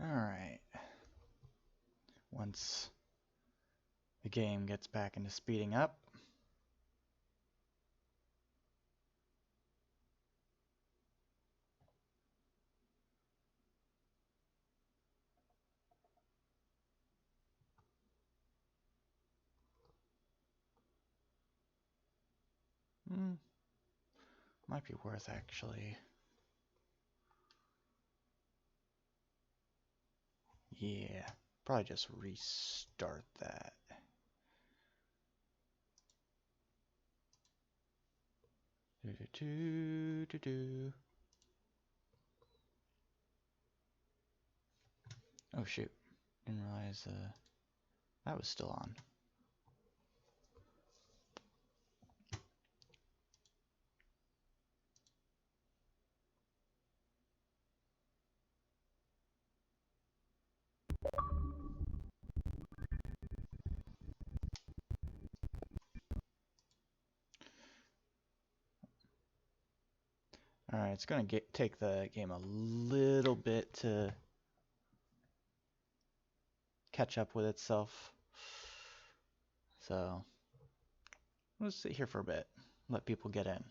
Alright. Once the game gets back into speeding up. Might be worth actually. Yeah, probably just restart that. Oh shoot, didn't realize that was still on. Alright, it's gonna take the game a little bit to catch up with itself. So, let's sit here for a bit, let people get in.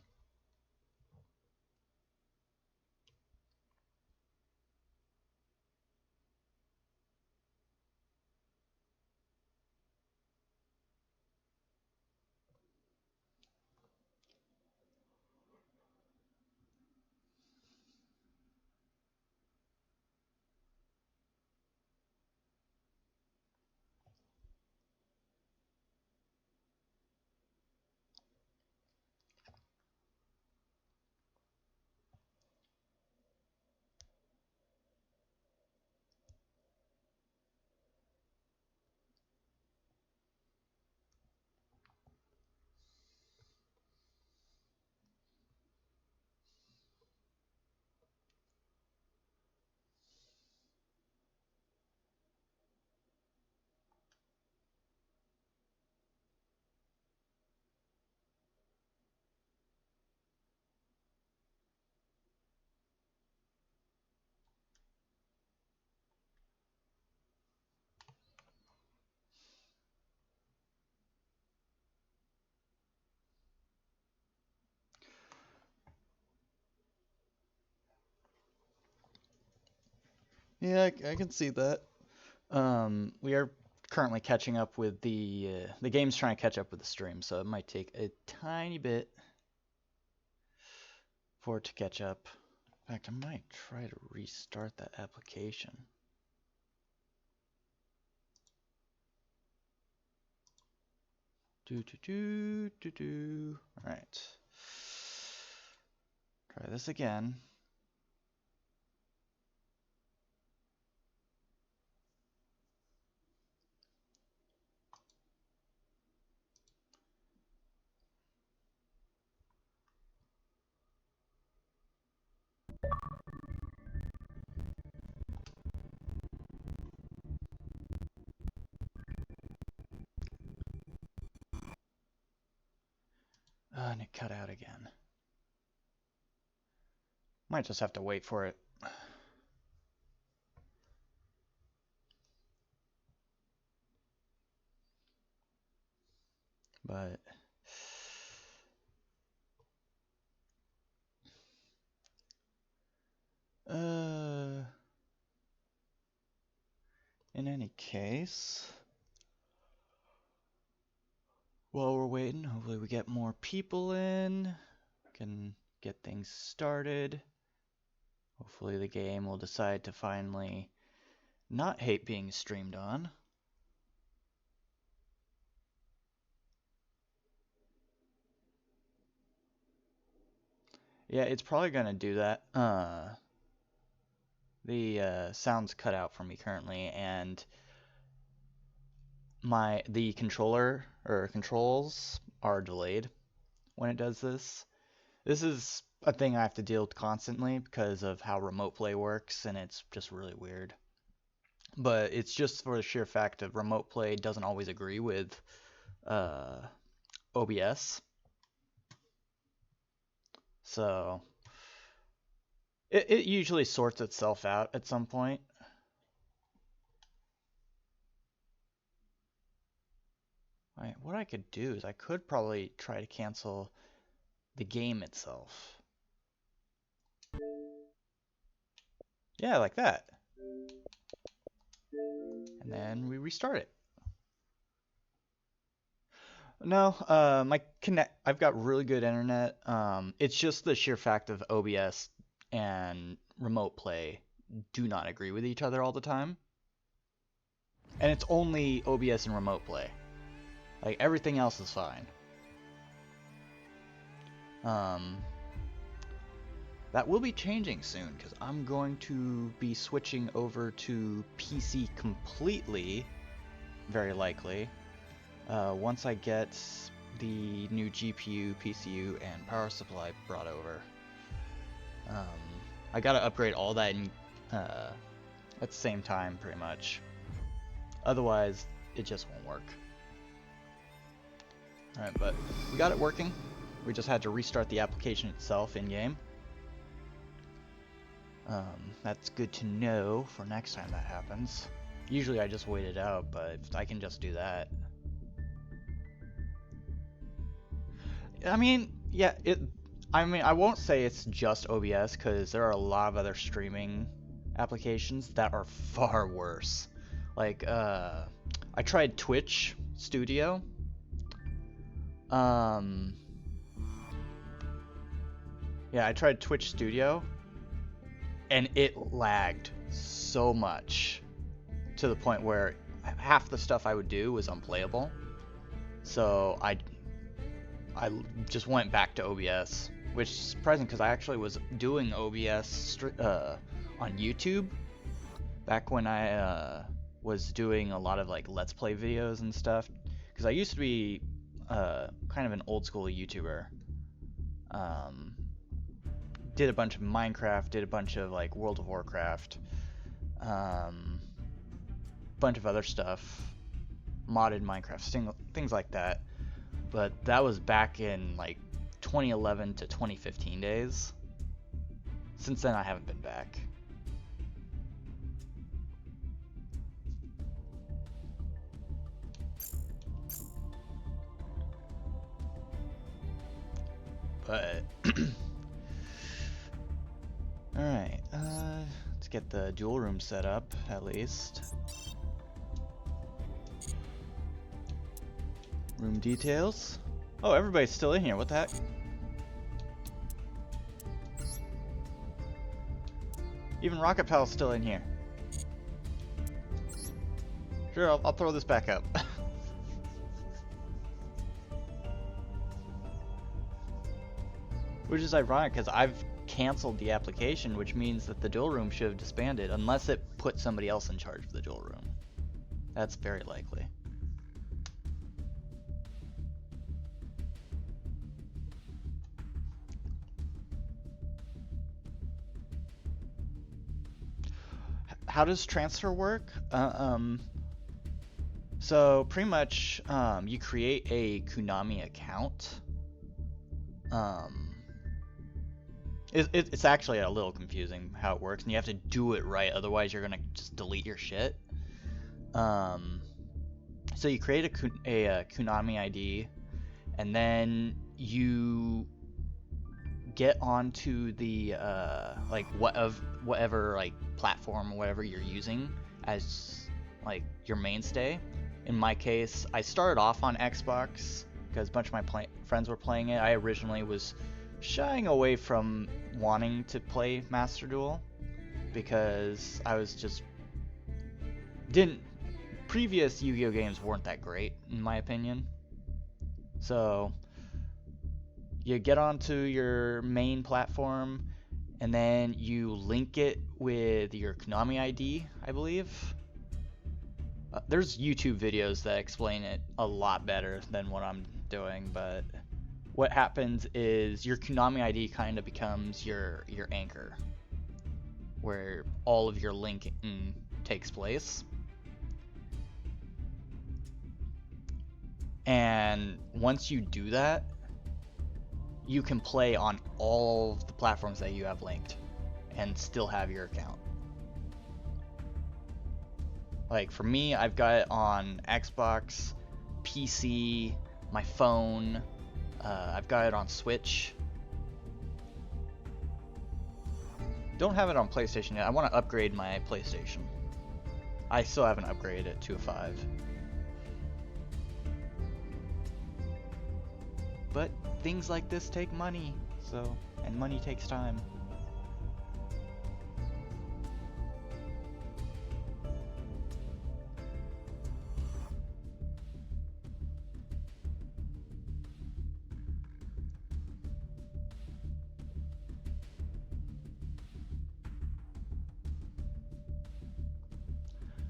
Yeah, I can see that. We are currently catching up with the game's trying to catch up with the stream, so it might take a tiny bit for it to catch up. In fact, I might try to restart that application. All right. Try this again. And it cut out again. Might just have to wait for it. But in any case, while we're waiting, hopefully we get more people in, can get things started. Hopefully the game will decide to finally not hate being streamed on. Yeah, it's probably gonna do that. The sound's cut out for me currently, and the controller or controls are delayed when it does this. This is a thing I have to deal with constantly because of how remote play works, and it's just really weird. But it's just for the sheer fact that remote play doesn't always agree with OBS. So it usually sorts itself out at some point. What I could do is I could probably try to cancel the game itself. Yeah, like that. And then we restart it. No, I've got really good internet. It's just the sheer fact of OBS and remote play do not agree with each other all the time. And it's only OBS and remote play. Like everything else is fine. That will be changing soon because I'm going to be switching over to PC completely, very likely, once I get the new GPU, PCU, and power supply brought over. I gotta upgrade all that at the same time, pretty much. Otherwise, it just won't work. Alright, but we got it working. We just had to restart the application itself in-game. That's good to know for next time that happens. Usually I just wait it out, but I can just do that. I mean, yeah, I won't say it's just OBS, because there are a lot of other streaming applications that are far worse. Like, I tried Twitch Studio. Yeah, I tried Twitch Studio, and it lagged so much to the point where half the stuff I would do was unplayable. So I just went back to OBS, which is surprising because I actually was doing OBS on YouTube back when I was doing a lot of like Let's Play videos and stuff. Because I used to be kind of an old school YouTuber. Did a bunch of Minecraft, did a bunch of like World of Warcraft, bunch of other stuff, modded Minecraft, things like that. But that was back in like 2011 to 2015 days. Since then I haven't been back. But alright, let's get the duel room set up at least. Room details. Oh, everybody's still in here. What the heck? Even Rocket Pal's still in here. Sure, I'll throw this back up. Which is ironic because I've canceled the application, which means that the duel room should have disbanded unless it put somebody else in charge of the duel room. That's very likely. How does transfer work? So pretty much you create a Konami account. It's actually a little confusing how it works, and you have to do it right, otherwise you're gonna just delete your shit. So you create a Konami ID, and then you get onto the like whatever like platform or whatever you're using as like your mainstay. In my case, I started off on Xbox because a bunch of my friends were playing it. I originally was shying away from wanting to play Master Duel because I was just previous Yu-Gi-Oh games weren't that great in my opinion. So you get onto your main platform and then you link it with your Konami ID, I believe. There's YouTube videos that explain it a lot better than what I'm doing, but what happens is your Konami ID kind of becomes your anchor, where all of your linking takes place. And once you do that, you can play on all of the platforms that you have linked and still have your account. Like for me, I've got it on Xbox, PC, my phone. I've got it on Switch. Don't have it on PlayStation yet. I want to upgrade my PlayStation. I still haven't upgraded it to a 5. But things like this take money, and money takes time.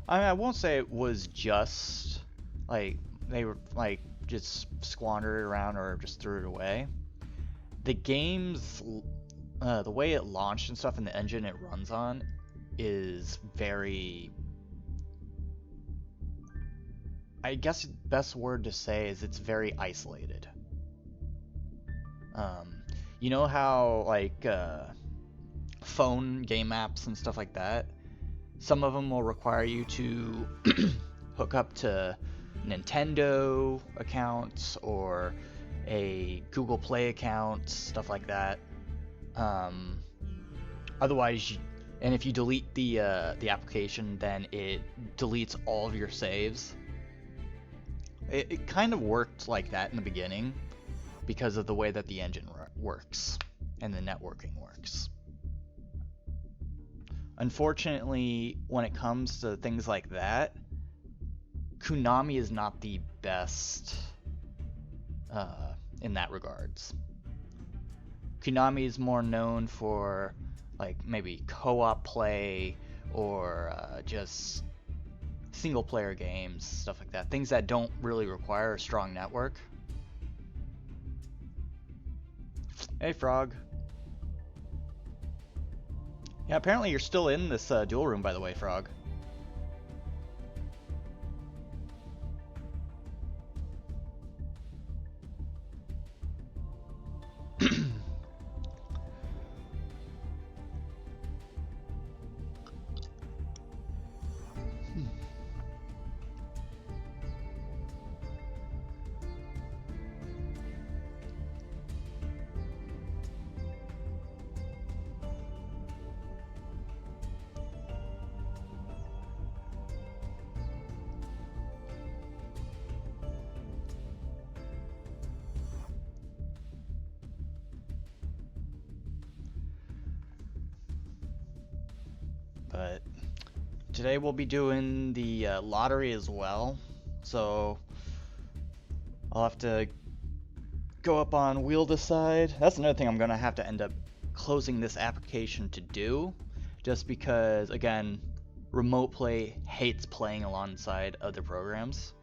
I mean, I won't say it was just like they were like just squandered it around or just threw it away. The game's the way it launched and stuff, and the engine it runs on is very. I guess the best word to say is it's very isolated. You know how like phone game apps and stuff like that, some of them will require you to hook up to Nintendo accounts or a Google Play account, stuff like that. Otherwise, and if you delete the application, then it deletes all of your saves. It kind of worked like that in the beginning because of the way that the engine works and the networking works. Unfortunately, when it comes to things like that, Konami is not the best in that regards. Konami is more known for like maybe co-op play or just single player games, stuff like that. Things that don't really require a strong network. Hey, Frog. Yeah, apparently you're still in this duel room, by the way, Frog. But today we'll be doing the lottery as well, so I'll have to go up on Wheel Decide. That's another thing I'm gonna have to end up closing this application to do, just because, again, Remote Play hates playing alongside other programs.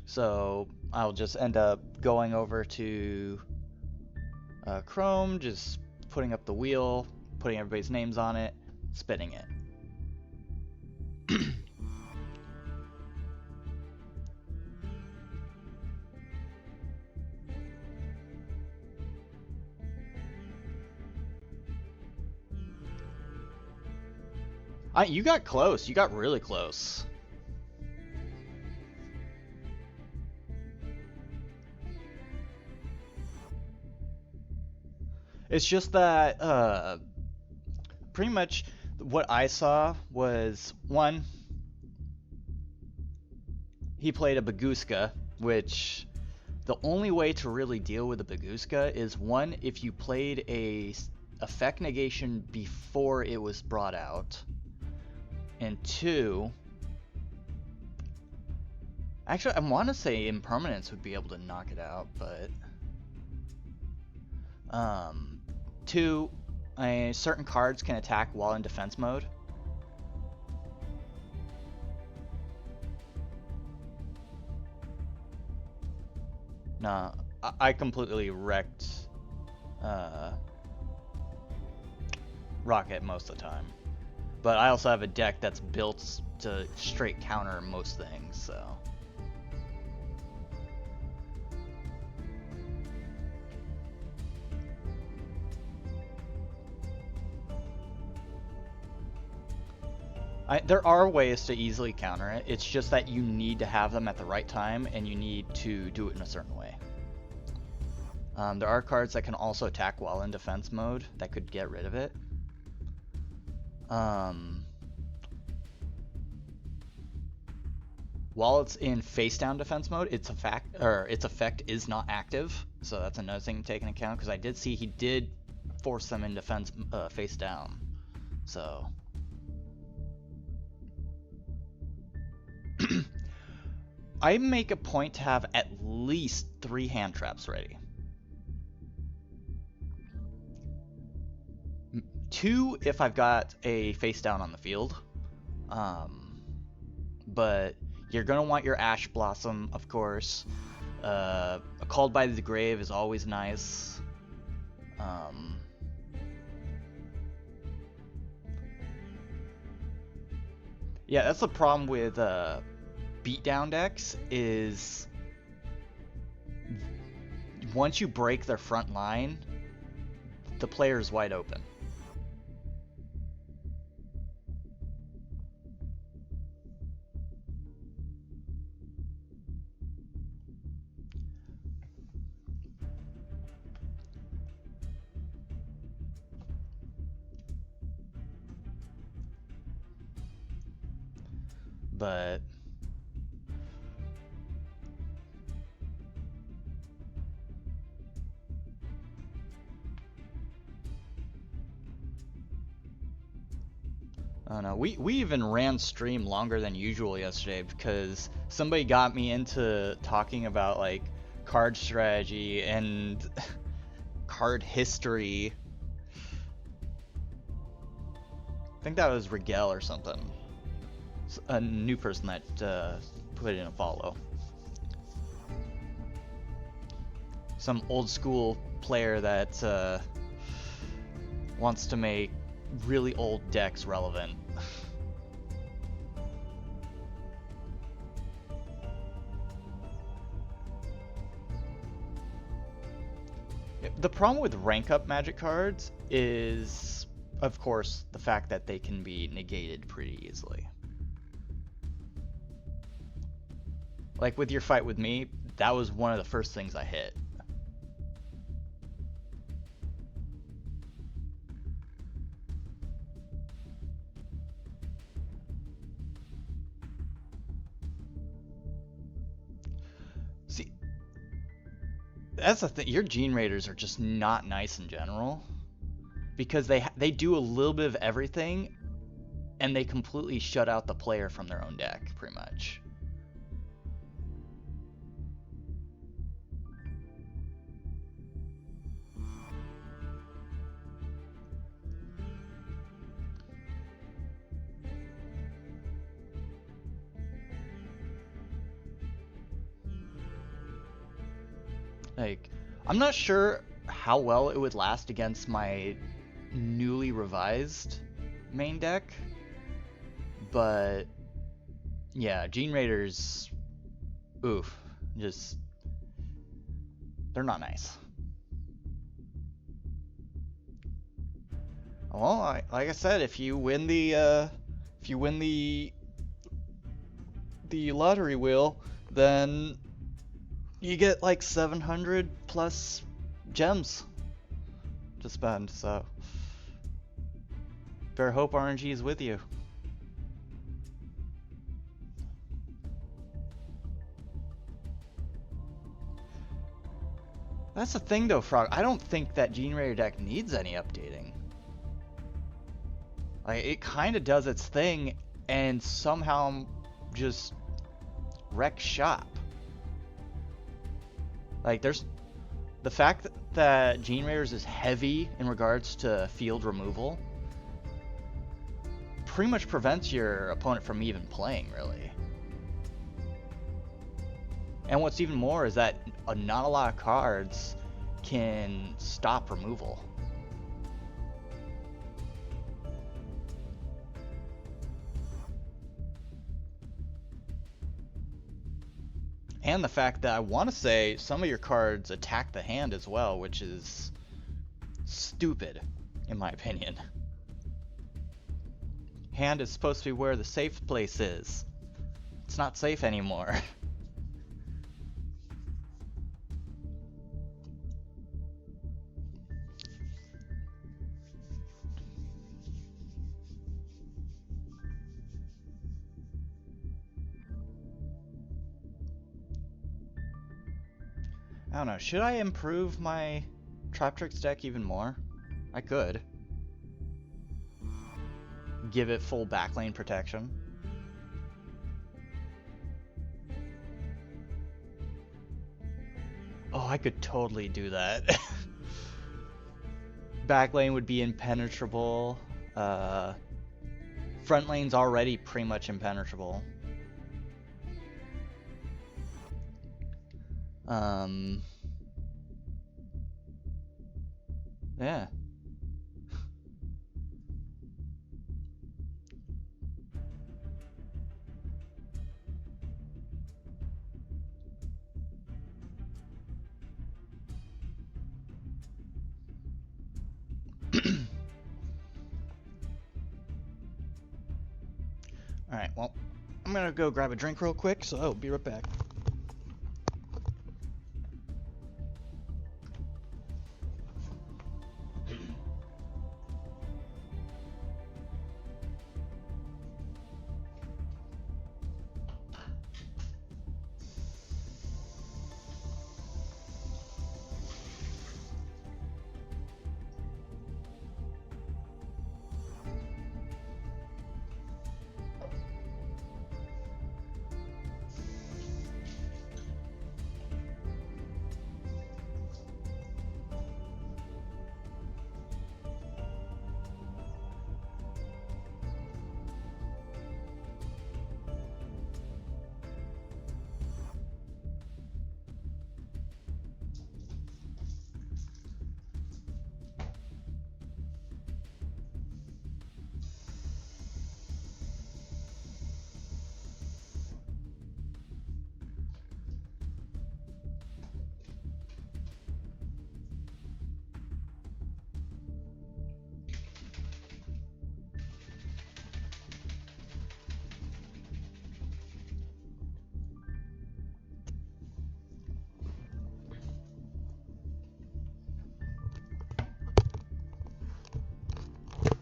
So I'll just end up going over to Chrome, just putting up the wheel, putting everybody's names on it, spinning it. You got close. You got really close. It's just that pretty much what I saw was, one, he played a Baguska, which the only way to really deal with a Baguska is, one, if you played a effect negation before it was brought out, and two, actually I want to say Impermanence would be able to knock it out, but two, certain cards can attack while in defense mode. Nah, I completely wrecked Rocket most of the time. But I also have a deck that's built to straight counter most things, so. There are ways to easily counter it. It's just that you need to have them at the right time, and you need to do it in a certain way. There are cards that can also attack while in defense mode that could get rid of it. While it's in face down defense mode, its effect is not active, so that's another thing to take into account. Because I did see he did force them in defense face down, so. I make a point to have at least 3 hand traps ready. 2 if I've got a face down on the field. But you're gonna want your Ash Blossom, of course. A Called by the Grave is always nice. Yeah, that's the problem with beatdown decks, is once you break their front line, the player's wide open. But I don't know. We even ran stream longer than usual yesterday because somebody got me into talking about like card strategy and card history. I think that was Rigel or something. A new person that put in a follow. Some old school player that wants to make really old decks relevant. The problem with rank up Magic cards is, of course, the fact that they can be negated pretty easily. Like with your fight with me, that was one of the first things I hit. See, that's the thing. Your Gene Raiders are just not nice in general, because they do a little bit of everything, and they completely shut out the player from their own deck, pretty much. Like, I'm not sure how well it would last against my newly revised main deck, but yeah, Gene Raiders, oof, just, they're not nice. Well, like I said, if you win the lottery wheel, then you get like 700 plus gems to spend, so better hope RNG is with you. That's the thing though, Frog. I don't think that Gene Raider deck needs any updating. Like, it kind of does its thing and somehow just wrecks shop. Like, there's the fact that Gene Raiders is heavy in regards to field removal pretty much prevents your opponent from even playing, really. And what's even more is that not a lot of cards can stop removal. And the fact that I want to say some of your cards attack the hand as well, which is stupid, in my opinion. hand is supposed to be where the safe place is. It's not safe anymore. I don't know, should I improve my Trap Tricks deck even more? I could. Give it full backlane protection. Oh, I could totally do that. Backlane would be impenetrable. Front lane's already pretty much impenetrable. Yeah. Alright, well, I'm gonna go grab a drink real quick, so I'll be right back.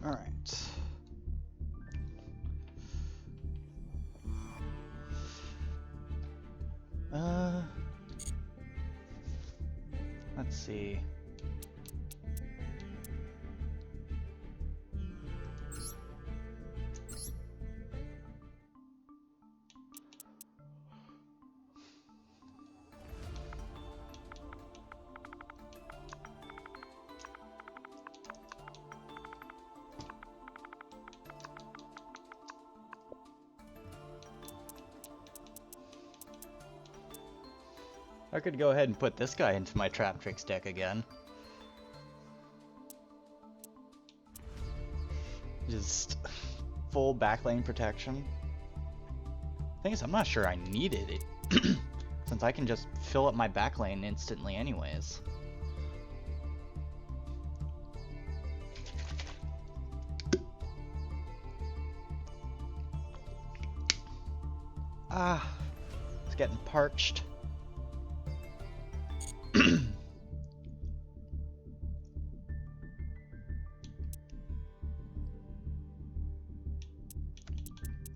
Alright. Let's see. I could go ahead and put this guy into my Trap Tricks deck again. Just full backlane protection. Thing is, I'm not sure I needed it, since I can just fill up my backlane instantly anyways. Ah, it's getting parched.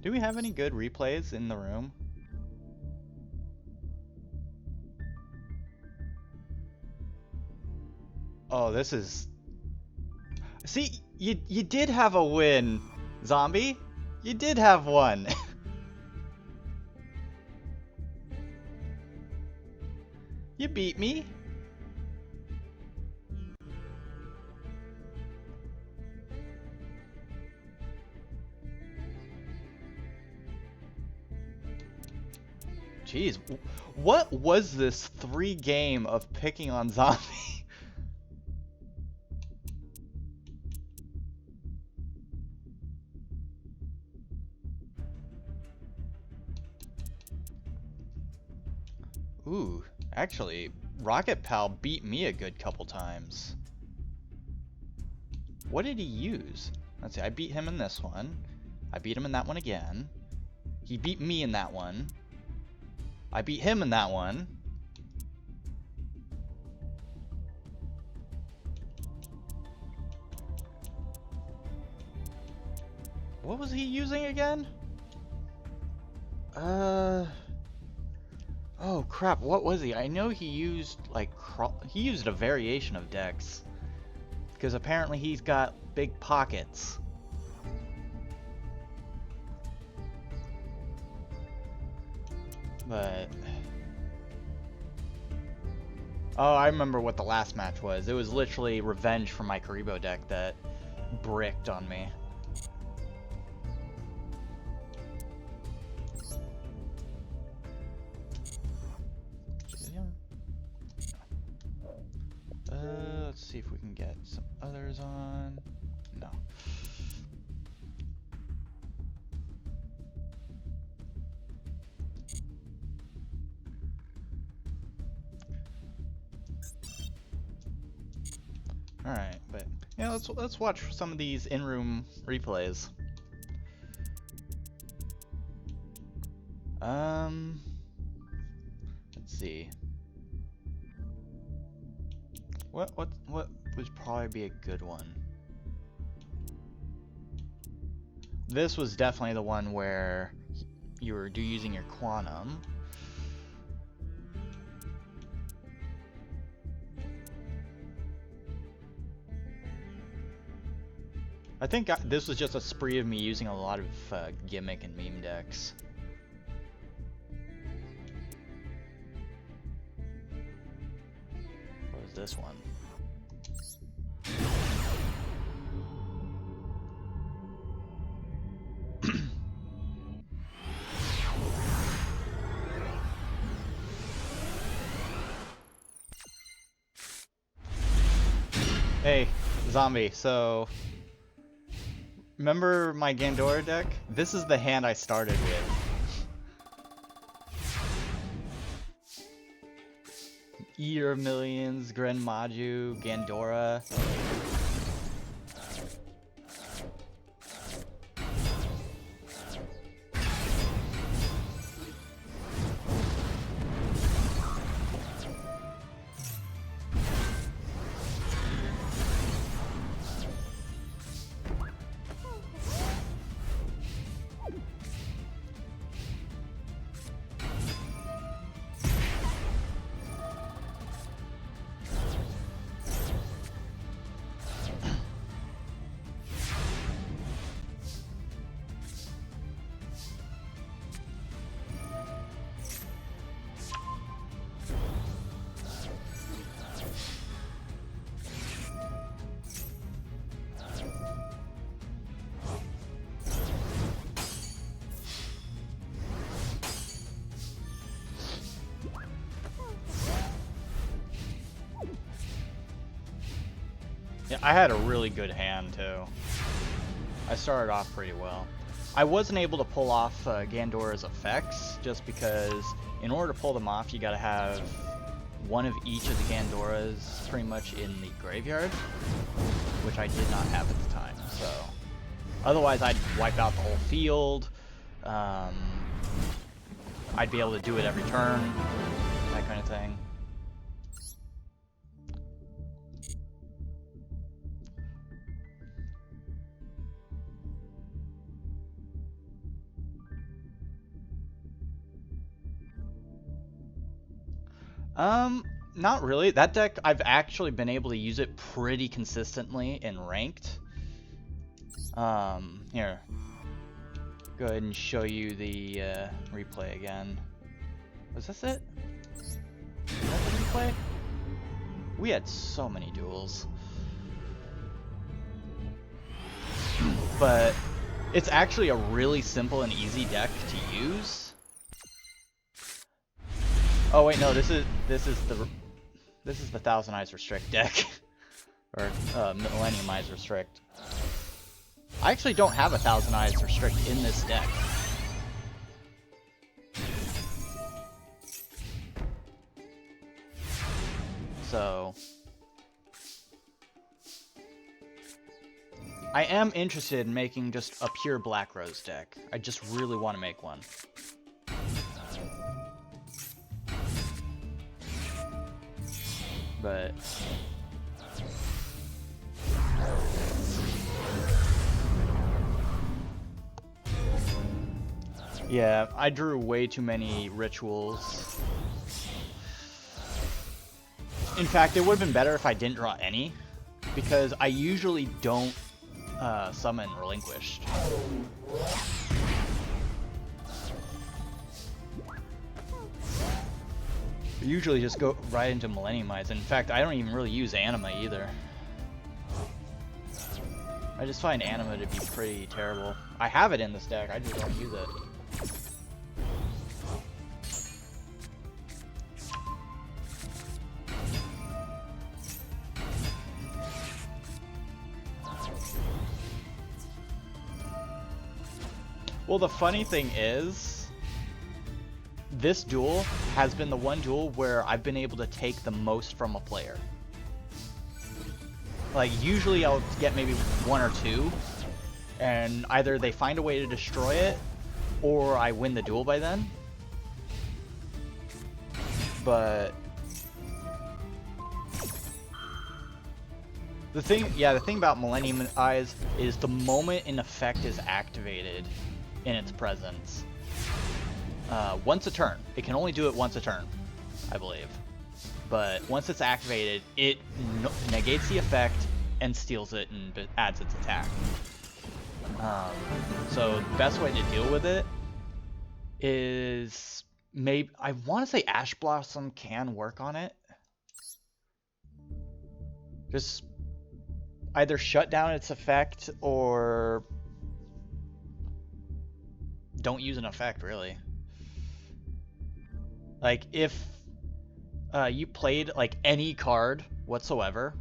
Do we have any good replays in the room? Oh, this is... See, you did have a win, Zombie. You did have one. You beat me. Jeez, what was this 3-game of picking on Zombie? Ooh, actually, Rocket Pal beat me a good couple times. What did he use? Let's see, I beat him in this one. I beat him in that one again. He beat me in that one. I beat him in that one. What was he using again? Oh crap, what was he? I know he used like he used a variation of Dex. Because apparently he's got big pockets. But oh, I remember what the last match was. It was literally revenge for my Karibo deck that bricked on me. Let's see if we can get some others on. No. All right, but yeah, let's watch some of these in-room replays. Let's see. What would probably be a good one? This was definitely the one where you were using your quantum. I think this was just a spree of me using a lot of gimmick and meme decks. What was this one? Hey, zombie, so remember my Gandora deck? This is the hand I started with. Eater of Millions, Gren Maju, Gandora. Yeah, I had a really good hand too. I started off pretty well. I wasn't able to pull off Gandora's effects just because in order to pull them off you gotta have one of each of the Gandoras pretty much in the graveyard, which I did not have at the time, so otherwise I'd wipe out the whole field. I'd be able to do it every turn, that kind of thing. Not really. That deck, I've actually been able to use it pretty consistently in ranked. Here. Go ahead and show you the replay again. Was this it? Was that the replay? We had so many duels. But it's actually a really simple and easy deck to use. Oh wait, no, this is the Thousand Eyes Restrict deck. Or Millennium Eyes Restrict. I actually don't have a Thousand Eyes Restrict in this deck. So I am interested in making just a pure Black Rose deck. I just really want to make one. But yeah, I drew way too many rituals. In fact, it would have been better if I didn't draw any, because I usually don't summon Relinquished. I usually just go right into Millenniumize. In fact, I don't even really use Anima either. I just find Anima to be pretty terrible. I have it in this deck, I just don't use it. Well, the funny thing is, this duel has been the one duel where I've been able to take the most from a player. Like, usually I'll get maybe one or two, and either they find a way to destroy it, or I win the duel by then. But the thing about Millennium Eyes is the moment an effect is activated in its presence, once a turn. It can only do it once a turn, I believe. But once it's activated, it negates the effect and steals it and adds its attack. So the best way to deal with it is maybe, I want to say Ash Blossom can work on it. Just either shut down its effect or don't use an effect, really. Like, if you played like any card whatsoever,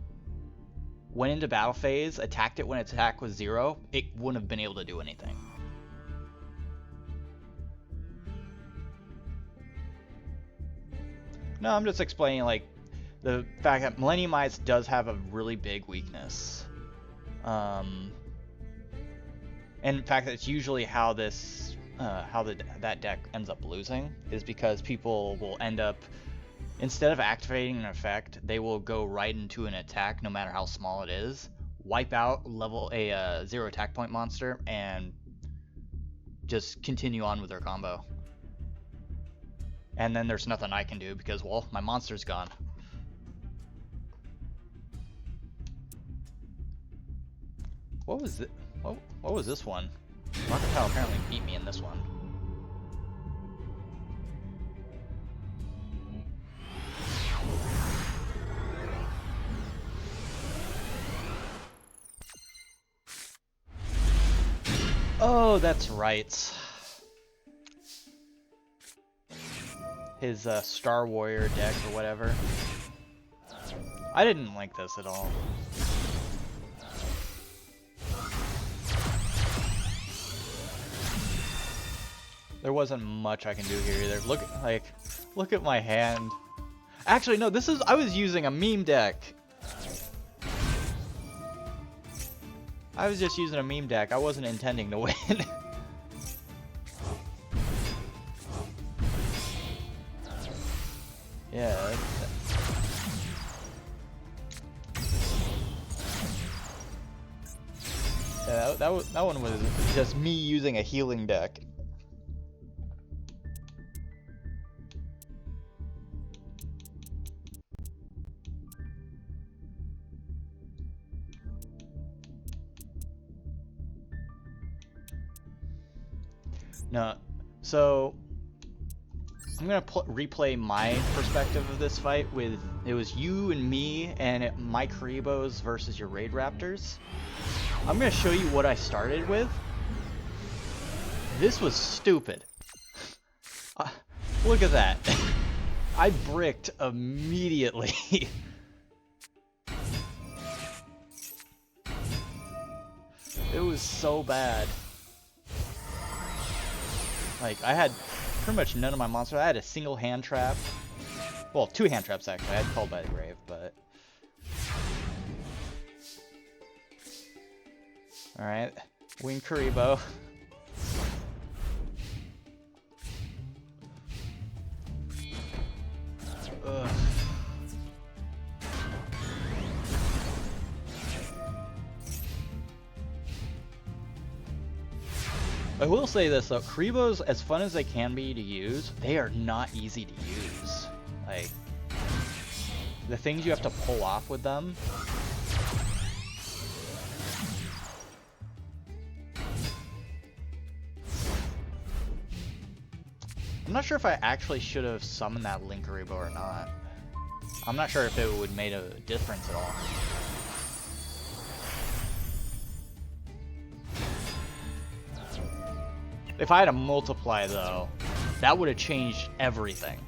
went into battle phase, attacked it when its attack was 0, it wouldn't have been able to do anything. No, I'm just explaining like the fact that Millennium Eyes does have a really big weakness. And in fact, that's usually how this that deck ends up losing, is because people will end up, instead of activating an effect, they will go right into an attack, no matter how small it is, wipe out level a 0 attack point monster, and just continue on with their combo. And then there's nothing I can do because, well, my monster's gone. What was it? What was this one? Marketile apparently beat me in this one. Oh, that's right. His Star Warrior deck or whatever. I didn't like this at all. There wasn't much I can do here either. Look at my hand. Actually, no, I was using a meme deck. I was just using a meme deck. I wasn't intending to win. Yeah. Yeah, that one was just me using a healing deck. No, so I'm gonna replay my perspective of this fight with, it was you and me and my Karibos versus your Raid Raptors. I'm gonna show you what I started with. This was stupid. Look at that. I bricked immediately. It was so bad. Like, I had pretty much none of my monsters. I had a single hand trap. Well, 2 hand traps actually. I had Called by the Grave, but Alright. Wing Karibo. Ugh. I will say this though, Karibos, as fun as they can be to use, they are not easy to use. Like, the things you have to pull off with them. I'm not sure if I actually should have summoned that Link Karibo or not. I'm not sure if it would have made a difference at all. If I had a multiply though, that would have changed everything.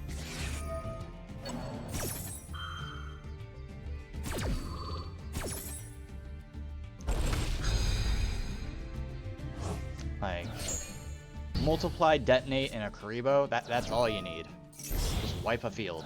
Like, multiply, detonate, and a Karibo, that's all you need. Just wipe a field.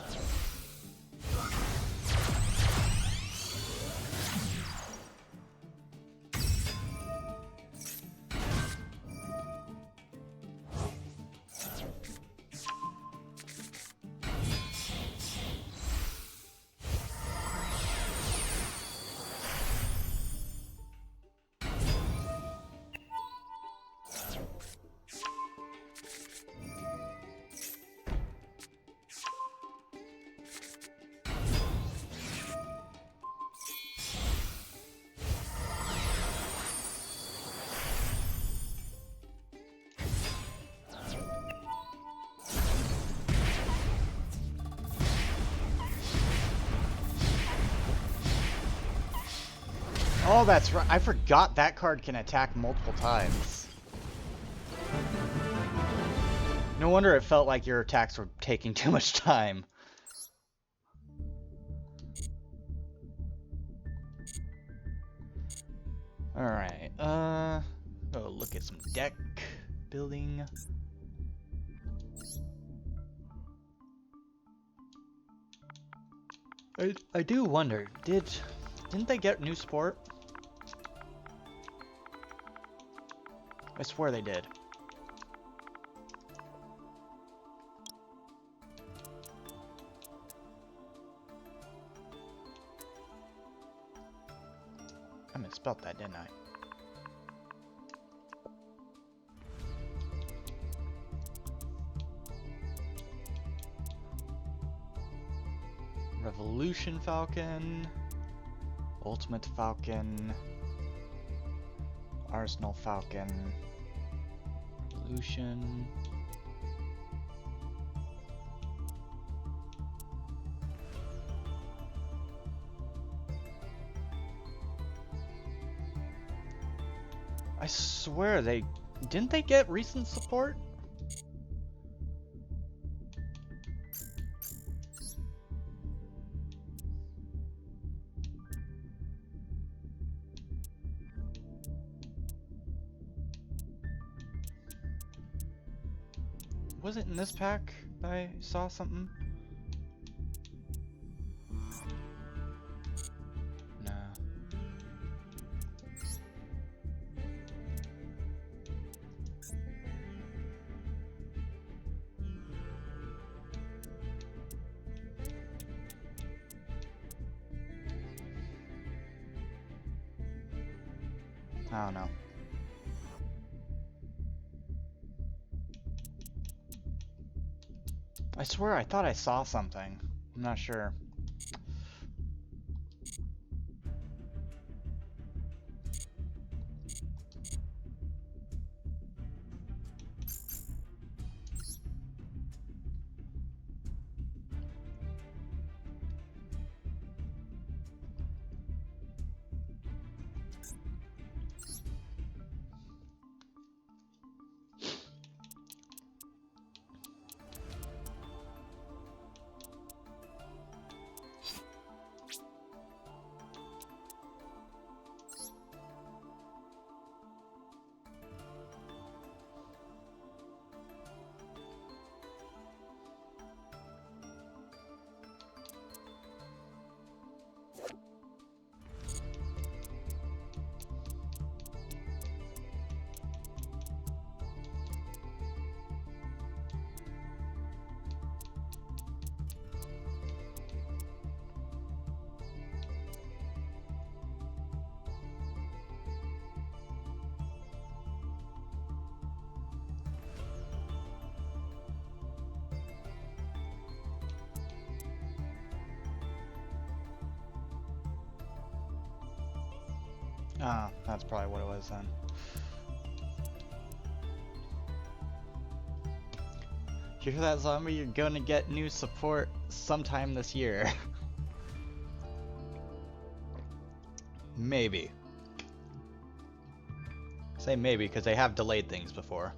Oh, that's right. I forgot that card can attack multiple times. No wonder it felt like your attacks were taking too much time. Alright, oh, look at some deck building. I do wonder, didn't they get new support? I swear they did. I misspelled that, didn't I? Revolution Falcon, Ultimate Falcon, Arsenal Falcon, Revolution. I swear didn't they get recent support? Was it in this pack that I saw something? No. I don't know. I swear I thought I saw something. I'm not sure. Ah, that's probably what it was then. You hear that, zombie? You're gonna get new support sometime this year. Maybe. Say maybe, because they have delayed things before.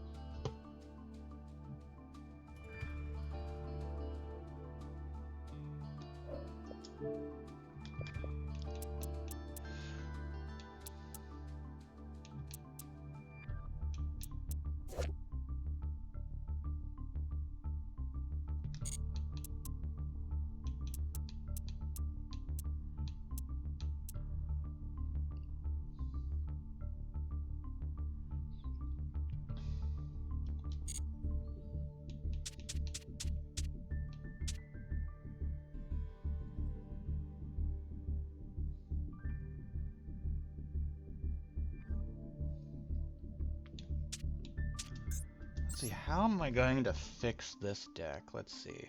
Let's see, how am I going to fix this deck? Let's see.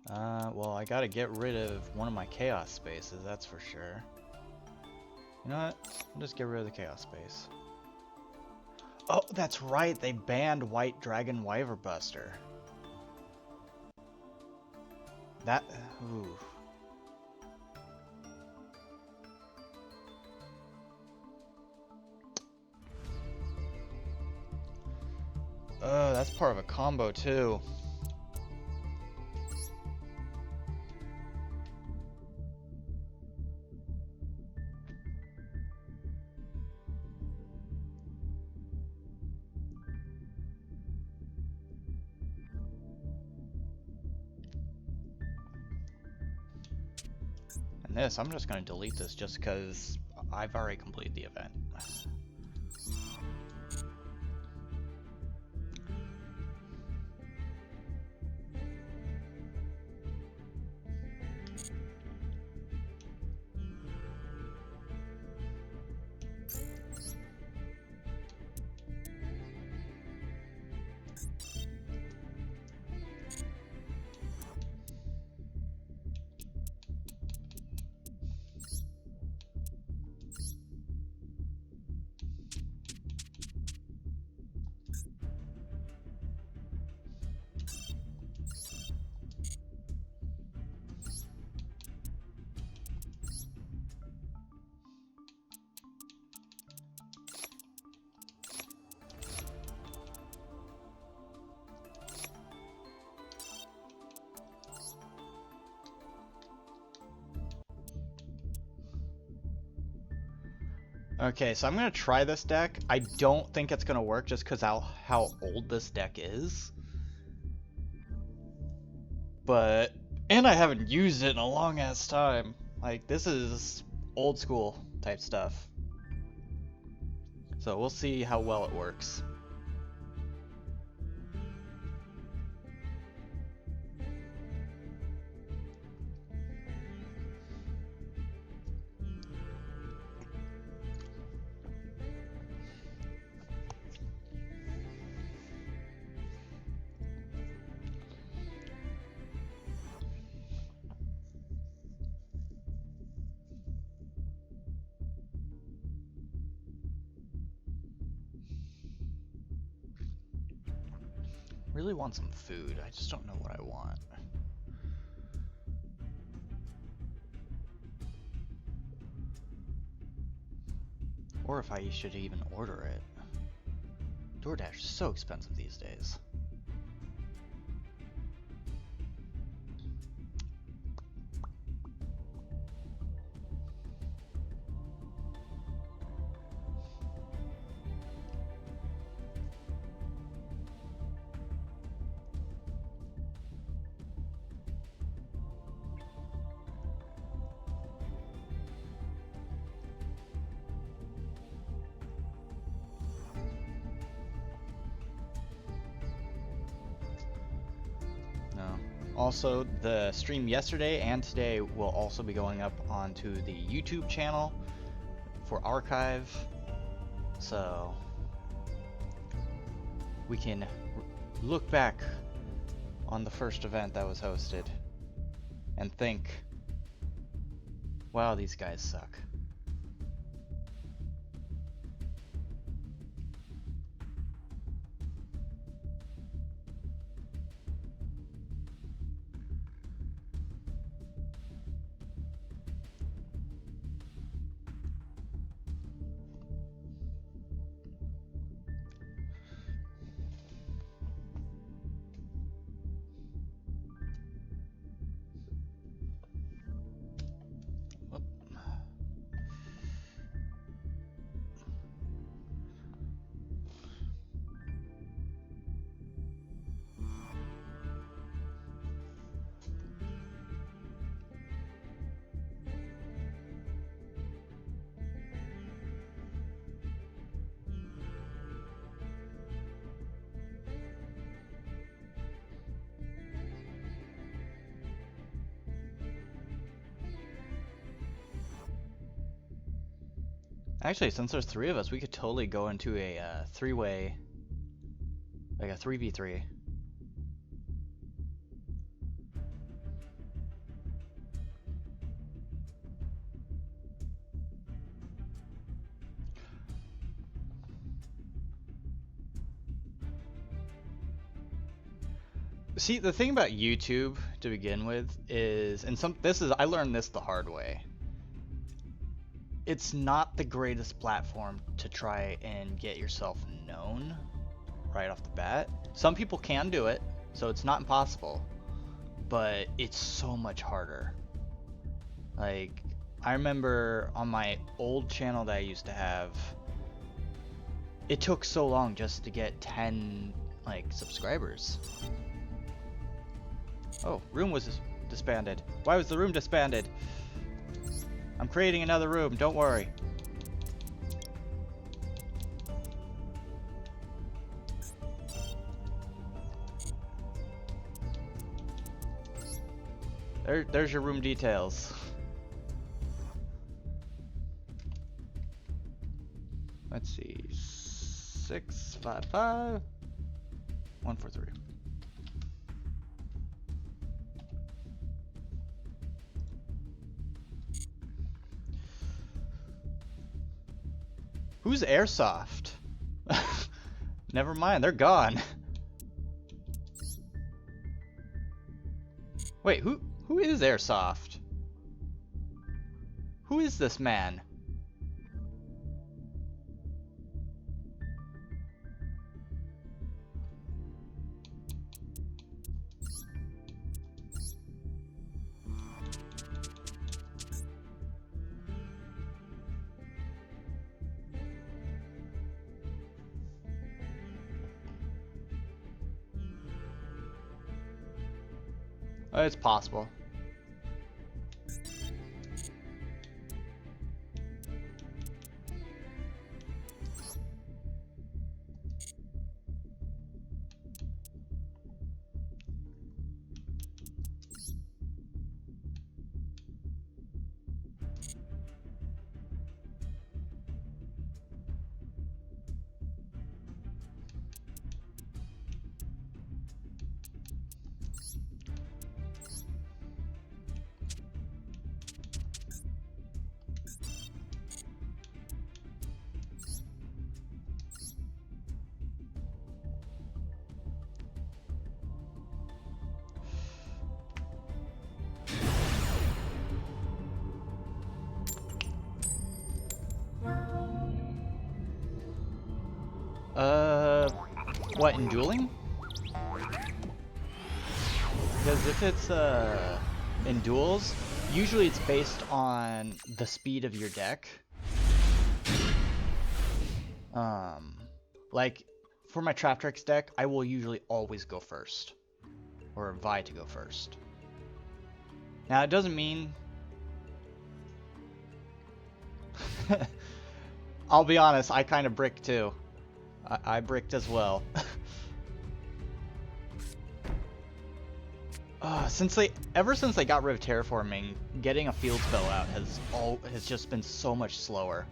Well, I gotta get rid of one of my chaos spaces, that's for sure. You know what? I'll just get rid of the chaos space. Oh, that's right, they banned White Dragon Wyver Buster. That, ooh. Oh, that's part of a combo too. And this, I'm just going to delete this just because I've already completed the event. Okay, so I'm gonna try this deck. I don't think it's gonna work just because how old this deck is. But, and I haven't used it in a long ass time. Like, this is old school type stuff. So we'll see how well it works. Really want some food. I just don't know what I want. Or if I should even order it. DoorDash is so expensive these days. Also, the stream yesterday and today will also be going up onto the YouTube channel for archive, so we can look back on the first event that was hosted and think, wow, these guys suck. Actually, since there's three of us, we could totally go into a three-way, like a 3v3. See, the thing about YouTube to begin with is, and I learned this the hard way. It's not the greatest platform to try and get yourself known right off the bat. Some people can do it, so it's not impossible, but it's so much harder. Like, I remember on my old channel that I used to have, it took so long just to get 10 like subscribers. Oh, room was disbanded. Why was the room disbanded? I'm creating another room, don't worry. There's your room details. Let's see. 655 143. Who's Airsoft? Never mind, they're gone. Wait, who is Airsoft? Who is this man? It's possible. What, in dueling? Because if it's in duels, usually it's based on the speed of your deck. Like for my Traptrix deck, I will usually always go first, or vie to go first. Now it doesn't mean I'll be honest, I kind of bricked too. I bricked as well. Ever since they got rid of terraforming, getting a field spell out has just been so much slower.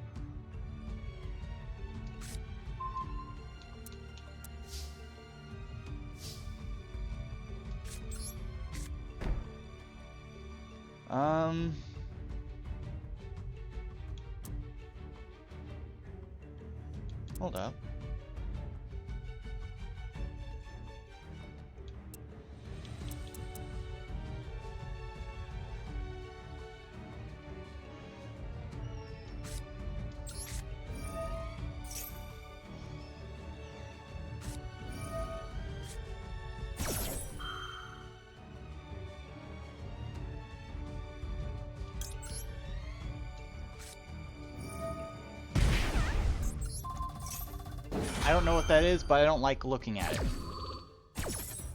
Hold up. I don't know what that is, but I don't like looking at it.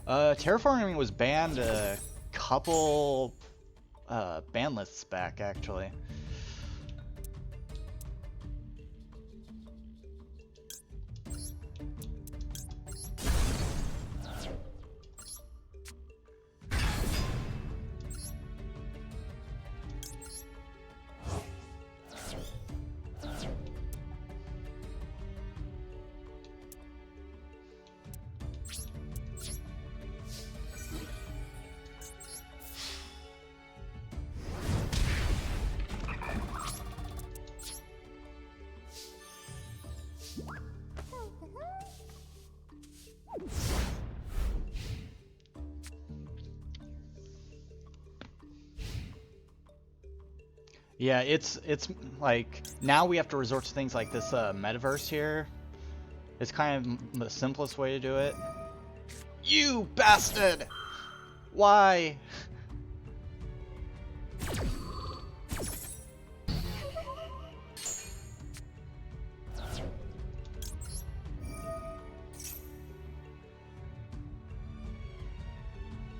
Terraforming was banned a couple ban lists back, actually. Yeah, it's like now we have to resort to things like this metaverse here. It's kind of the simplest way to do it. You bastard! Why?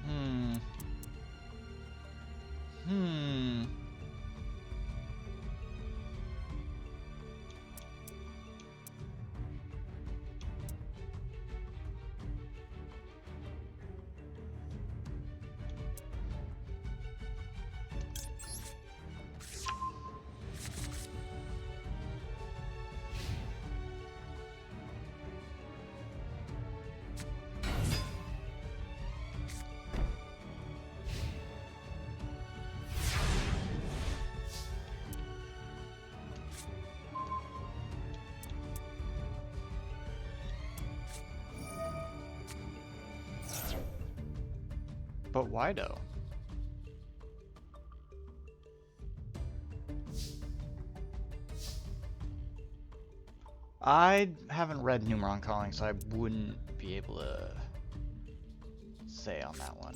Hmm. Hmm. But why though? I haven't read Numeron Calling, so I wouldn't be able to say on that one.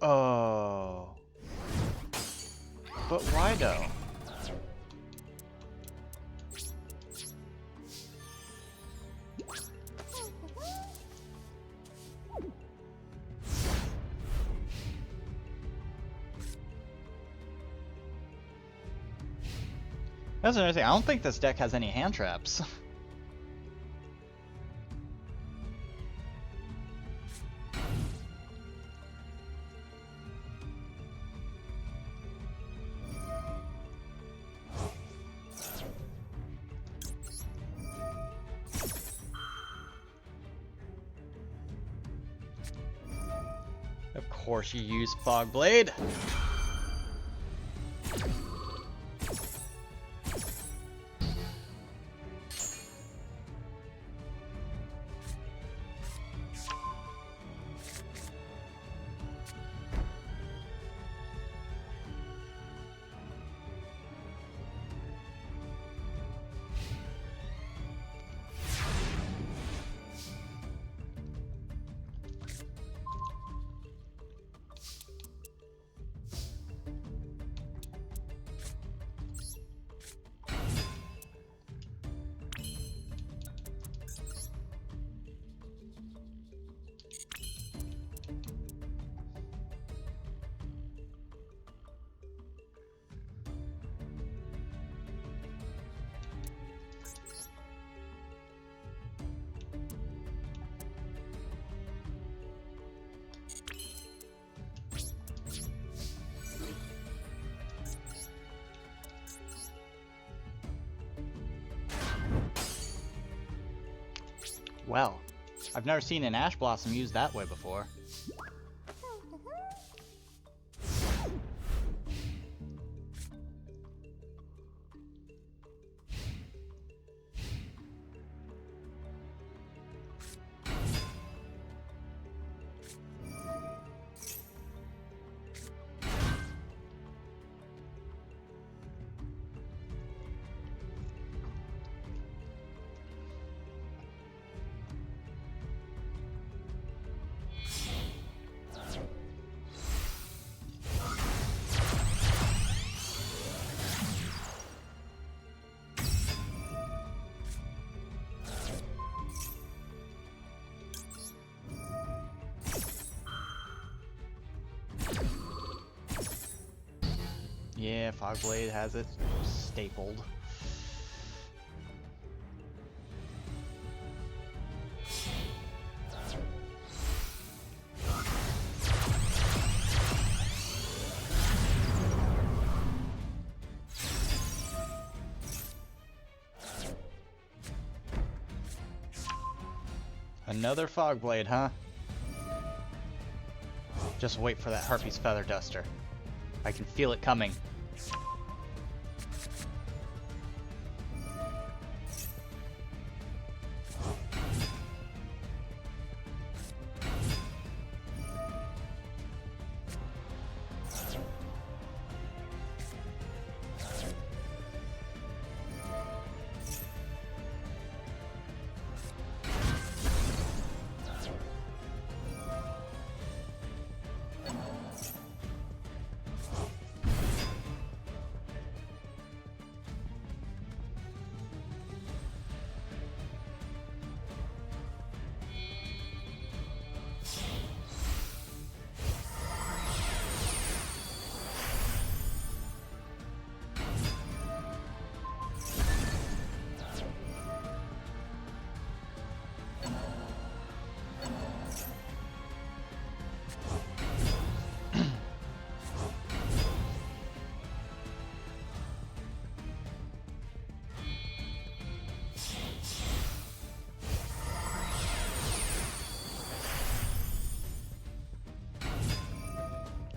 Oh. But why though? That's another thing. I don't think this deck has any hand traps. Of course you use Fog Blade. Well, I've never seen an Ash Blossom used that way before. Yeah, Fog Blade has it stapled. Another fog blade, huh? Just wait for that Harpy's Feather Duster. I can feel it coming.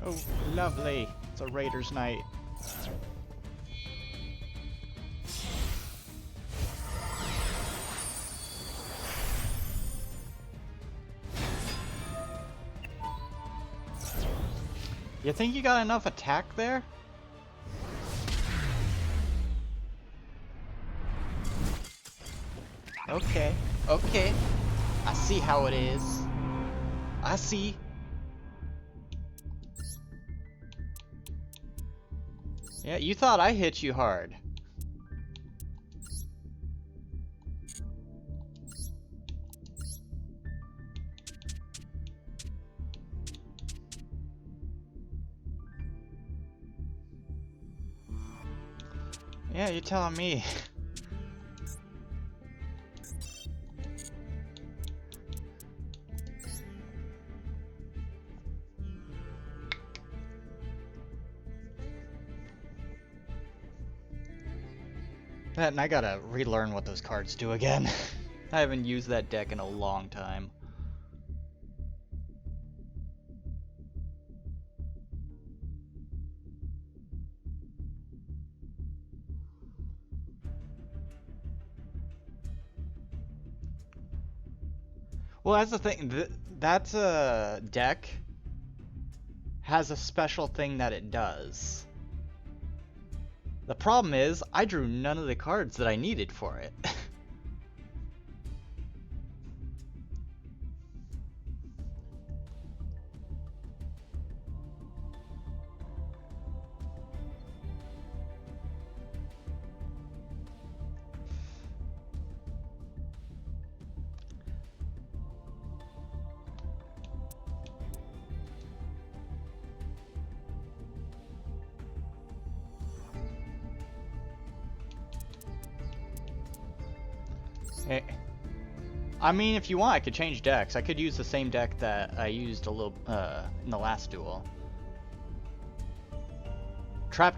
Oh, lovely. It's a Raider's Night. You think you got enough attack there? Okay, okay. I see how it is. I see. Yeah, you thought I hit you hard. Yeah, you're telling me. And I gotta relearn what those cards do again. I haven't used that deck in a long time. Well, that's the thing. That's a deck has a special thing that it does. The problem is, I drew none of the cards that I needed for it. I mean, if you want, I could change decks. I could use the same deck that I used a little in the last duel. Trap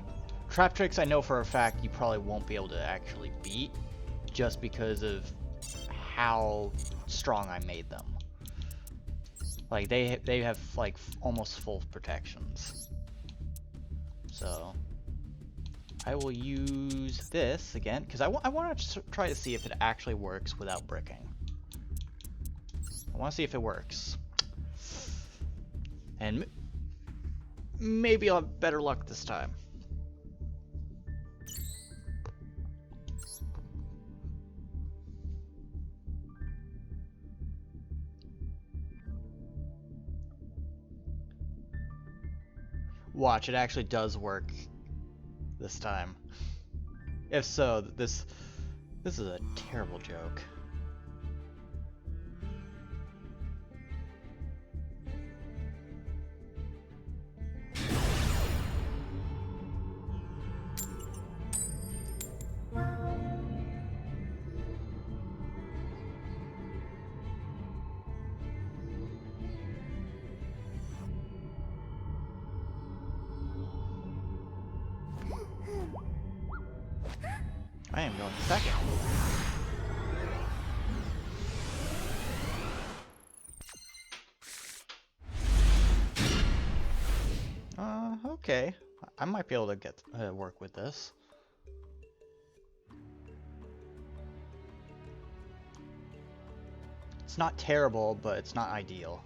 tricks, I know for a fact you probably won't be able to actually beat, just because of how strong I made them. Like they have like almost full protections. So I will use this again because I want to try to see if it actually works without bricking. I want to see if it works. And maybe I'll have better luck this time. Watch, it actually does work this time. If so, this is a terrible joke. I am going second. Okay, I might be able to get work with this. It's not terrible, but it's not ideal.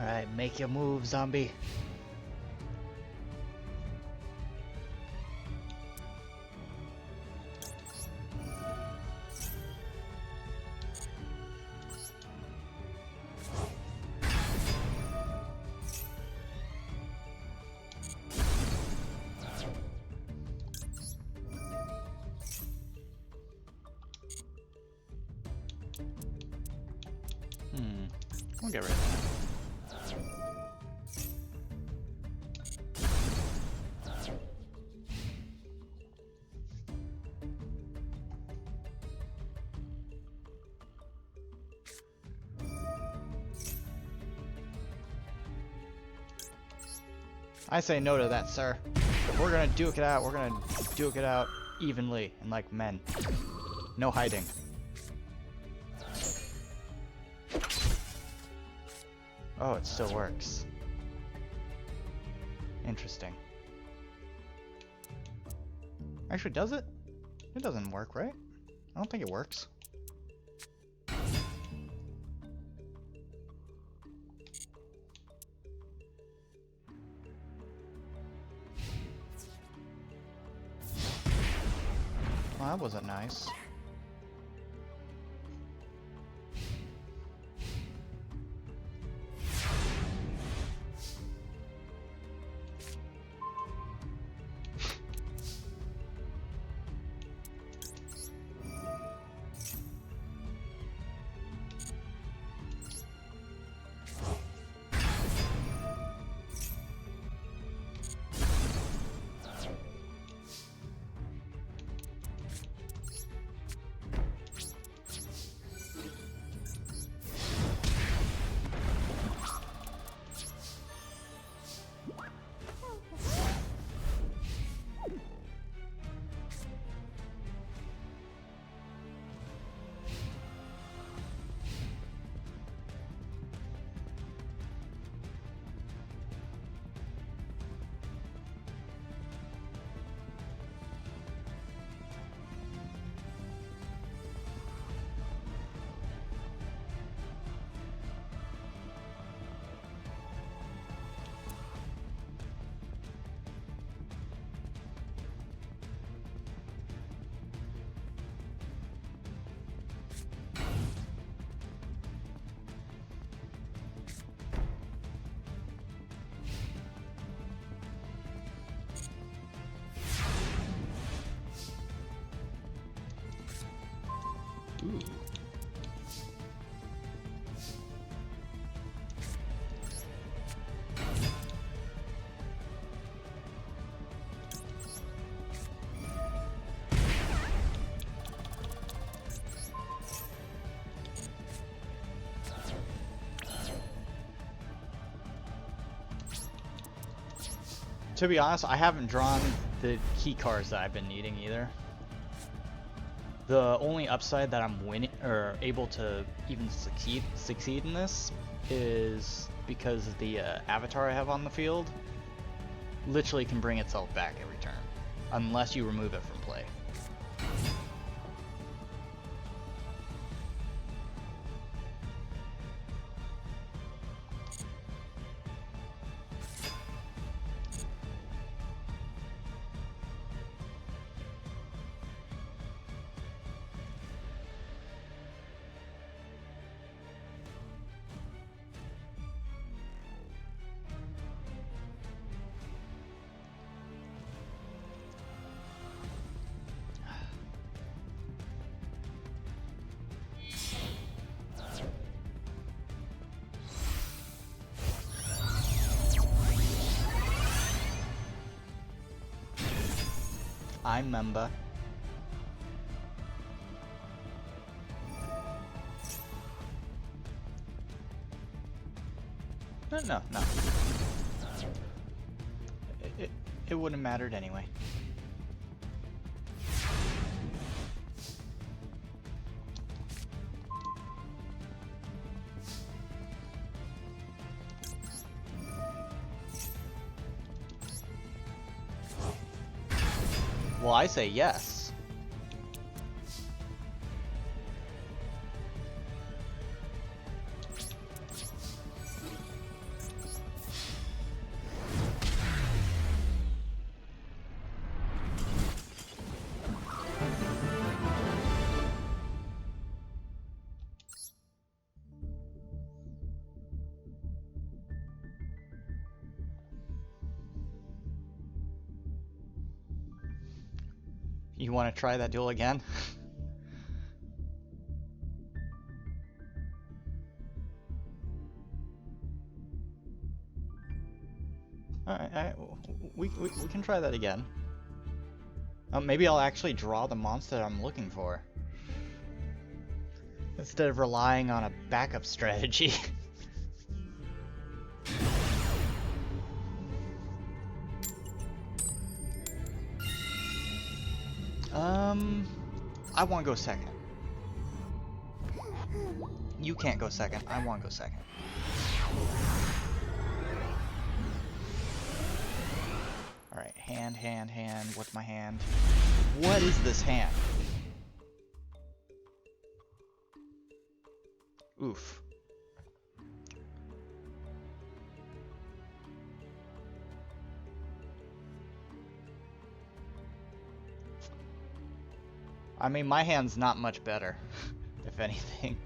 Alright, make your move, zombie. We'll get rid of that. I say no to that, sir. If we're gonna duke it out, we're gonna duke it out evenly and like men. No hiding. Oh, it still works. Interesting. Actually, does it? It doesn't work, right? I don't think it works. Well, that wasn't nice. To be honest, I haven't drawn the key cards that I've been needing either. The only upside that I'm winning or able to even succeed in this is because the avatar I have on the field literally can bring itself back every turn, unless you remove it from play. I'm Memba. No. It wouldn't have mattered anyway. Well, I say yes. You want to try that duel again? Alright, we can try that again. Maybe I'll actually draw the monster I'm looking for, instead of relying on a backup strategy. I want to go second. You can't go second. I want to go second. Alright, hand. What's my hand? What is this hand? Oof. I mean, my hand's not much better, if anything.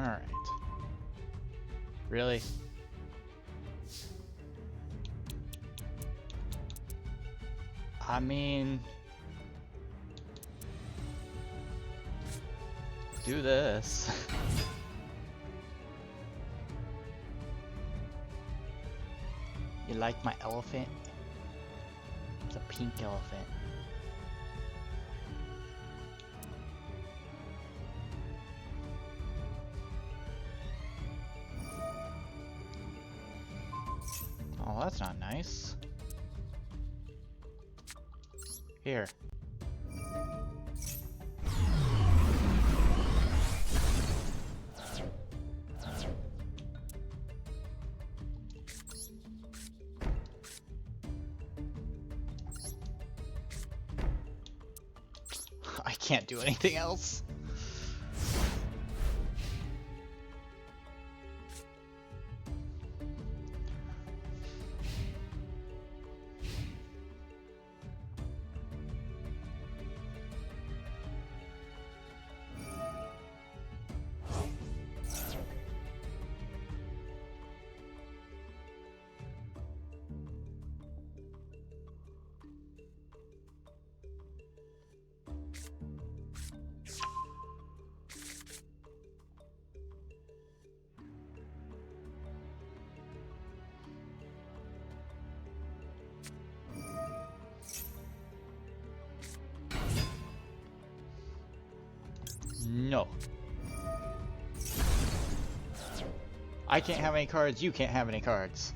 Alright. Really? I mean... do this. You like my elephant? It's a pink elephant. Oh, that's not nice. Here. I can't do anything else. No. I can't have any cards, you can't have any cards.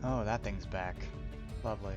Oh, that thing's back. Lovely.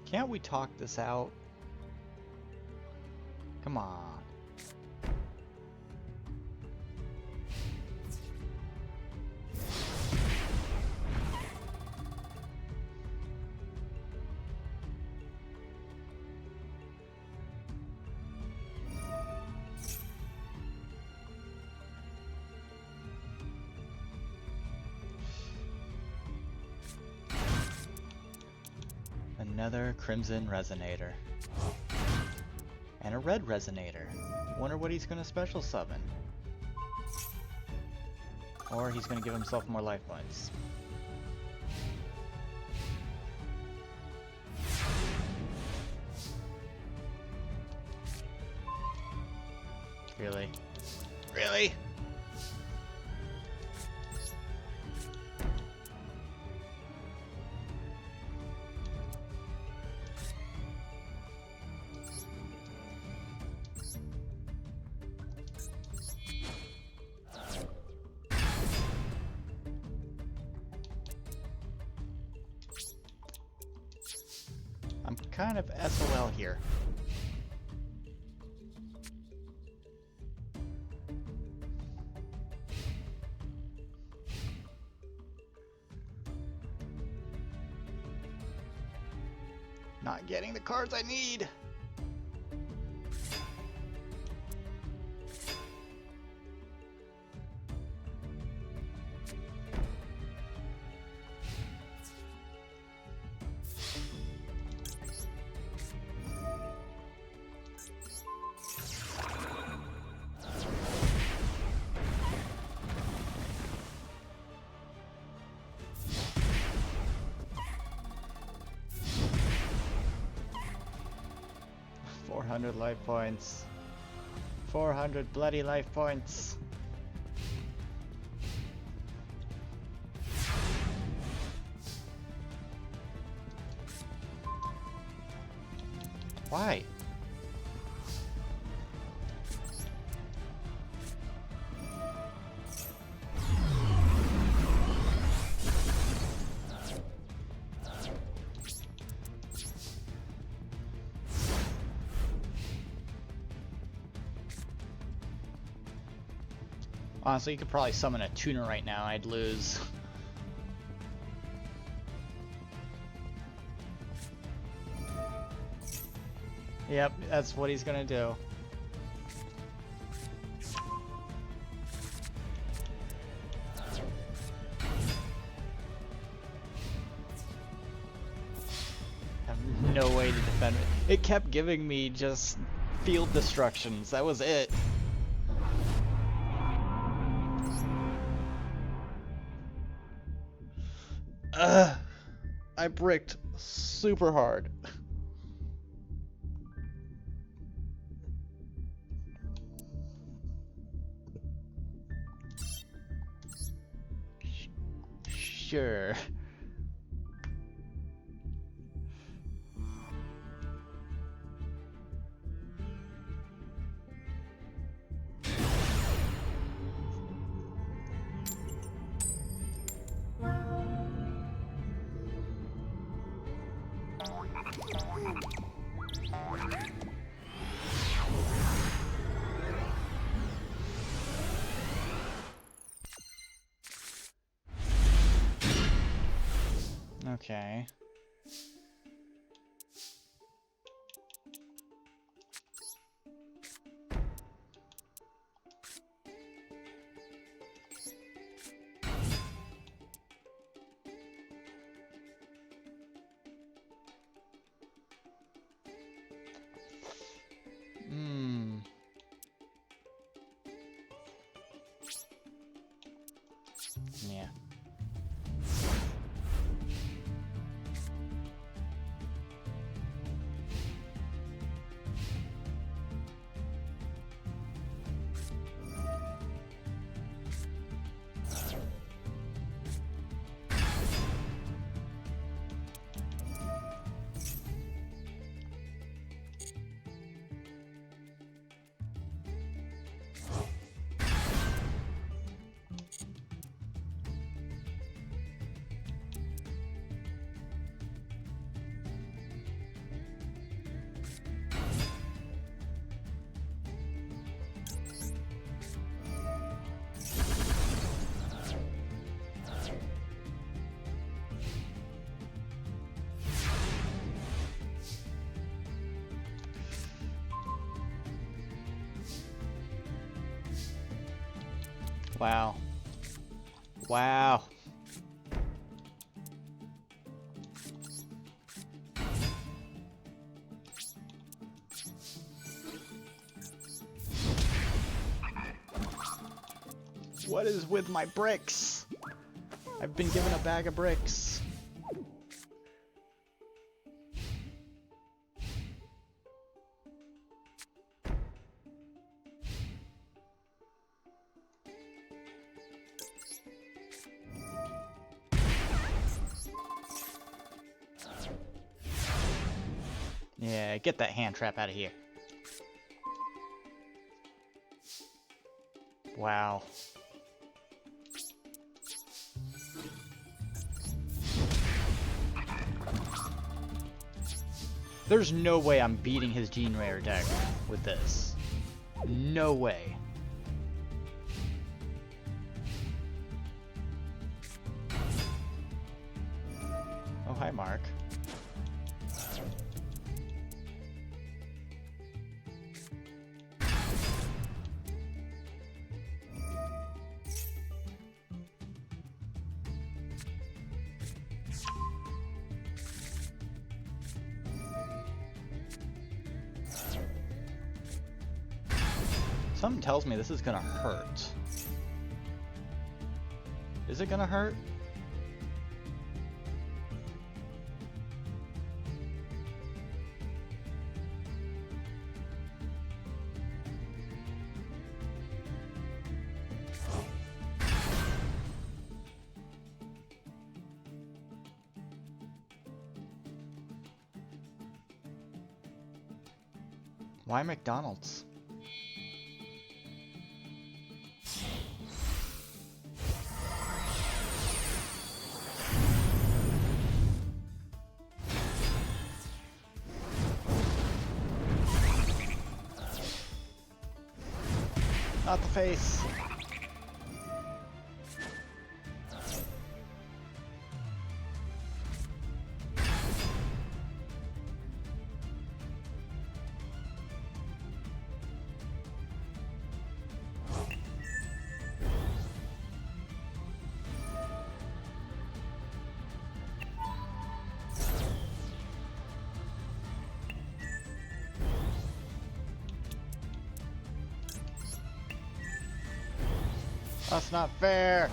Can't we talk this out? Come on. Another Crimson Resonator. And a Red Resonator. Wonder what he's gonna special summon. Or he's gonna give himself more life points. Really? Really? I'm kind of SOL here. Not getting the cards I need. Life points. 400 bloody life points. Why? Honestly, you could probably summon a tuner right now, I'd lose. Yep, that's what he's gonna do. I have no way to defend it. It kept giving me just field destructions, that was it. I bricked super hard. Sure. Okay. Yeah. Wow. Wow. What is with my bricks? I've been given a bag of bricks. Yeah, get that hand trap out of here. Wow. There's no way I'm beating his Gene Rare deck with this. No way. Oh, hi, Mark. Something tells me this is gonna hurt. Is it gonna hurt? Why McDonald's? Not the face. That's not fair.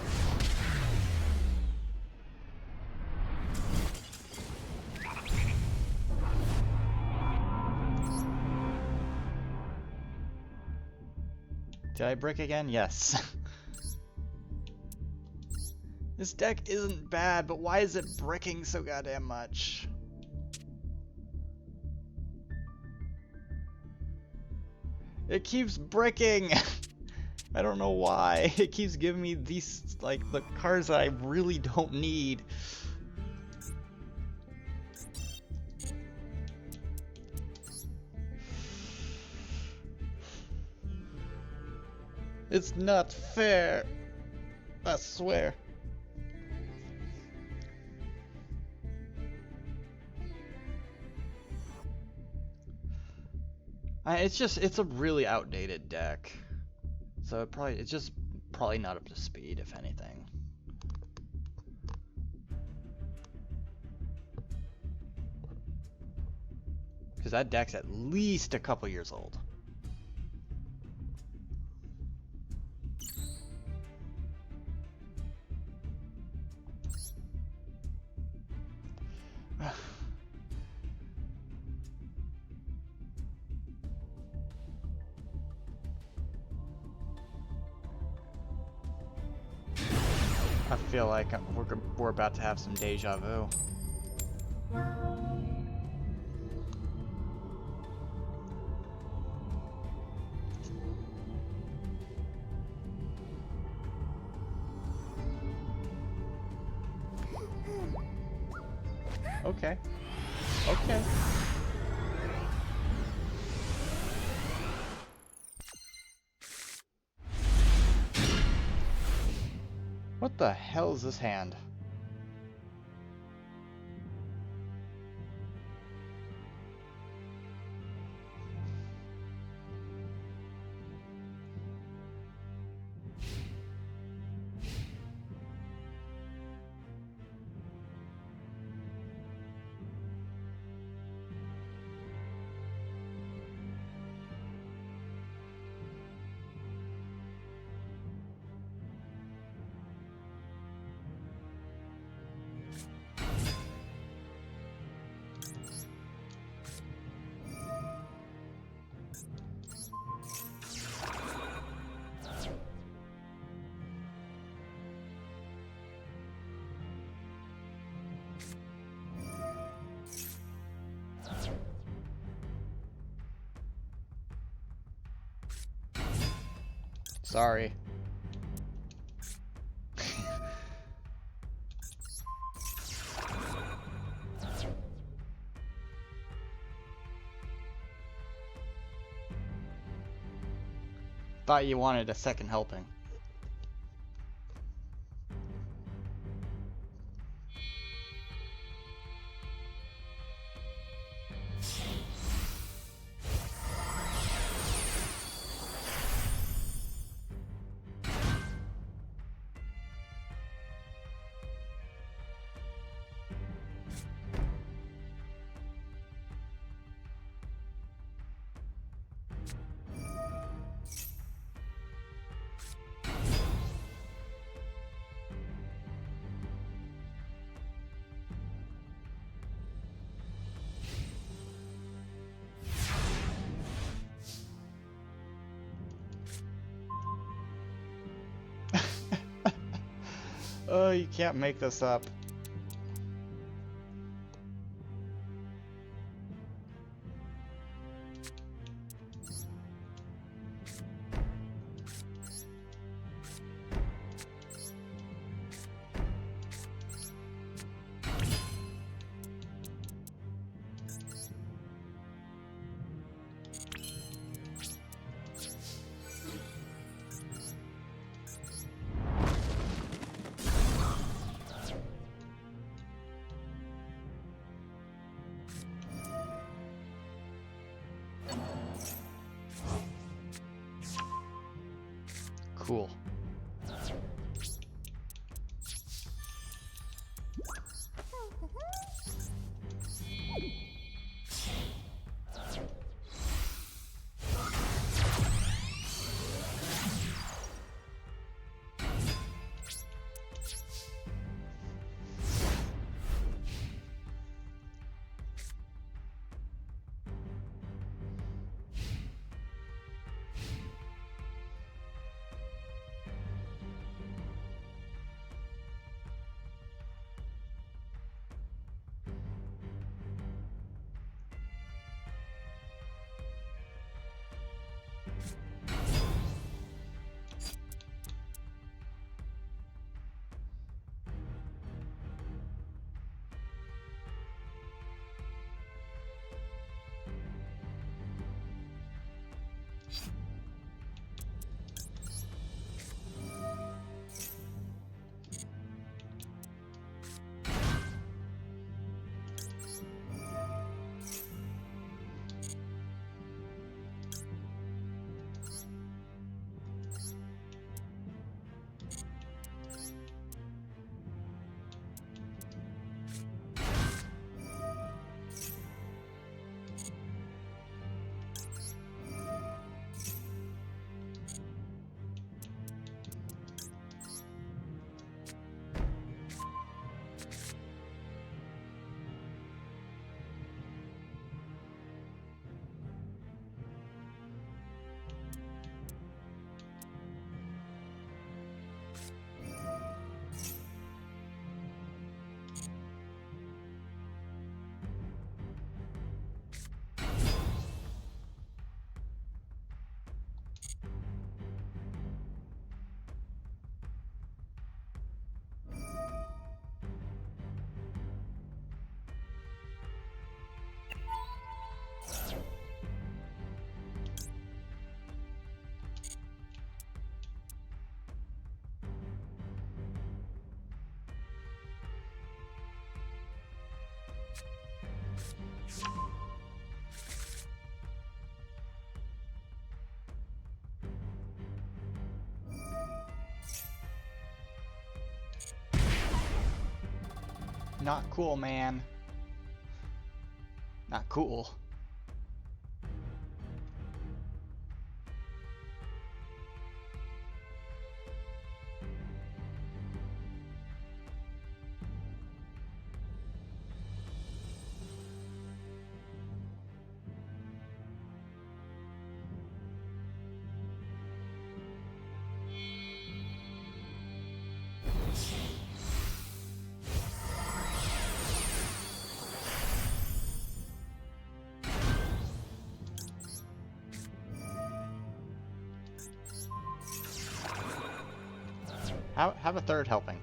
Did I brick again? Yes. This deck isn't bad, but why is it bricking so goddamn much? It keeps bricking! I don't know why. It keeps giving me these, like, the cards that I really don't need. It's not fair. I swear. It's a really outdated deck. So it's just probably not up to speed, if anything. Because that deck's at least a couple years old. I feel like we're about to have some deja vu. Okay. Okay. What the hell is this hand? Sorry. Thought you wanted a second helping. Oh, you can't make this up. Cool. Not cool, man. Not cool. Have a third helping.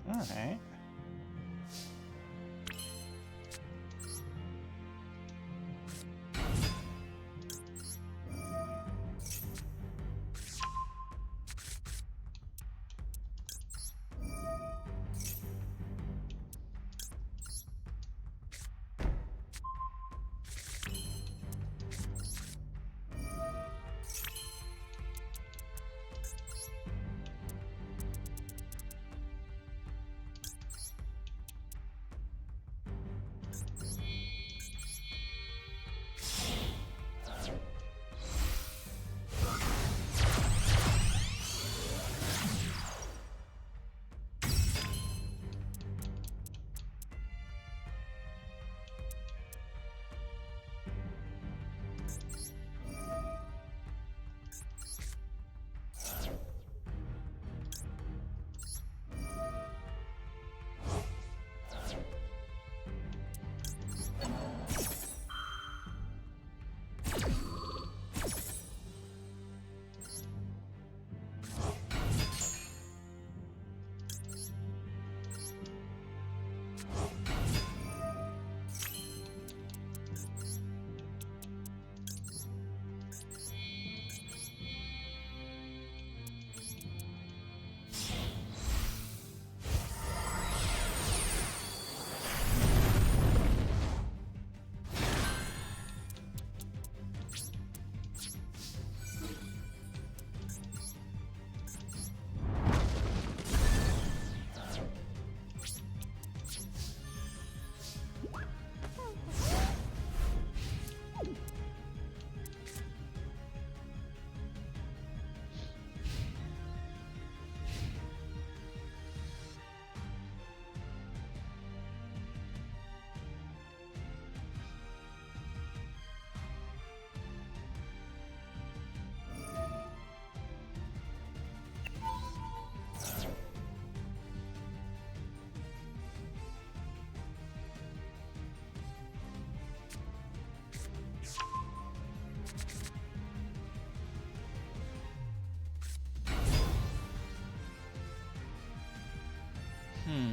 Alright. Hmm.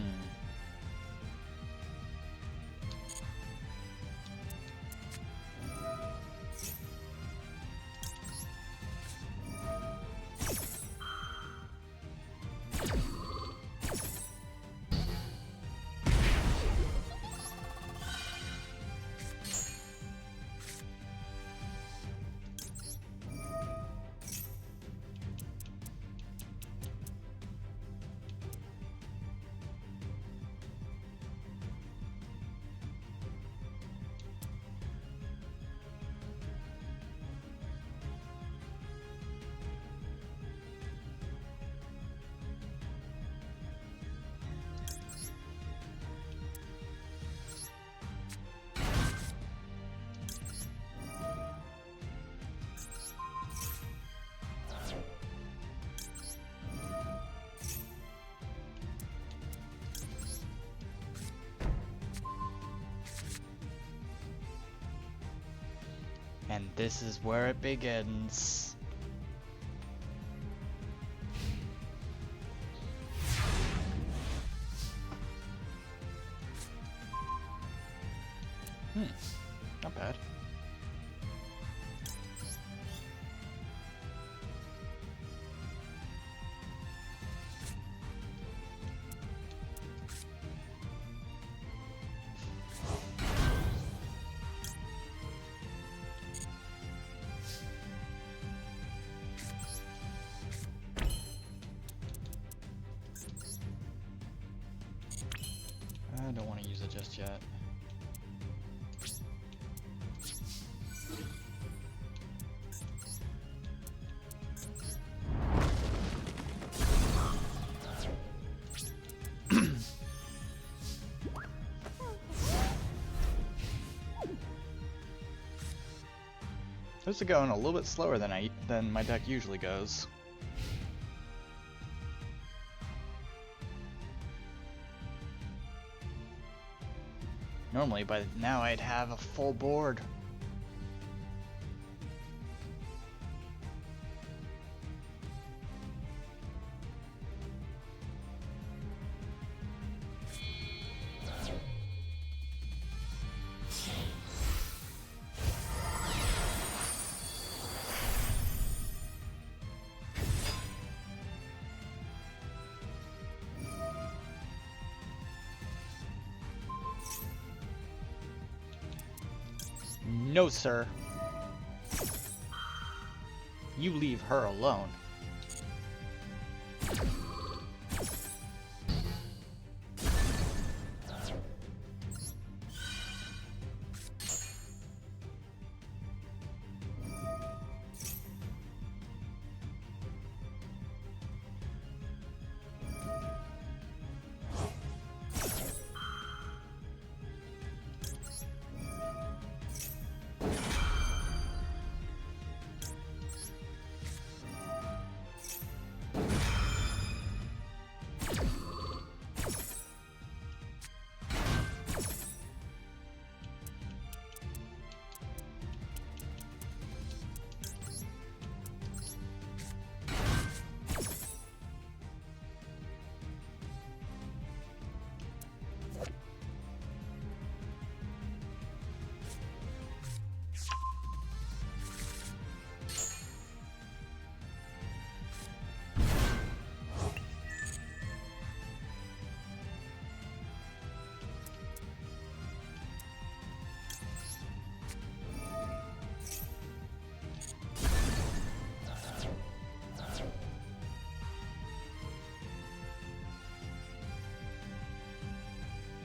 And this is where it begins. Not bad. I don't want to use it just yet. This is going a little bit slower than my deck usually goes. Normally by now I'd have a full board. No, sir. You leave her alone.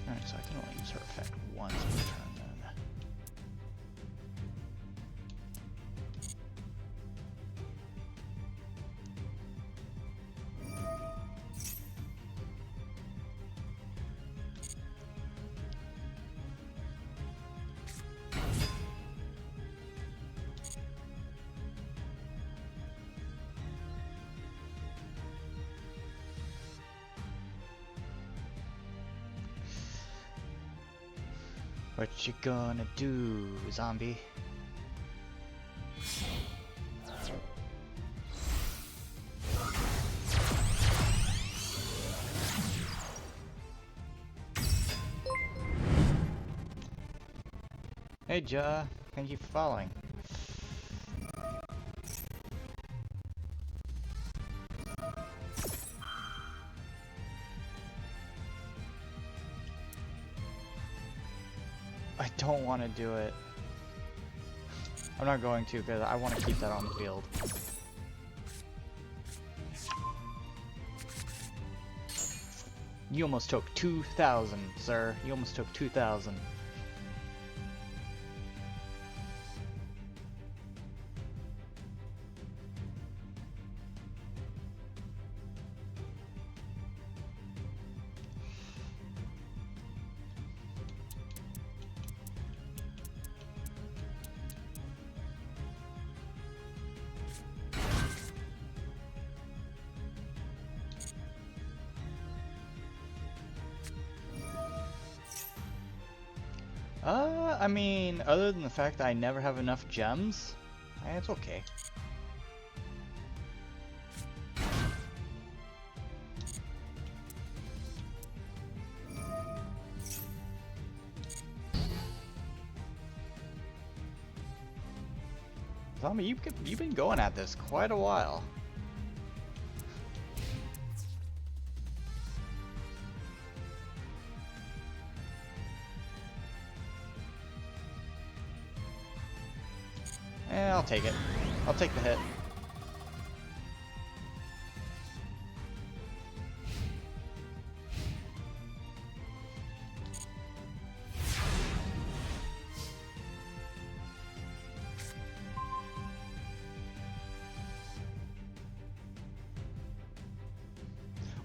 Alright, so I can only use her effect once per turn then. What you gonna do, zombie? Hey, Ja. Thank you for following. I don't want to do it. I'm not going to because I want to keep that on the field. You almost took 2,000, sir. You almost took 2,000. I mean, other than the fact that I never have enough gems, it's okay. Zombie, you've been going at this quite a while. I'll take it. I'll take the hit.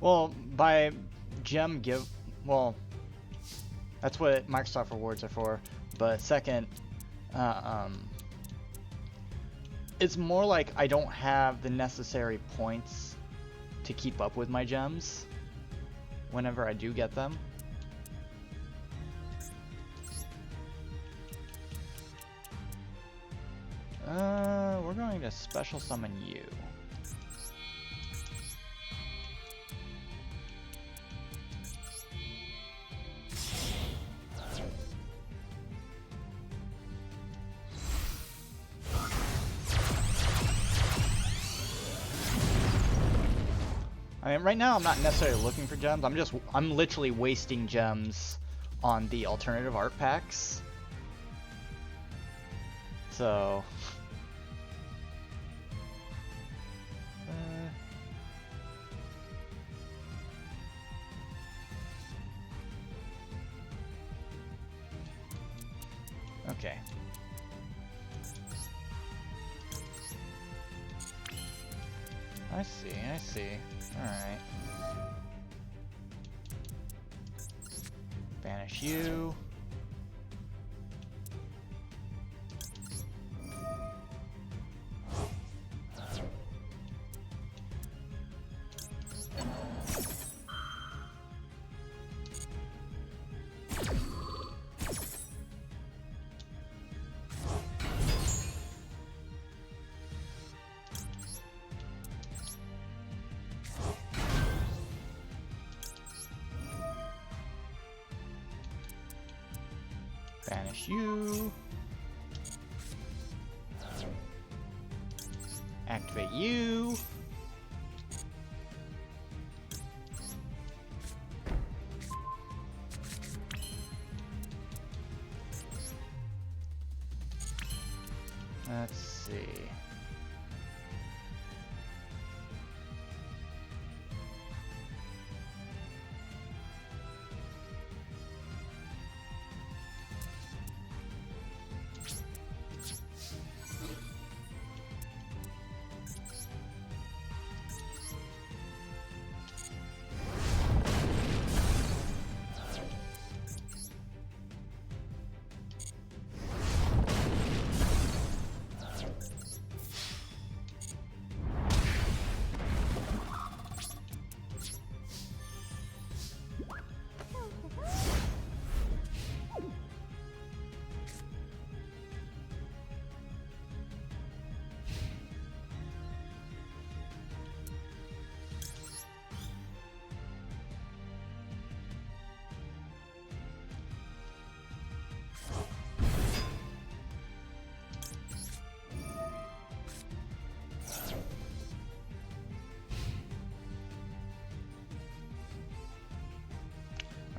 Well, by gem give, well, that's what Microsoft rewards are for. But second, it's more like I don't have the necessary points to keep up with my gems whenever I do get them. We're going to special summon you. I mean, right now I'm not necessarily looking for gems. I'm literally wasting gems on the alternative art packs. So, okay. I see, I see. Alright. Banish you. Banish you. Activate you. Let's see.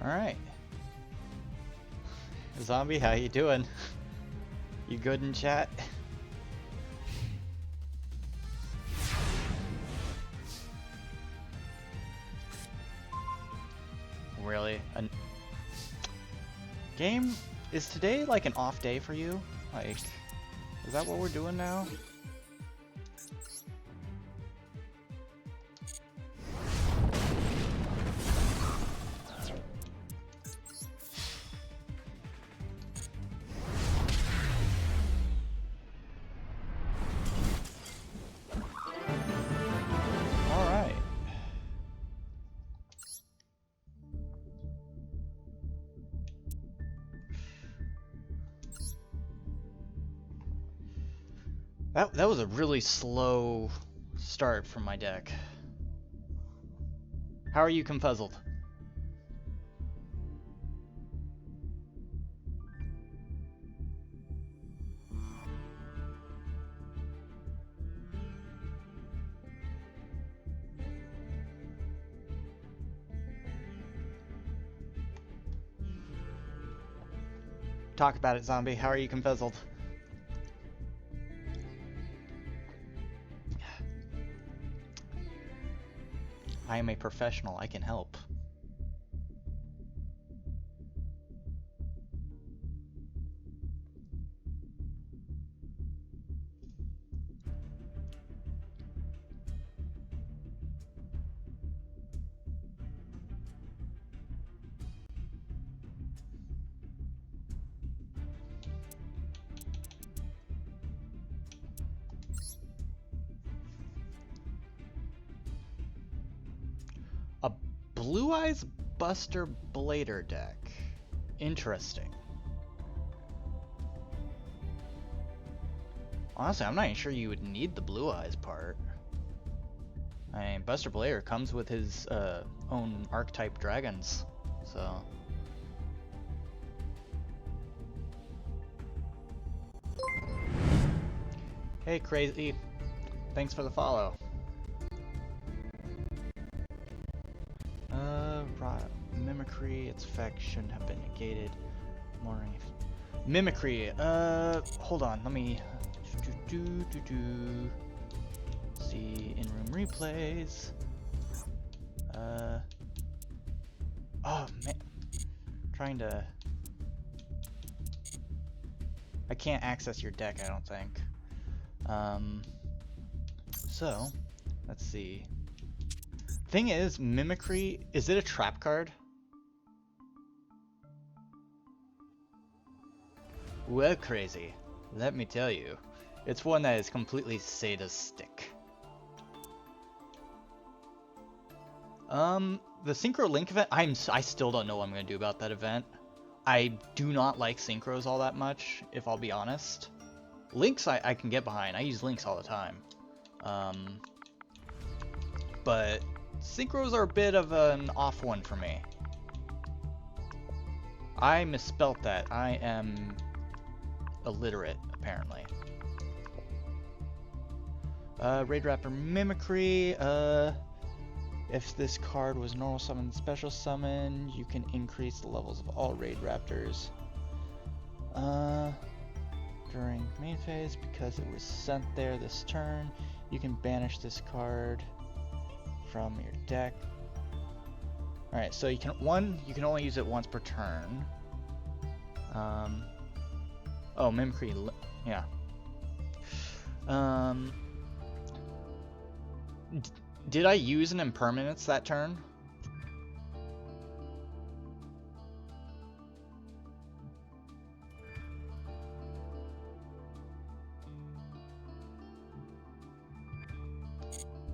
Alright. Zombie, how you doing? You good in chat? Really? Game? Is today like an off day for you? Like, is that what we're doing now? Alright. That was a really slow start from my deck. How are you confuzzled? Talk about it, zombie. How are you confuzzled? I am a professional. I can help. A Blue Eyes Buster Blader deck. Interesting. Honestly, I'm not even sure you would need the Blue Eyes part. I mean, Buster Blader comes with his own archetype dragons, so... Hey, Crazy. Thanks for the follow. Mimicry, its effect shouldn't have been negated. Mimicry, hold on, let me... See in-room replays. Oh, man. Trying to... I can't access your deck, I don't think. So, let's see. Thing is, Mimicry, is it a trap card? Well, Crazy, let me tell you, it's one that is completely sadistic. The Synchro Link event, I still don't know what I'm gonna do about that event. I do not like Synchros all that much, if I'll be honest. Links I can get behind, I use Links all the time. But Synchros are a bit of an off one for me. I misspelt that. I am illiterate, apparently. Raid Raptor Mimicry. If this card was normal summon, special summon, you can increase the levels of all Raid Raptors. During main phase, because it was sent there this turn, you can banish this card from your deck. Alright, so you can only use it once per turn. Oh, Mimicry, yeah. Did I use an impermanence that turn?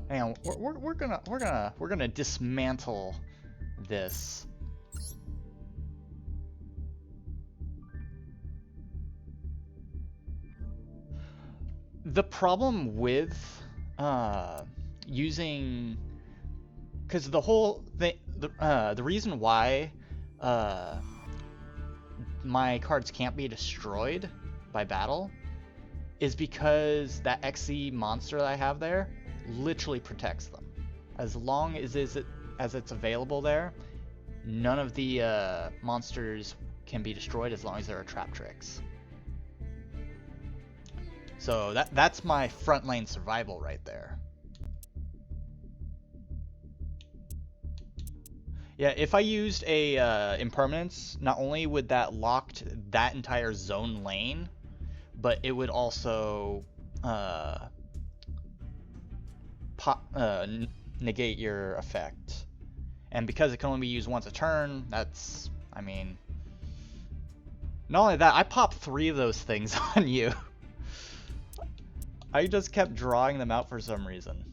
Hang on, we're gonna dismantle this. The problem with using, because the whole thing, the reason why my cards can't be destroyed by battle is because that XC monster that I have there literally protects them. As long as it's available there, none of the monsters can be destroyed as long as there are trap tricks. So that's my front lane survival right there. Yeah, if I used a impermanence, not only would that lock that entire zone lane, but it would also negate your effect. And because it can only be used once a turn, that's, I mean, not only that, I popped 3 of those things on you. I just kept drawing them out for some reason.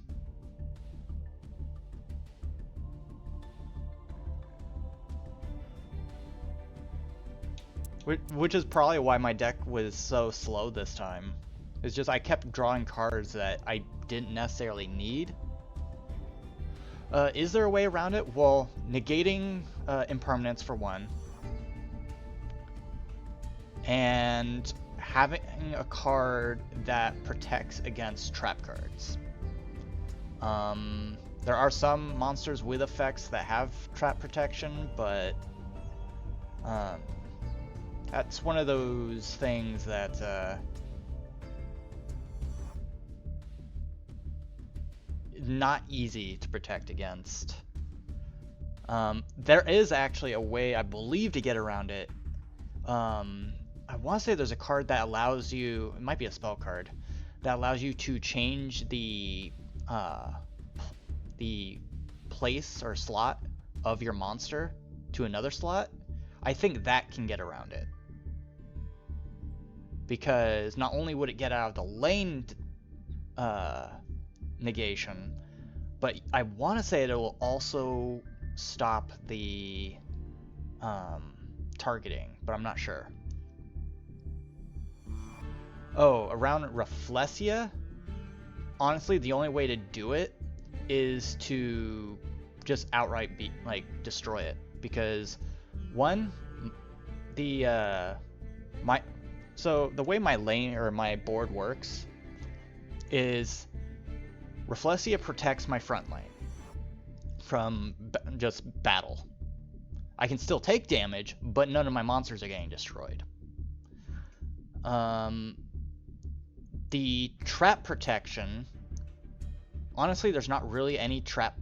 Which is probably why my deck was so slow this time. It's just I kept drawing cards that I didn't necessarily need. Is there a way around it? Well, negating impermanence for one. And having a card that protects against trap cards. There are some monsters with effects that have trap protection, but that's one of those things that not easy to protect against. There is actually a way, I believe, to get around it. I want to say there's a card that allows you, it might be a spell card, that allows you to change the place or slot of your monster to another slot. I think that can get around it. Because not only would it get out of the lane negation, but I want to say it will also stop the targeting, but I'm not sure. Oh, around Rafflesia? Honestly, the only way to do it is to just outright destroy it. Because, one, so the way my lane or my board works is Rafflesia protects my front lane from just battle. I can still take damage, but none of my monsters are getting destroyed. The trap protection, honestly, there's not really any trap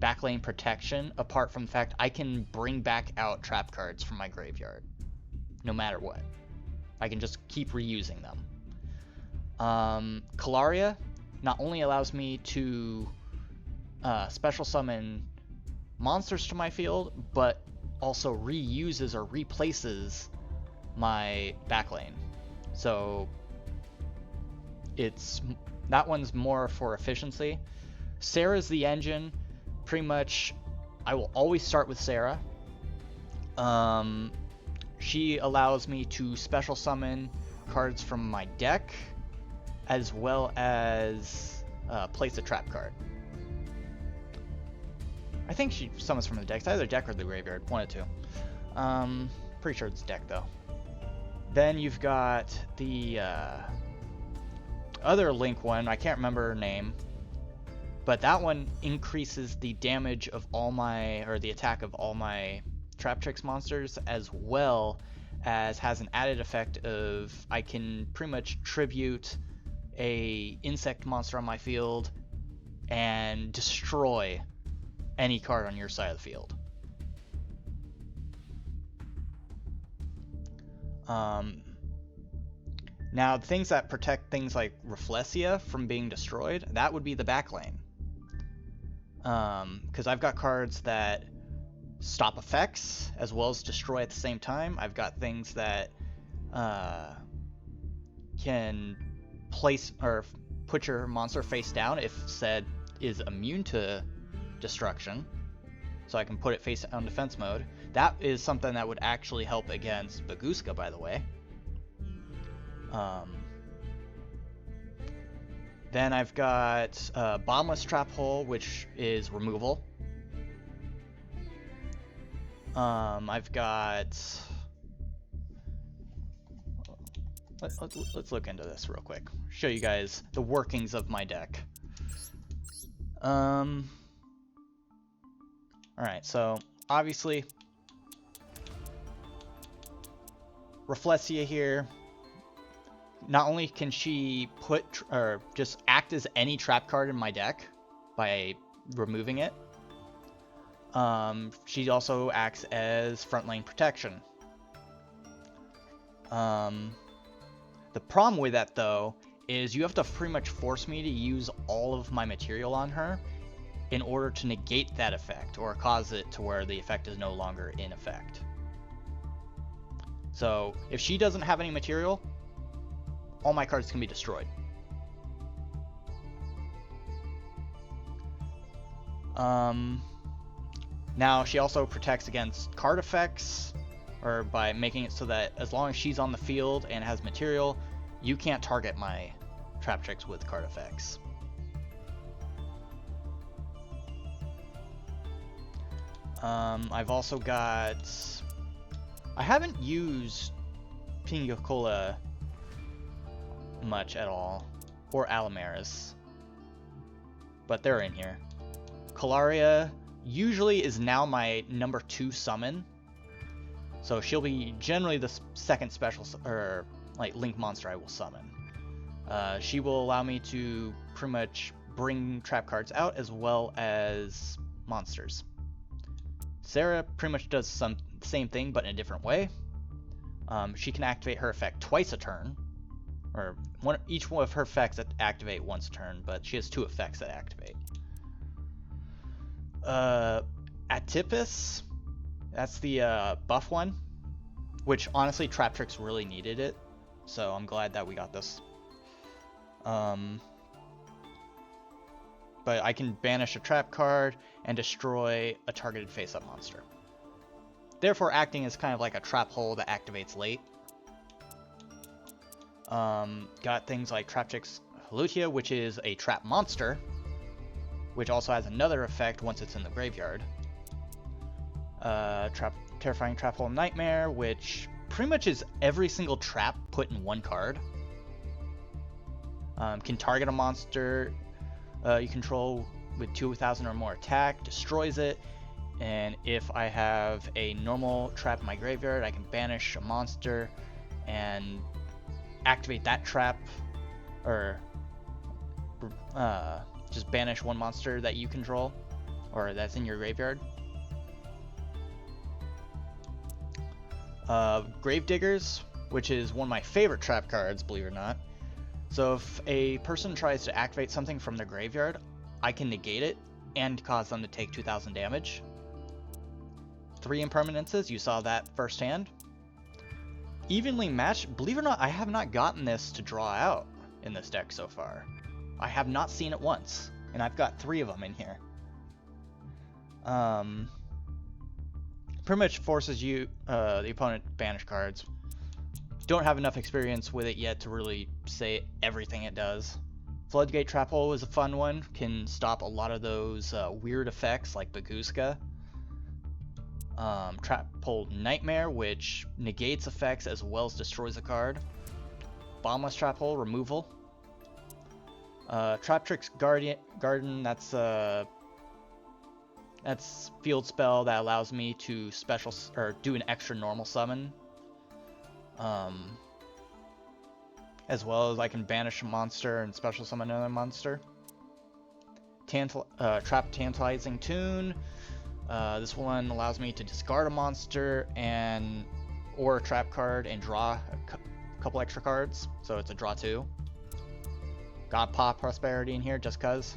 backlane protection apart from the fact I can bring back out trap cards from my graveyard, no matter what. I can just keep reusing them. Kalaria not only allows me to special summon monsters to my field, but also reuses or replaces my backlane. So that one's more for efficiency. Sarah's the engine. Pretty much, I will always start with Sarah. She allows me to special summon cards from my deck, as well as place a trap card. I think she summons from the deck. It's either deck or the graveyard, one of two. Pretty sure it's deck though. Then you've got the other Link one. I can't remember her name, but that one increases the damage of the attack of all my Trap Tricks monsters, as well as has an added effect of I can pretty much tribute a insect monster on my field and destroy any card on your side of the field. Now, the things that protect things like Rafflesia from being destroyed, that would be the backlane. Because I've got cards that stop effects as well as destroy at the same time. I've got things that can place or put your monster face down if said is immune to destruction. So I can put it face down defense mode. That is something that would actually help against Baguska, by the way. Then I've got Bombless Trap Hole, which is removal. I've got... Let's look into this real quick. Show you guys the workings of my deck. Alright, so obviously, Rafflesia here, not only can she put or just act as any trap card in my deck by removing it, she also acts as front lane protection. The problem with that, though, is you have to pretty much force me to use all of my material on her in order to negate that effect, or cause it to where the effect is no longer in effect. So, if she doesn't have any material, all my cards can be destroyed. Now, she also protects against card effects, or by making it so that as long as she's on the field and has material, you can't target my trap tricks with card effects. I've also got... I haven't used Pingacola much at all, or Alamaris, but they're in here. Calaria usually is now my number 2 summon, so she'll be generally the second special, or like link monster I will summon. She will allow me to pretty much bring trap cards out as well as monsters. Sarah pretty much does the same thing, but in a different way. She can activate her effect twice a turn, or each one of her effects that activate once a turn, but she has 2 effects that activate. Atipus, that's the buff one, which honestly Trap Tricks really needed it, so I'm glad that we got this. But I can banish a trap card and destroy a targeted face-up monster, therefore acting as kind of like a trap hole that activates late. Got things like Trap Tricks Halutia, which is a trap monster, which also has another effect once it's in the graveyard. Terrifying Trap Hole Nightmare, which pretty much is every single trap put in one card. Can target a monster you control with 2,000 or more attack, destroys it, and if I have a normal trap in my graveyard, I can banish a monster and activate that trap, or just banish one monster that you control or that's in your graveyard. Gravediggers, which is one of my favorite trap cards, believe it or not. So if a person tries to activate something from their graveyard, I can negate it and cause them to take 2,000 damage. 3 impermanences, you saw that firsthand. Evenly matched, believe it or not, I have not gotten this to draw out in this deck so far. I have not seen it once, and I've got 3 of them in here. Pretty much forces you, the opponent, to banish cards. Don't have enough experience with it yet to really say everything it does. Floodgate Trap Hole is a fun one. Can stop a lot of those weird effects like Baguska. Trap Hole Nightmare, which negates effects as well as destroys a card. Bombless Trap Hole Removal. Trap Tricks Garden, that's field spell that allows me to special or do an extra normal summon. As well as I can banish a monster and special summon another monster. Trap Tantalizing Tune. This one allows me to discard a monster or a trap card and draw a couple extra cards, so it's a draw 2. Got Paw Prosperity in here just cuz.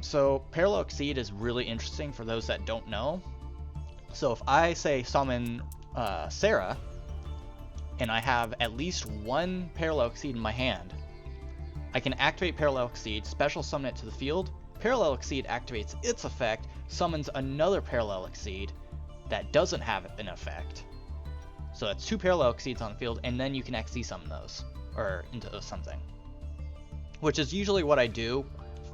So Parallel Exceed is really interesting for those that don't know. So if I say summon Sarah, and I have at least 1 Parallel Exceed in my hand, I can activate Parallel Exceed, special summon it to the field. Parallel Exceed activates its effect, summons another Parallel Exceed that doesn't have an effect. So that's 2 Parallel Exceeds on the field, and then you can XC summon those, or into something. Which is usually what I do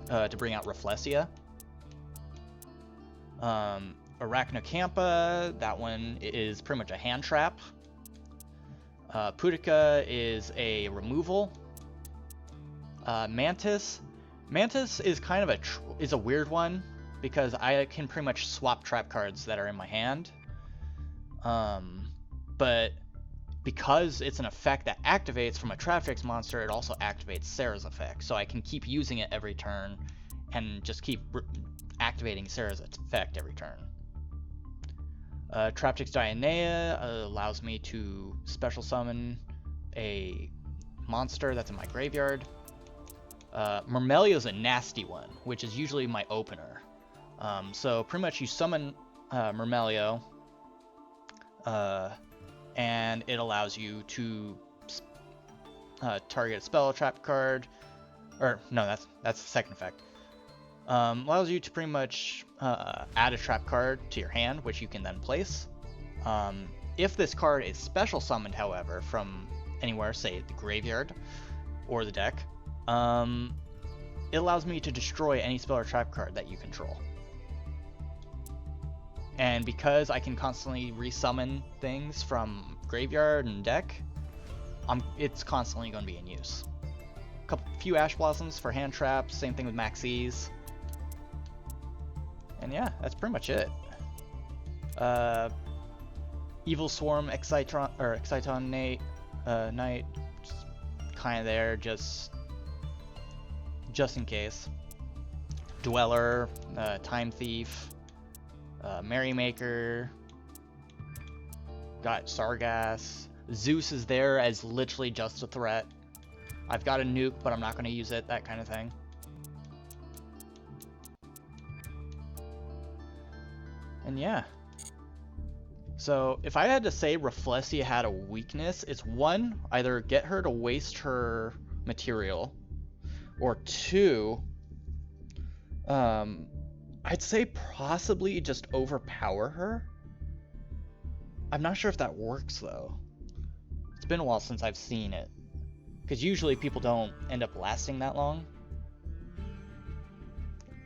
to bring out Rafflesia. Arachnocampa, that one is pretty much a hand trap. Pudica is a removal. Mantis is kind of a weird one. because I can pretty much swap trap cards that are in my hand. But because it's an effect that activates from a trap fix monster, it also activates Sarah's effect. So I can keep using it every turn and just keep activating Sarah's effect every turn. Traptrix Dianea allows me to special summon a monster that's in my graveyard. Myrmelio's a nasty one, which is usually my opener. So pretty much you summon Myrmelio, and it allows you to target a spell trap card, or no, that's the second effect. Allows you to pretty much add a trap card to your hand, which you can then place. If this card is special summoned, however, from anywhere, say the graveyard or the deck, it allows me to destroy any spell or trap card that you control. And because I can constantly resummon things from graveyard and deck, it's constantly going to be in use. Few Ash Blossoms for hand traps, same thing with Maxis. And yeah, that's pretty much it. Evil Swarm Exciton Knight, kind of there, just in case. Dweller, Time Thief, Merrymaker, got Sargass. Zeus is there as literally just a threat. I've got a nuke, but I'm not going to use it, that kind of thing. And yeah. So if I had to say Rafflesia had a weakness, it's one, either get her to waste her material, or two, I'd say possibly just overpower her. I'm not sure if that works though. It's been a while since I've seen it, because usually people don't end up lasting that long,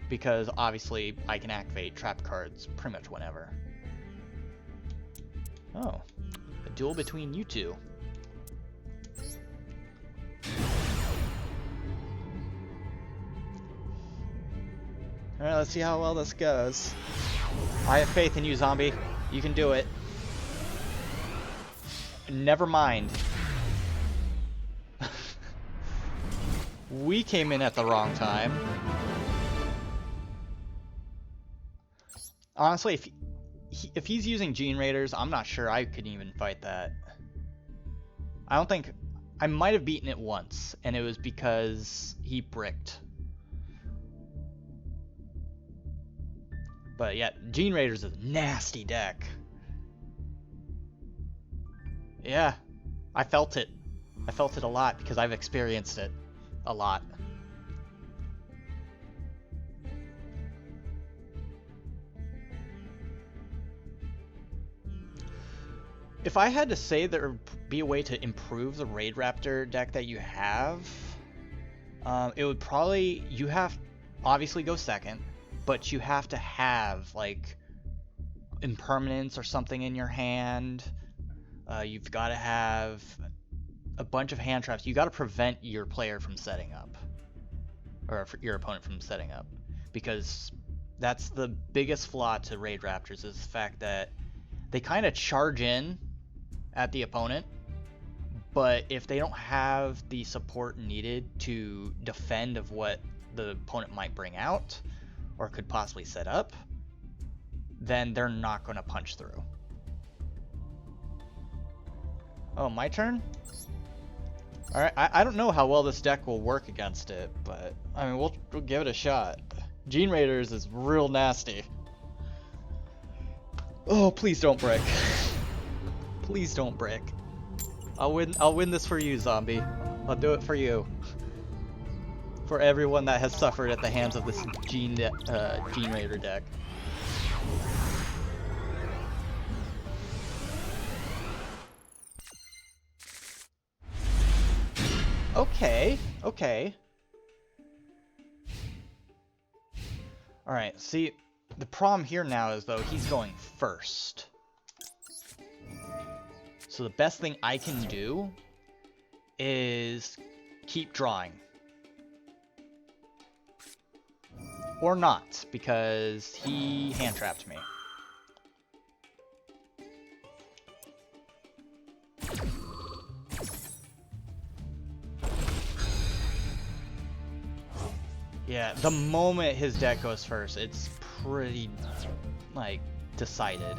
because obviously I can activate trap cards pretty much whenever. Oh, a duel between you two. Alright, let's see how well this goes. I have faith in you, zombie. You can do it. Never mind. We came in at the wrong time. Honestly, if he's using Gene Raiders, I'm not sure I could even fight that. I don't think... I might have beaten it once, and it was because he bricked. But yeah, Gene Raiders is a nasty deck. Yeah, I felt it. I felt it a lot because I've experienced it a lot. If I had to say there would be a way to improve the Raid Raptor deck that you have, it would probably, you have obviously go second, but you have to have like impermanence or something in your hand. You've got to have a bunch of hand traps. You got to prevent your player from setting up, or your opponent from setting up, because that's the biggest flaw to Raid Raptors, is the fact that they kind of charge in at the opponent, but if they don't have the support needed to defend of what the opponent might bring out or could possibly set up, then they're not going to punch through. Oh, my turn? Alright, I don't know how well this deck will work against it, but I mean, we'll give it a shot. Gene Raiders is real nasty. Oh, please don't brick. Please don't brick. I'll win this for you, zombie. I'll do it for you. For everyone that has suffered at the hands of this Gene Raider deck. Okay, okay. Alright, see, the problem here now is, though, he's going first. So the best thing I can do is keep drawing. Or not, because he hand-trapped me. Yeah, the moment his deck goes first, it's pretty, like, decided.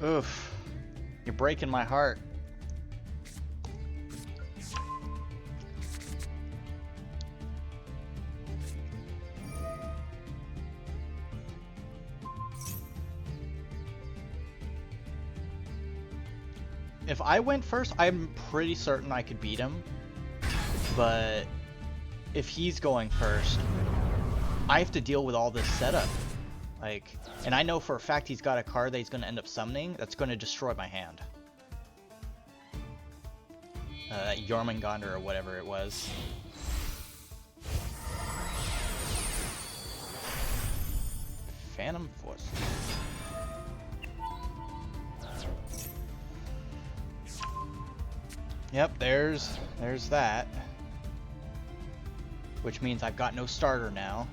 Oof. You're breaking my heart. If I went first, I'm pretty certain I could beat him. But if he's going first, I have to deal with all this setup. Like, and I know for a fact he's got a card that he's going to end up summoning that's going to destroy my hand. That Jormungandr or whatever it was. Phantom Force. Yep, there's that. Which means I've got no starter now.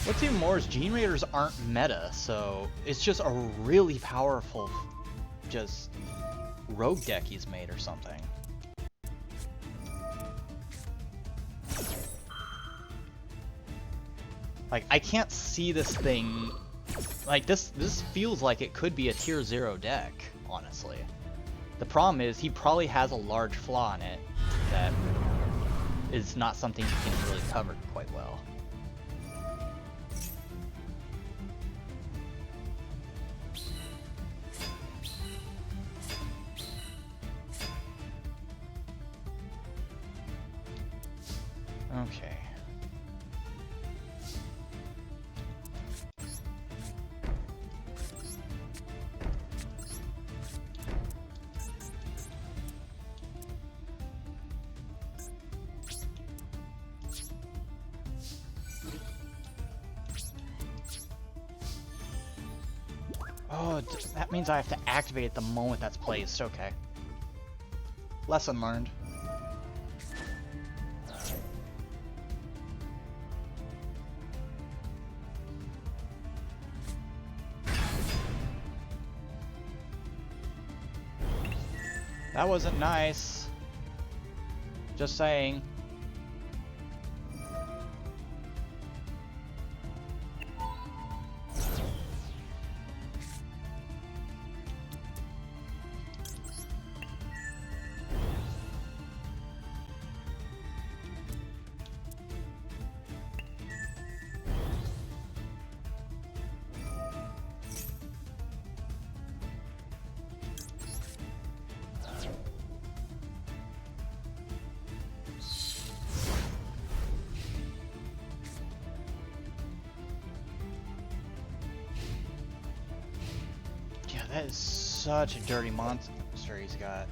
What's even more is Gene Raiders aren't meta, so it's just a really powerful just rogue deck he's made or something. Like, I can't see this thing, like this feels like it could be a tier 0 deck, honestly. The problem is he probably has a large flaw in it that is not something he can really cover quite well. Okay. Oh, that means I have to activate it the moment that's placed. Okay. Lesson learned. That wasn't nice. Just saying. That is such a dirty monster he's got.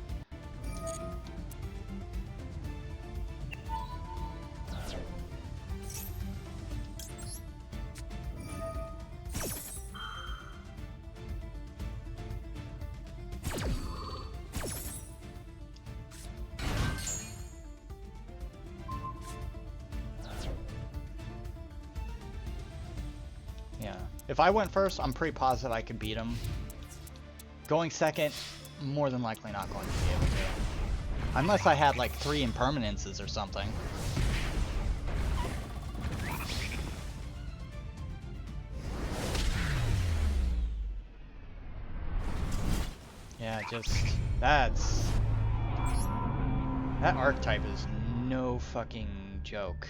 Yeah. If I went first, I'm pretty positive I could beat him. Going second, more than likely not going to be able to. Unless I had like 3 impermanences or something. Yeah, just... that archetype is no fucking joke.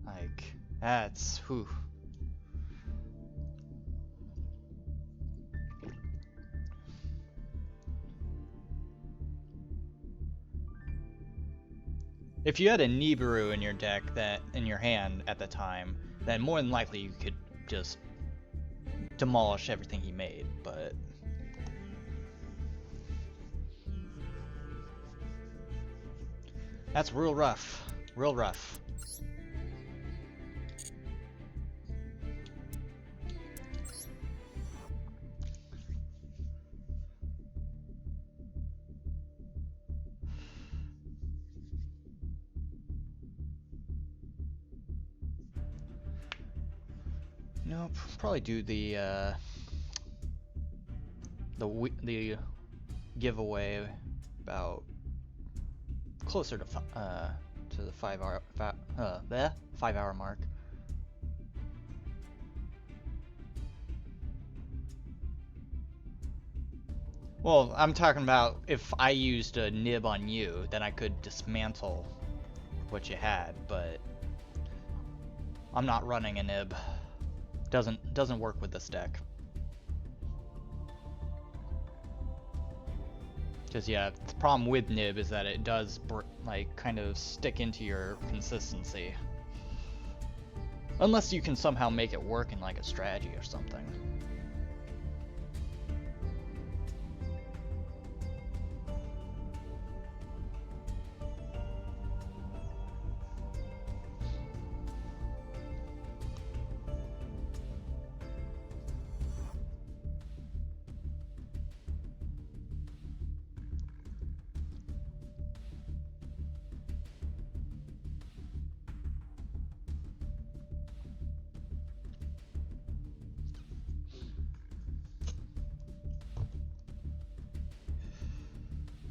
Like, that's... whew. If you had a Nibiru in your deck that in your hand at the time, then more than likely you could just demolish everything he made, but that's real rough. Real rough. Nope, probably do the giveaway about closer to the 5 hour mark. Well, I'm talking about if I used a nib on you, then I could dismantle what you had, but I'm not running a nib. Doesn't work with this deck. Because yeah, the problem with nib is that it does like kind of stick into your consistency. Unless you can somehow make it work in like a strategy or something.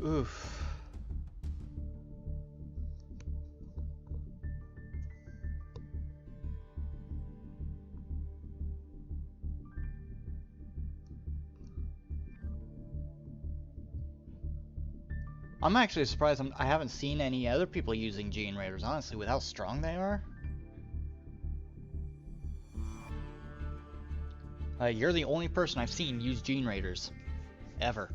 Oof. I'm actually surprised I haven't seen any other people using Gene Raiders, honestly, with how strong they are. You're the only person I've seen use Gene Raiders. Ever.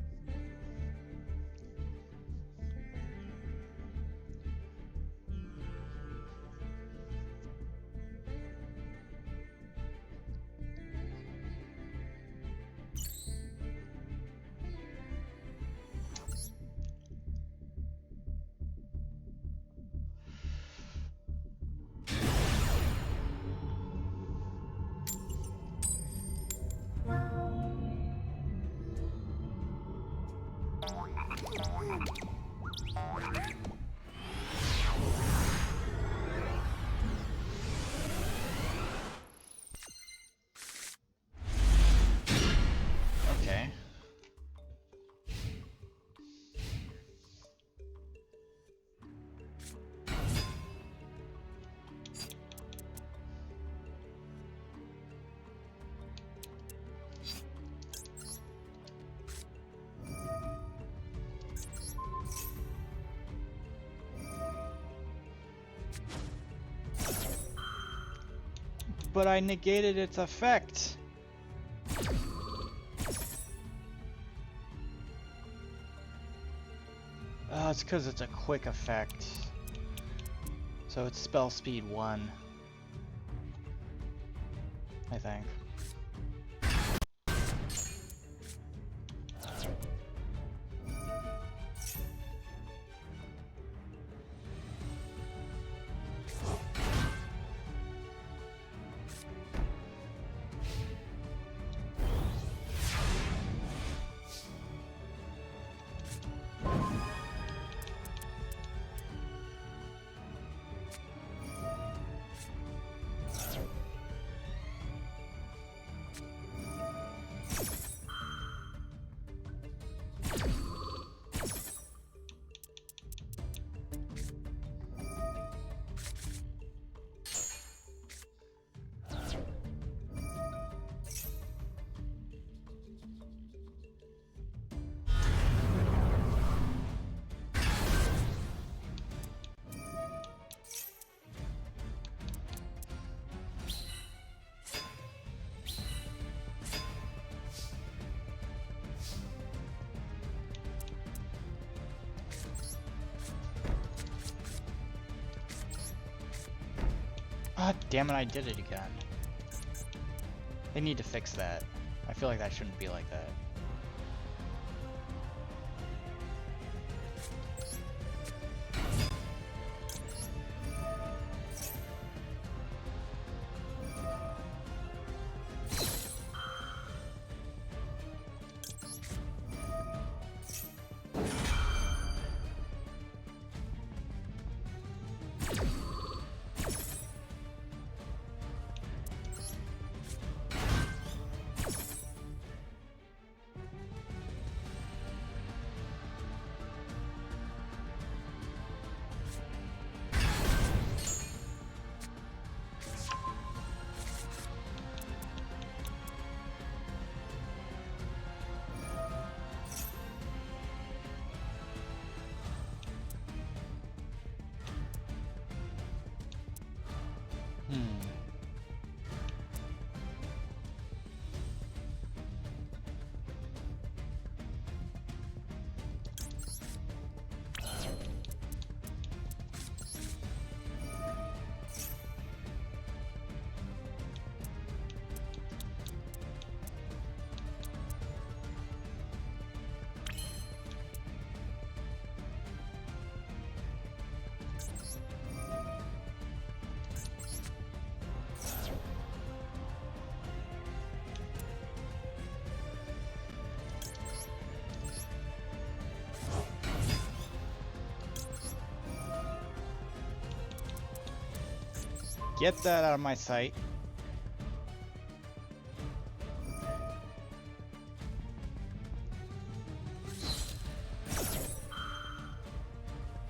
Okay. But I negated its effect. Oh, it's because it's a quick effect. So it's spell speed 1. I think. Ah, damn it, I did it again. They need to fix that. I feel like that shouldn't be like that. Get that out of my sight.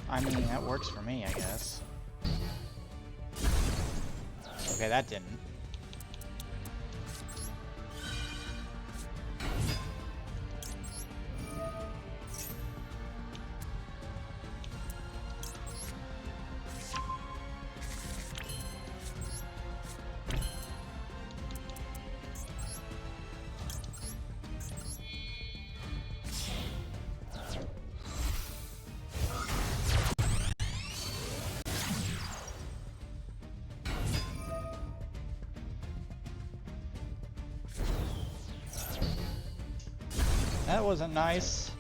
I mean, that works for me, I guess. Okay, that didn't. That wasn't nice.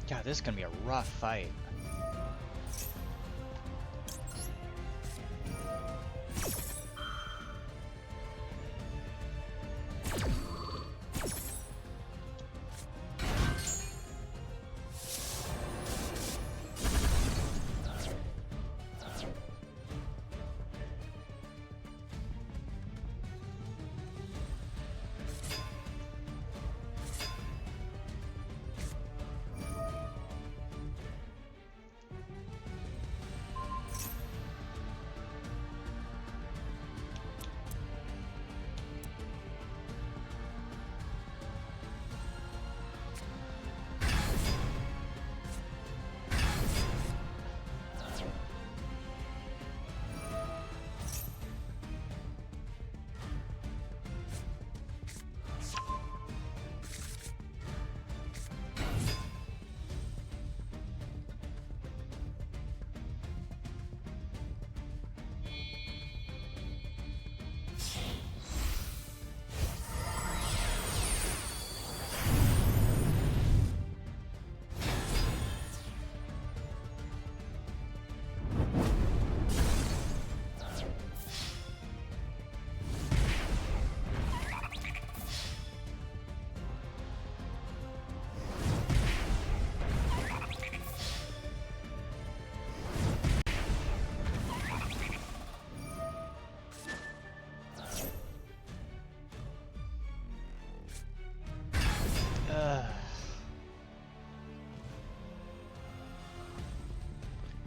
God, this is gonna be a rough fight.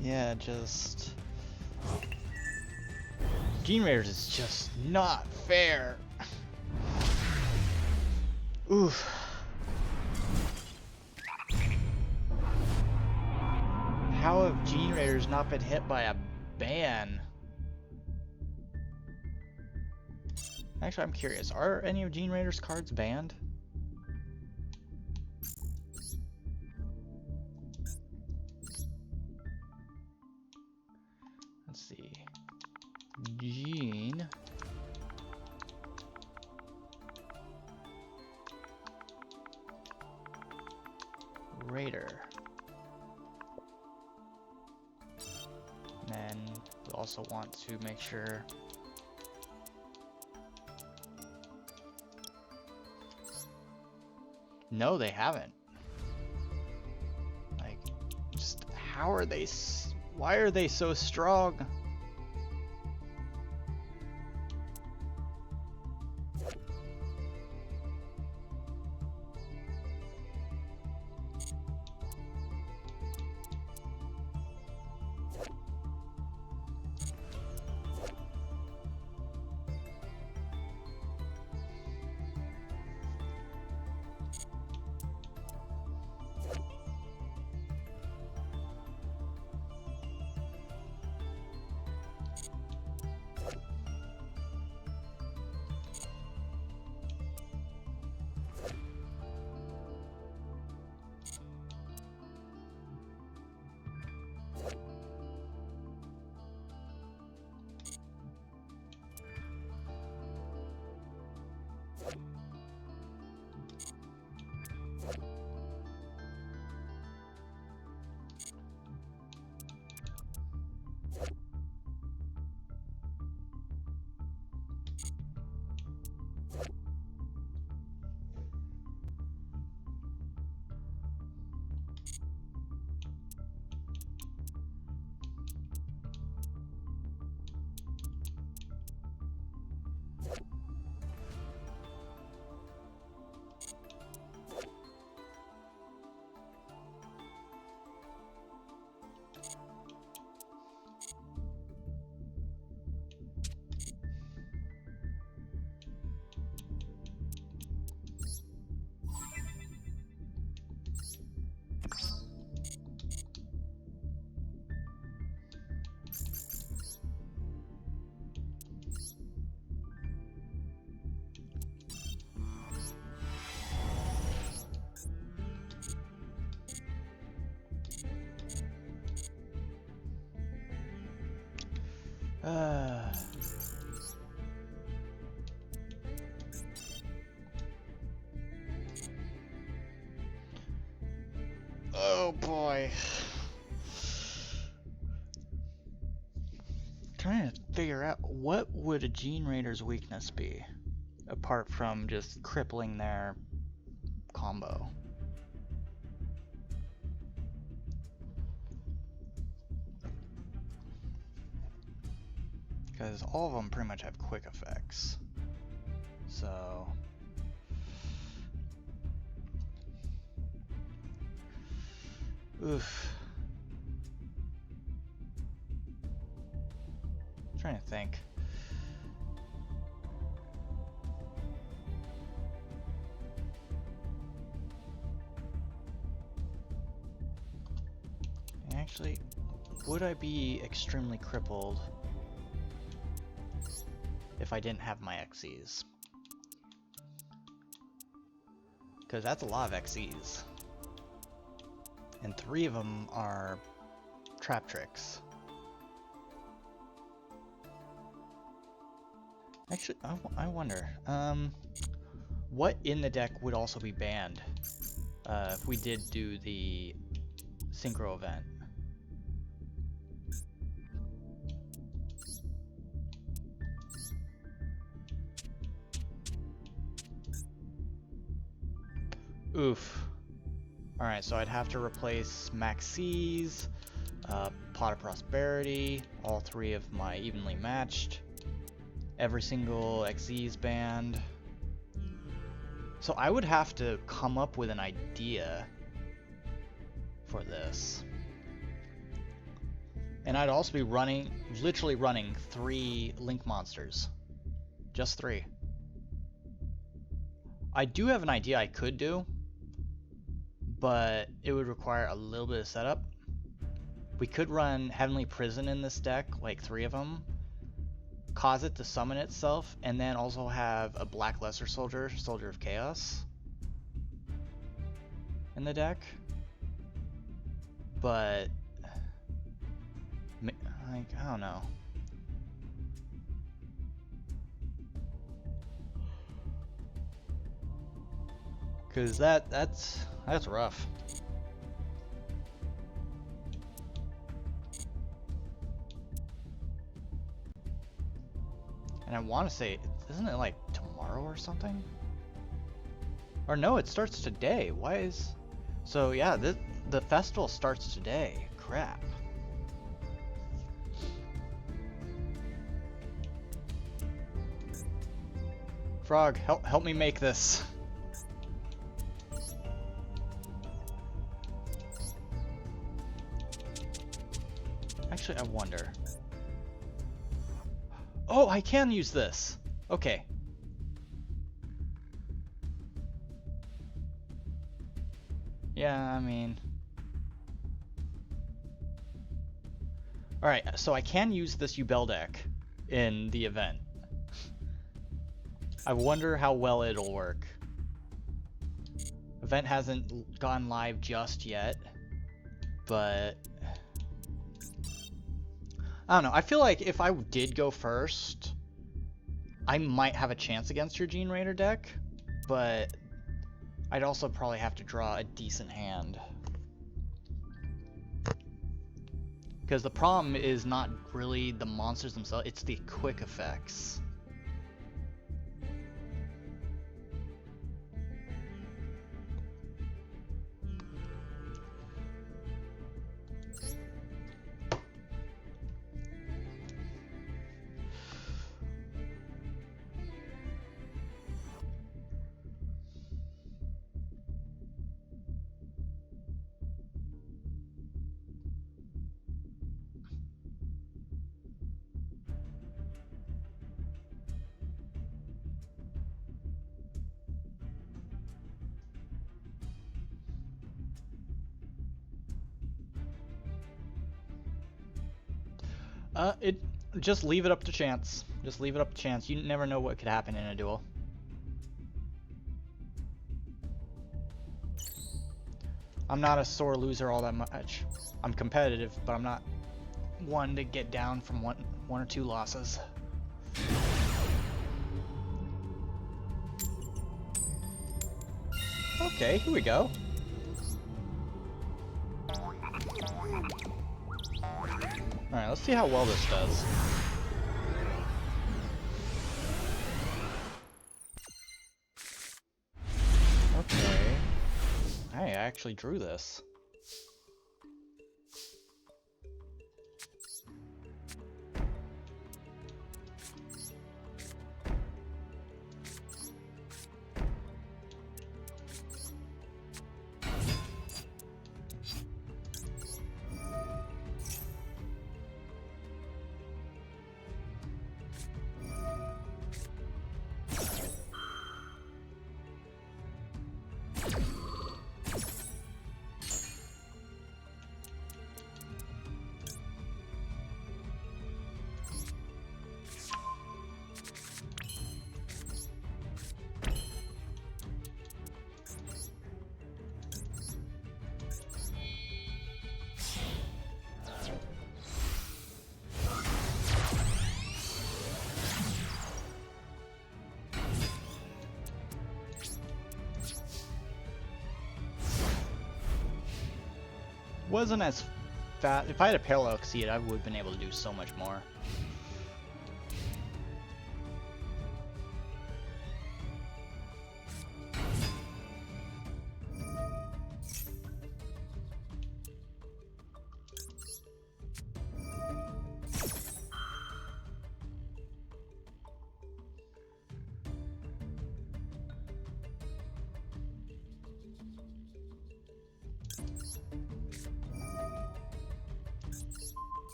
Yeah, just... Gene Raiders is just not fair. Oof. How have Gene Raiders not been hit by a ban? Actually, I'm curious. Are any of Gene Raider's cards banned? Let's see. Gene Raider. And then we also want to make sure no, they haven't. Like, just how are they? Why are they so strong? Oh boy. Trying to figure out what would a Gene Raider's weakness be, apart from just crippling their combo. Because all of them pretty much have quick effects. So... oof. I'm trying to think. Actually, would I be extremely crippled if I didn't have my XEs? Because that's a lot of XEs. And 3 of them are trap tricks. Actually, I wonder, what in the deck would also be banned if we did do the synchro event? Oof. Alright, so I'd have to replace Maxie's, Pot of Prosperity, all 3 of my evenly matched, every single XZ's banned. So I would have to come up with an idea for this. And I'd also be running, literally running 3 Link monsters. Just 3. I do have an idea I could do, but it would require a little bit of setup. We could run Heavenly Prison in this deck, like 3 of them, cause it to summon itself, and then also have a Black Lesser Soldier, Soldier of Chaos, in the deck. But like, I don't know. Cause that's rough. And I want to say, isn't it like tomorrow or something? Or no, it starts today. Why is... So yeah, the festival starts today. Crap. Frog, help me make this. Actually, I wonder. Oh, I can use this. Okay. Yeah, I mean... Alright, so I can use this Ubel deck in the event. I wonder how well it'll work. Event hasn't gone live just yet, but... I don't know, I feel like if I did go first, I might have a chance against your Gene Raider deck, but I'd also probably have to draw a decent hand. Because the problem is not really the monsters themselves, it's the quick effects. Just leave it up to chance. Just leave it up to chance. You never know what could happen in a duel. I'm not a sore loser all that much. I'm competitive, but I'm not one to get down from one or two losses. Okay, here we go. Alright, let's see how well this does. Okay. Hey, I actually drew this. Wasn't as fast. If I had a parallel exceed, I would have been able to do so much more.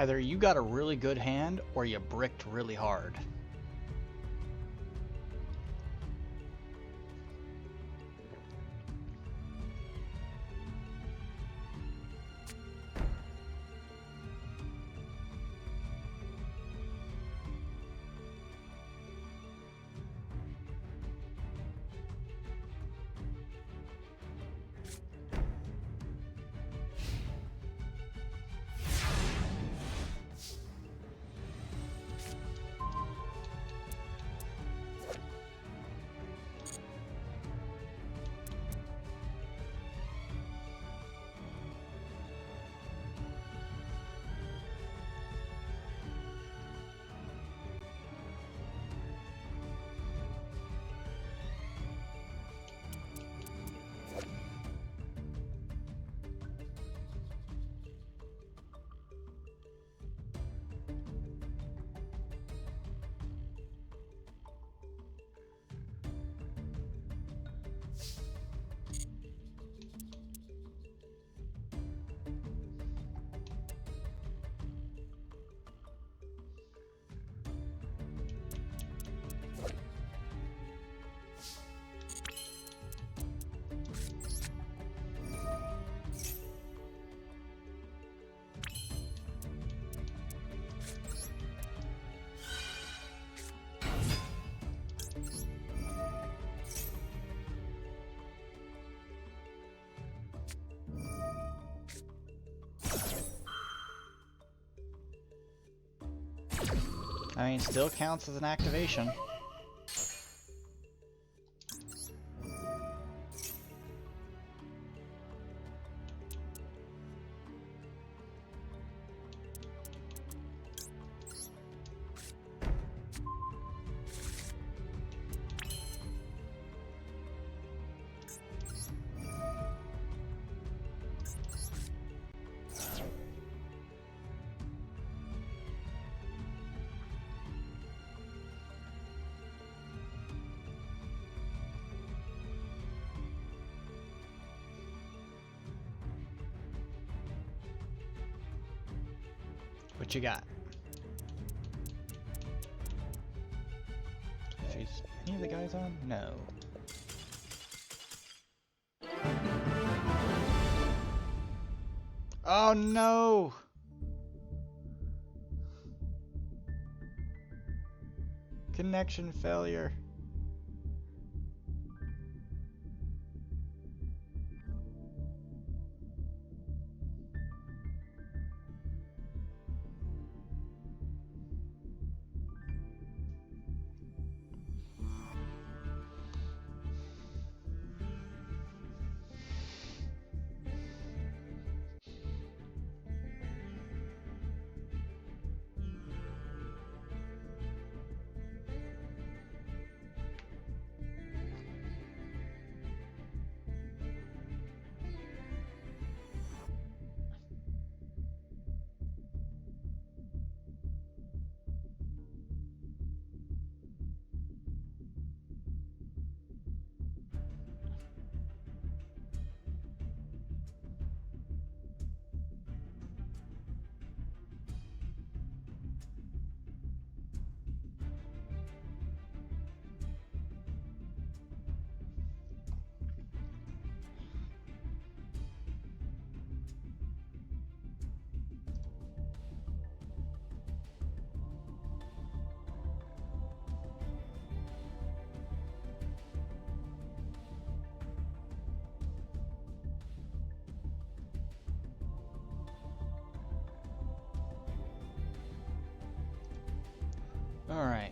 Either you got a really good hand or you bricked really hard. I mean, still counts as an activation. What you got? Is any of the guys on? No. Oh no! Connection failure. All right.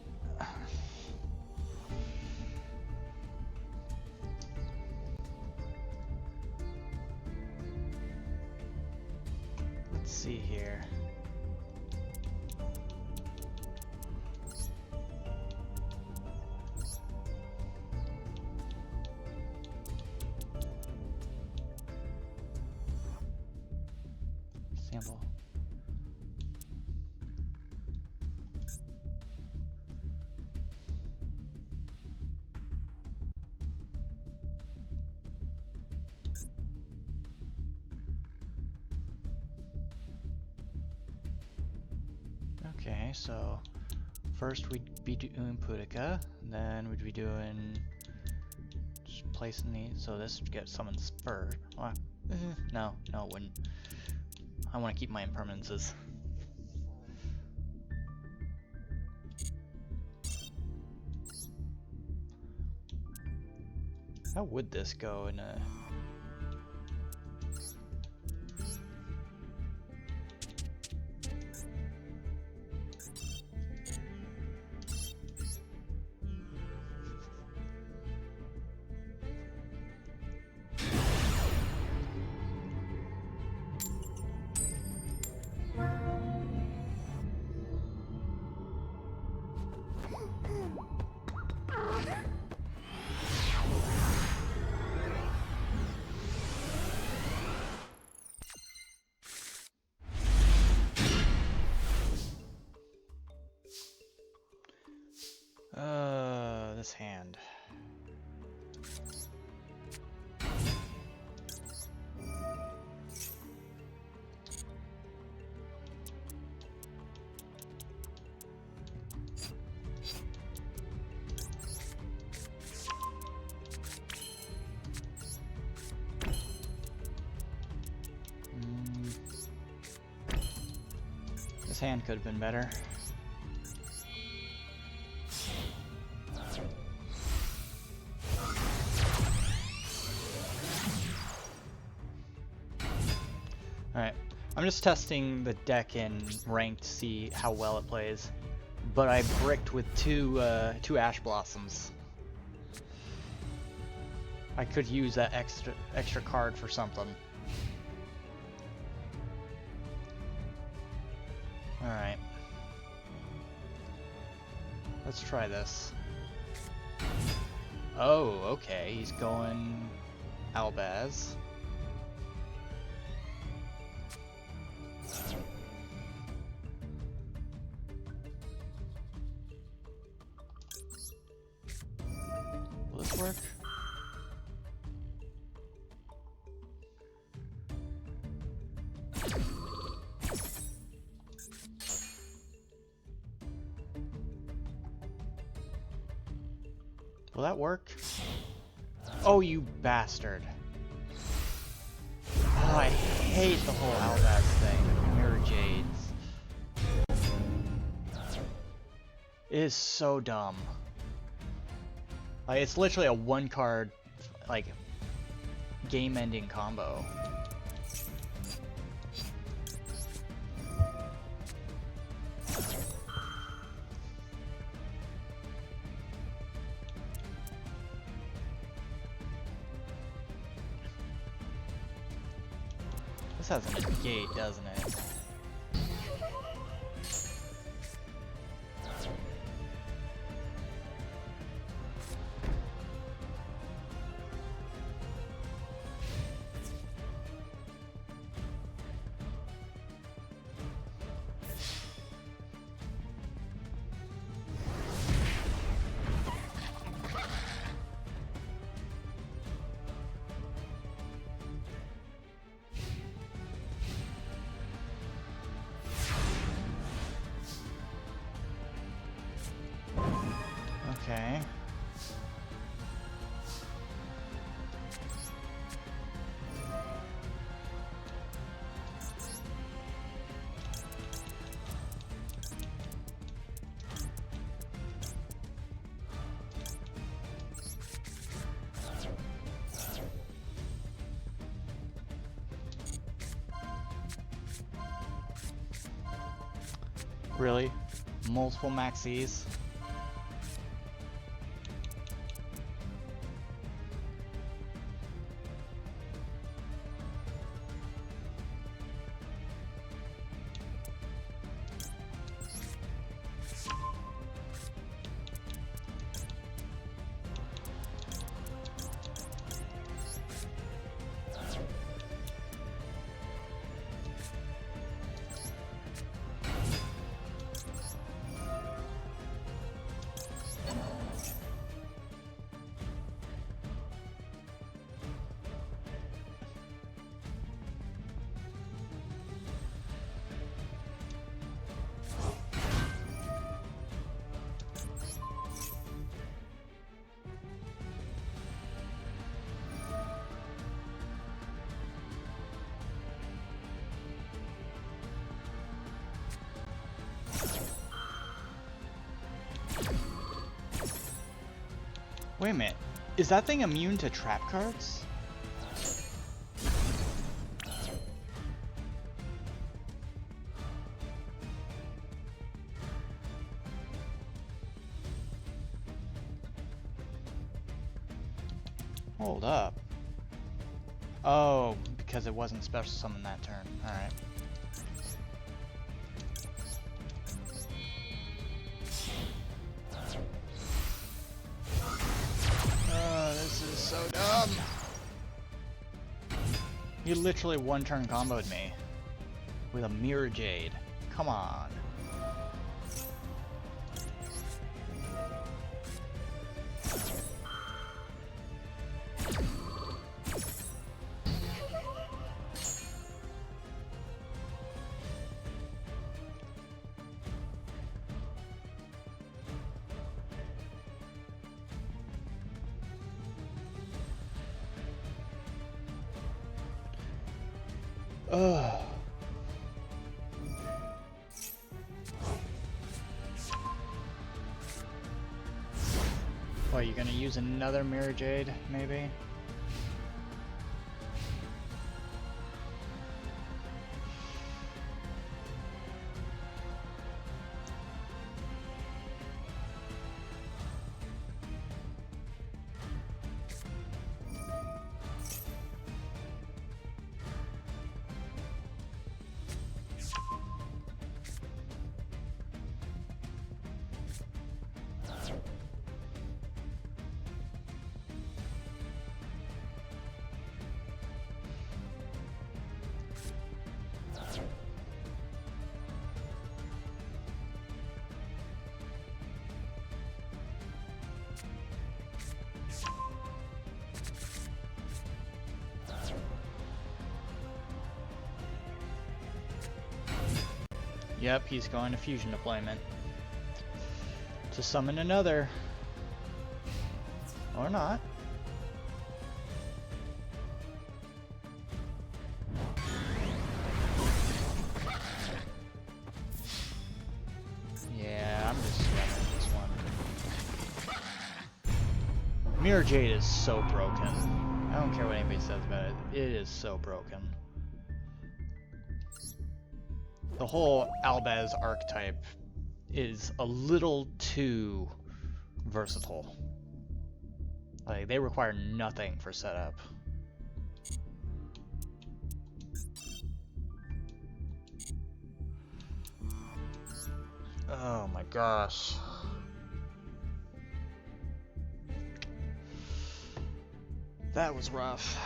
Let's see here. Sample. Okay, so first we'd be doing Pudica, then we'd be doing just placing these. So this would get summoned first. Well, no, it wouldn't. I want to keep my impermanences. How would this go in a... this hand. This hand could have been better. Alright, I'm just testing the deck in ranked to see how well it plays. But I bricked with two Ash Blossoms. I could use that extra card for something. Alright. Let's try this. Oh, okay, he's going Albaz. Will this work? Will that work? Oh, you bastard. Oh, I hate the whole Albaz thing. Mirror Jades. It is so dumb. Like, it's literally a one-card, like, game-ending combo. This has a negate, doesn't it? Okay. Really? Multiple maxis? Wait a minute. Is that thing immune to trap cards? Hold up. Oh, because it wasn't special summon that turn. Alright. Oh, this is so dumb. You literally one-turn comboed me with a Mirror Jade. Come on. Ugh. What, you gonna use another Mirror Jade, maybe? Yep, he's going to fusion deployment to summon another. Or not. Yeah, I'm just sweating this one. Mirror Jade is so broken. I don't care what anybody says about it. It is so broken. The whole Albaz archetype is a little too versatile. Like, they require nothing for setup. Oh my gosh. That was rough.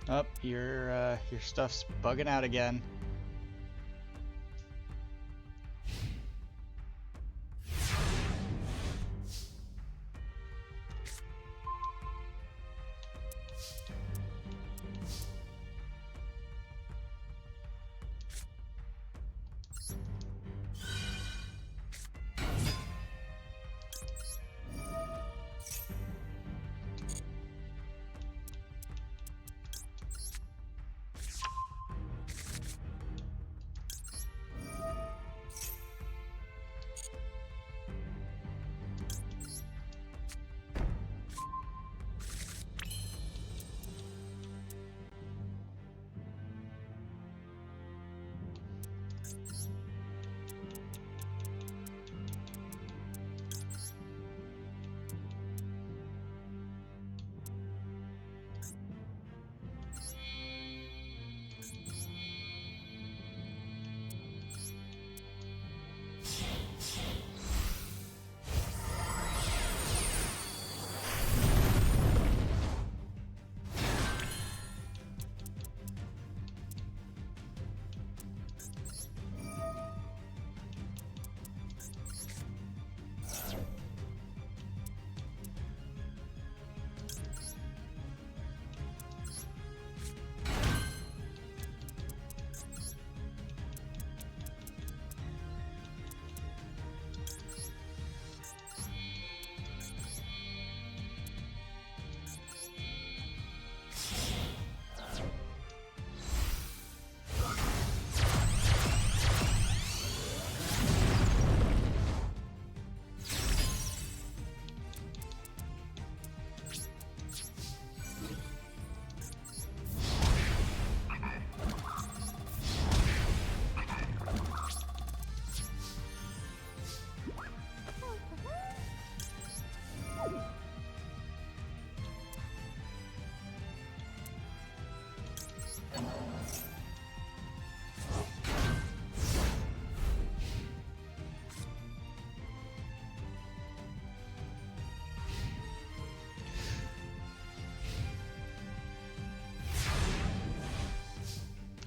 Oh, your stuff's bugging out again.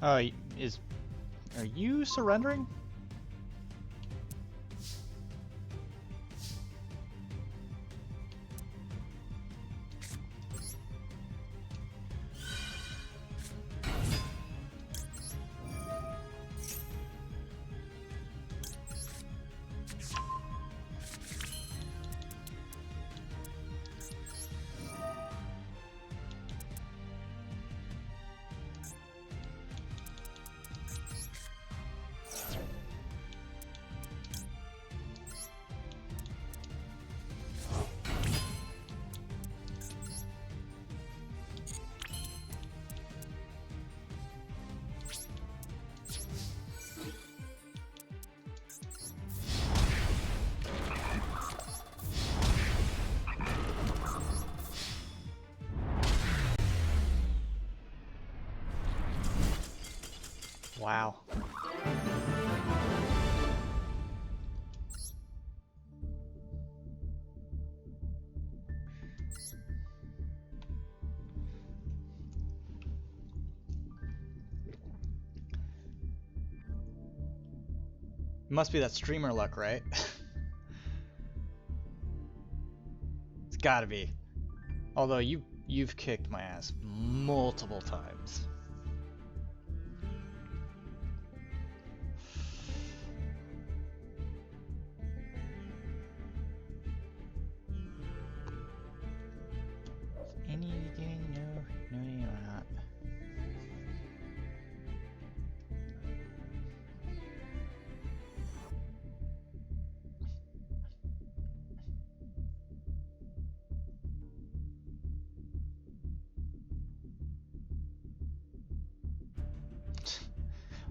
Oh, are you surrendering? Wow. Must be that streamer luck, right? It's gotta be. Although you've kicked my ass multiple times. No, you're not.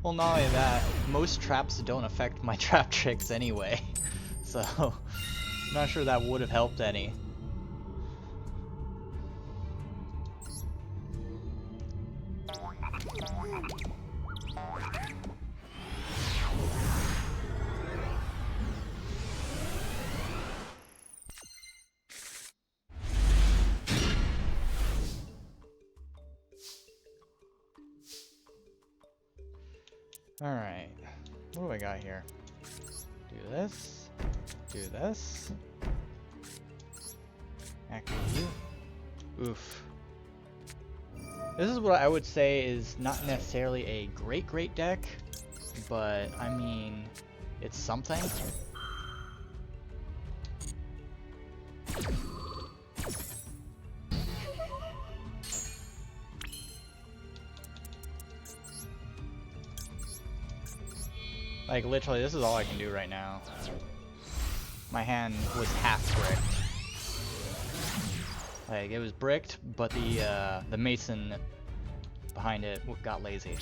Well, not only that, most traps don't affect my trap tricks anyway, so I'm not sure that would have helped any. Alright. What do I got here? Do this. Do this. Activate you. Oof. This is what I would say is not necessarily a great deck, but I mean, it's something. Like literally, this is all I can do right now. My hand was half bricked. Like it was bricked, but the mason behind it got lazy.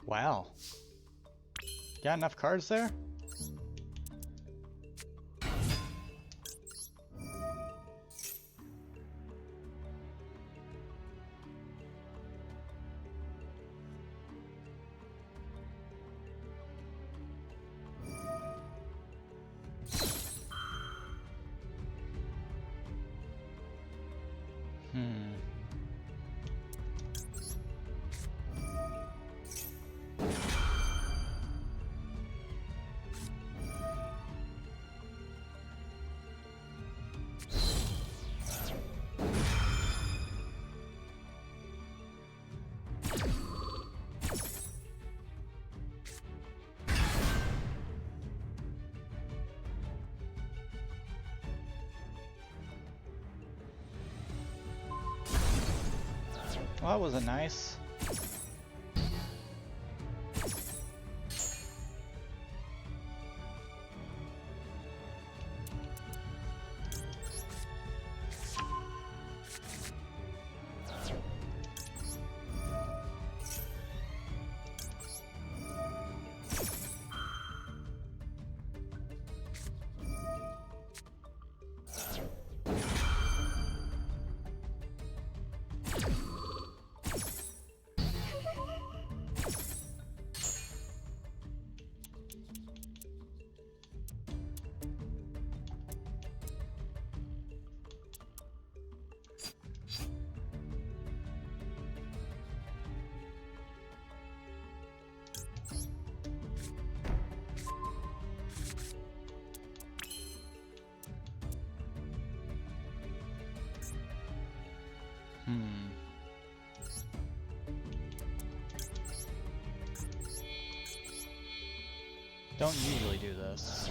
Wow. Got enough cards there? Well, that wasn't nice. Don't usually do this.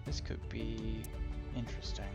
This could be interesting.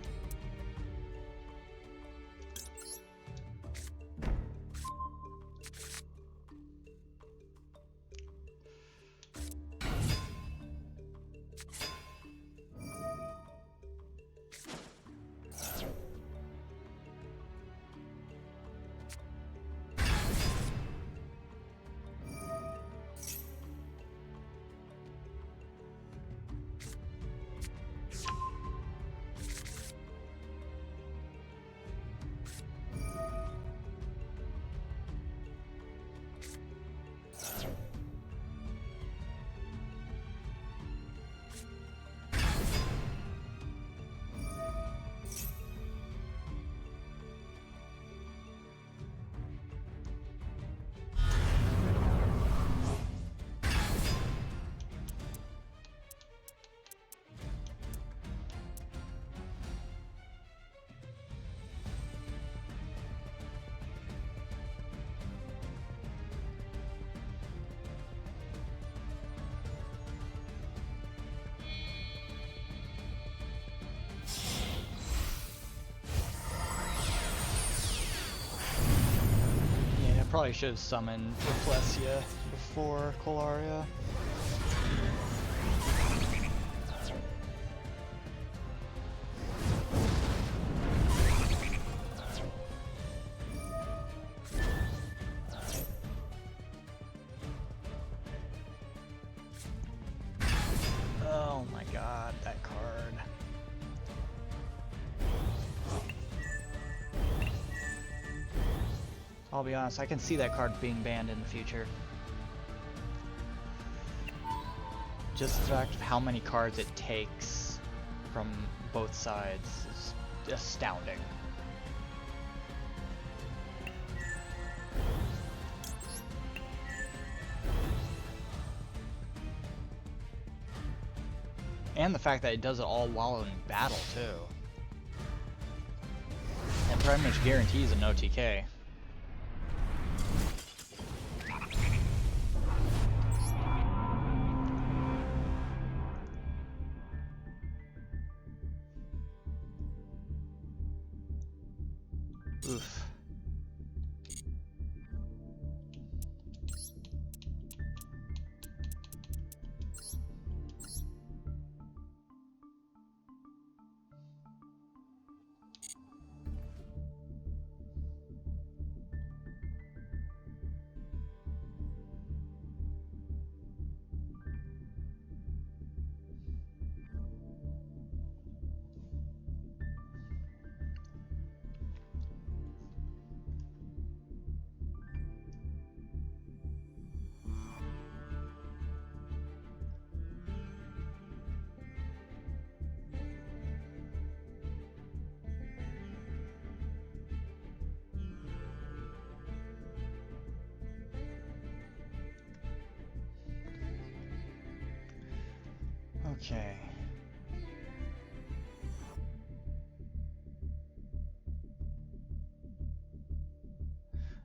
Probably should have summoned Rafflesia before Colaria. Oh my god, that card. I'll be honest, I can see that card being banned in the future. Just the fact of how many cards it takes from both sides is astounding. And the fact that it does it all while in battle, too. It pretty much guarantees a no TK. Oof. Okay.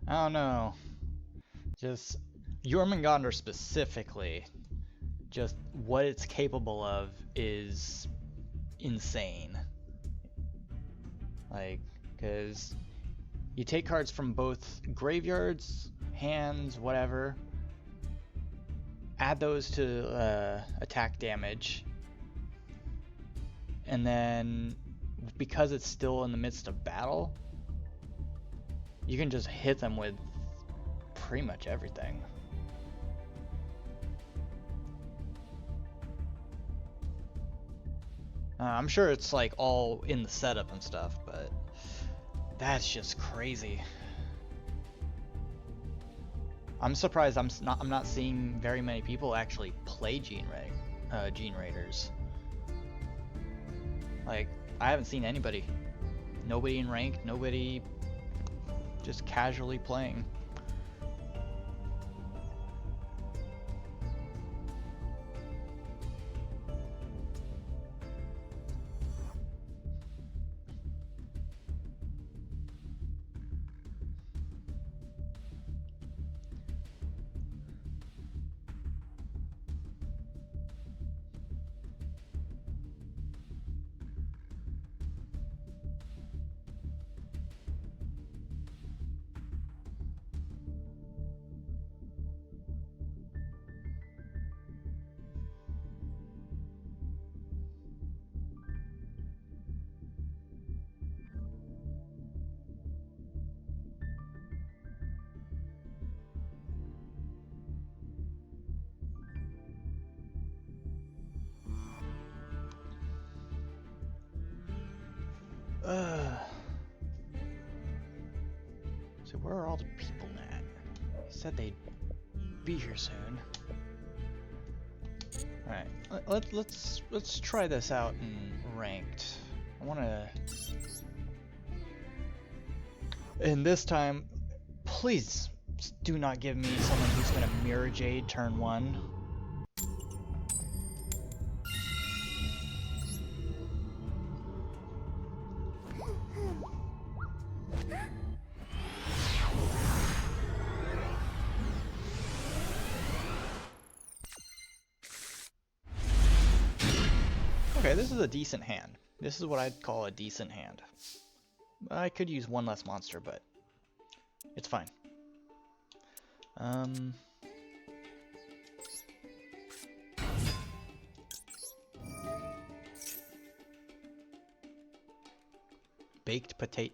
I don't know. Just Jormungandr specifically, just what it's capable of is insane. Like, because you take cards from both graveyards, hands, whatever, add those to attack damage, and then because it's still in the midst of battle, you can just hit them with pretty much everything. I'm sure it's like all in the setup and stuff, but that's just crazy. I'm surprised I'm not seeing very many people actually play Gene Raiders. Like, I haven't seen anybody. Nobody in ranked, nobody just casually playing. Said they'd be here soon. Alright, let's try this out in ranked. I wanna... And this time, please do not give me someone who's gonna Mirror Jade turn 1. Okay, this is a decent hand. This is what I'd call a decent hand. I could use one less monster, but it's fine. Baked potato.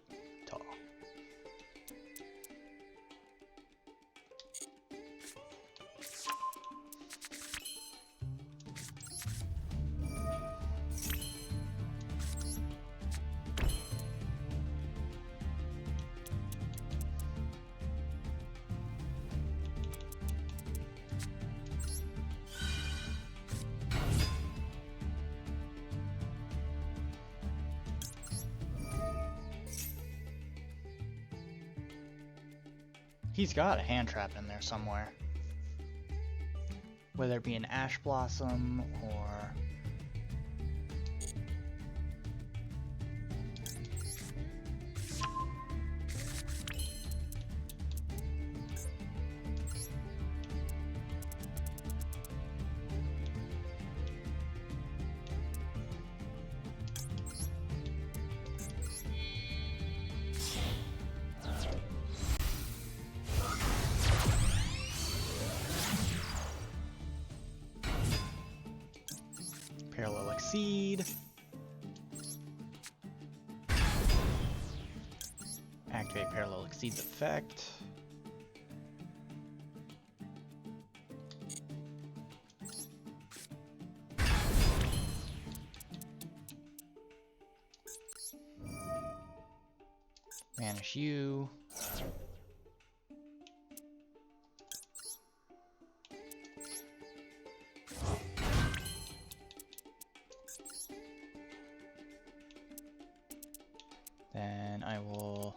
He's got a hand trap in there somewhere. Whether it be an Ash Blossom or... Parallel Exceed. Activate Parallel Exceed's effect. Banish you. Then I will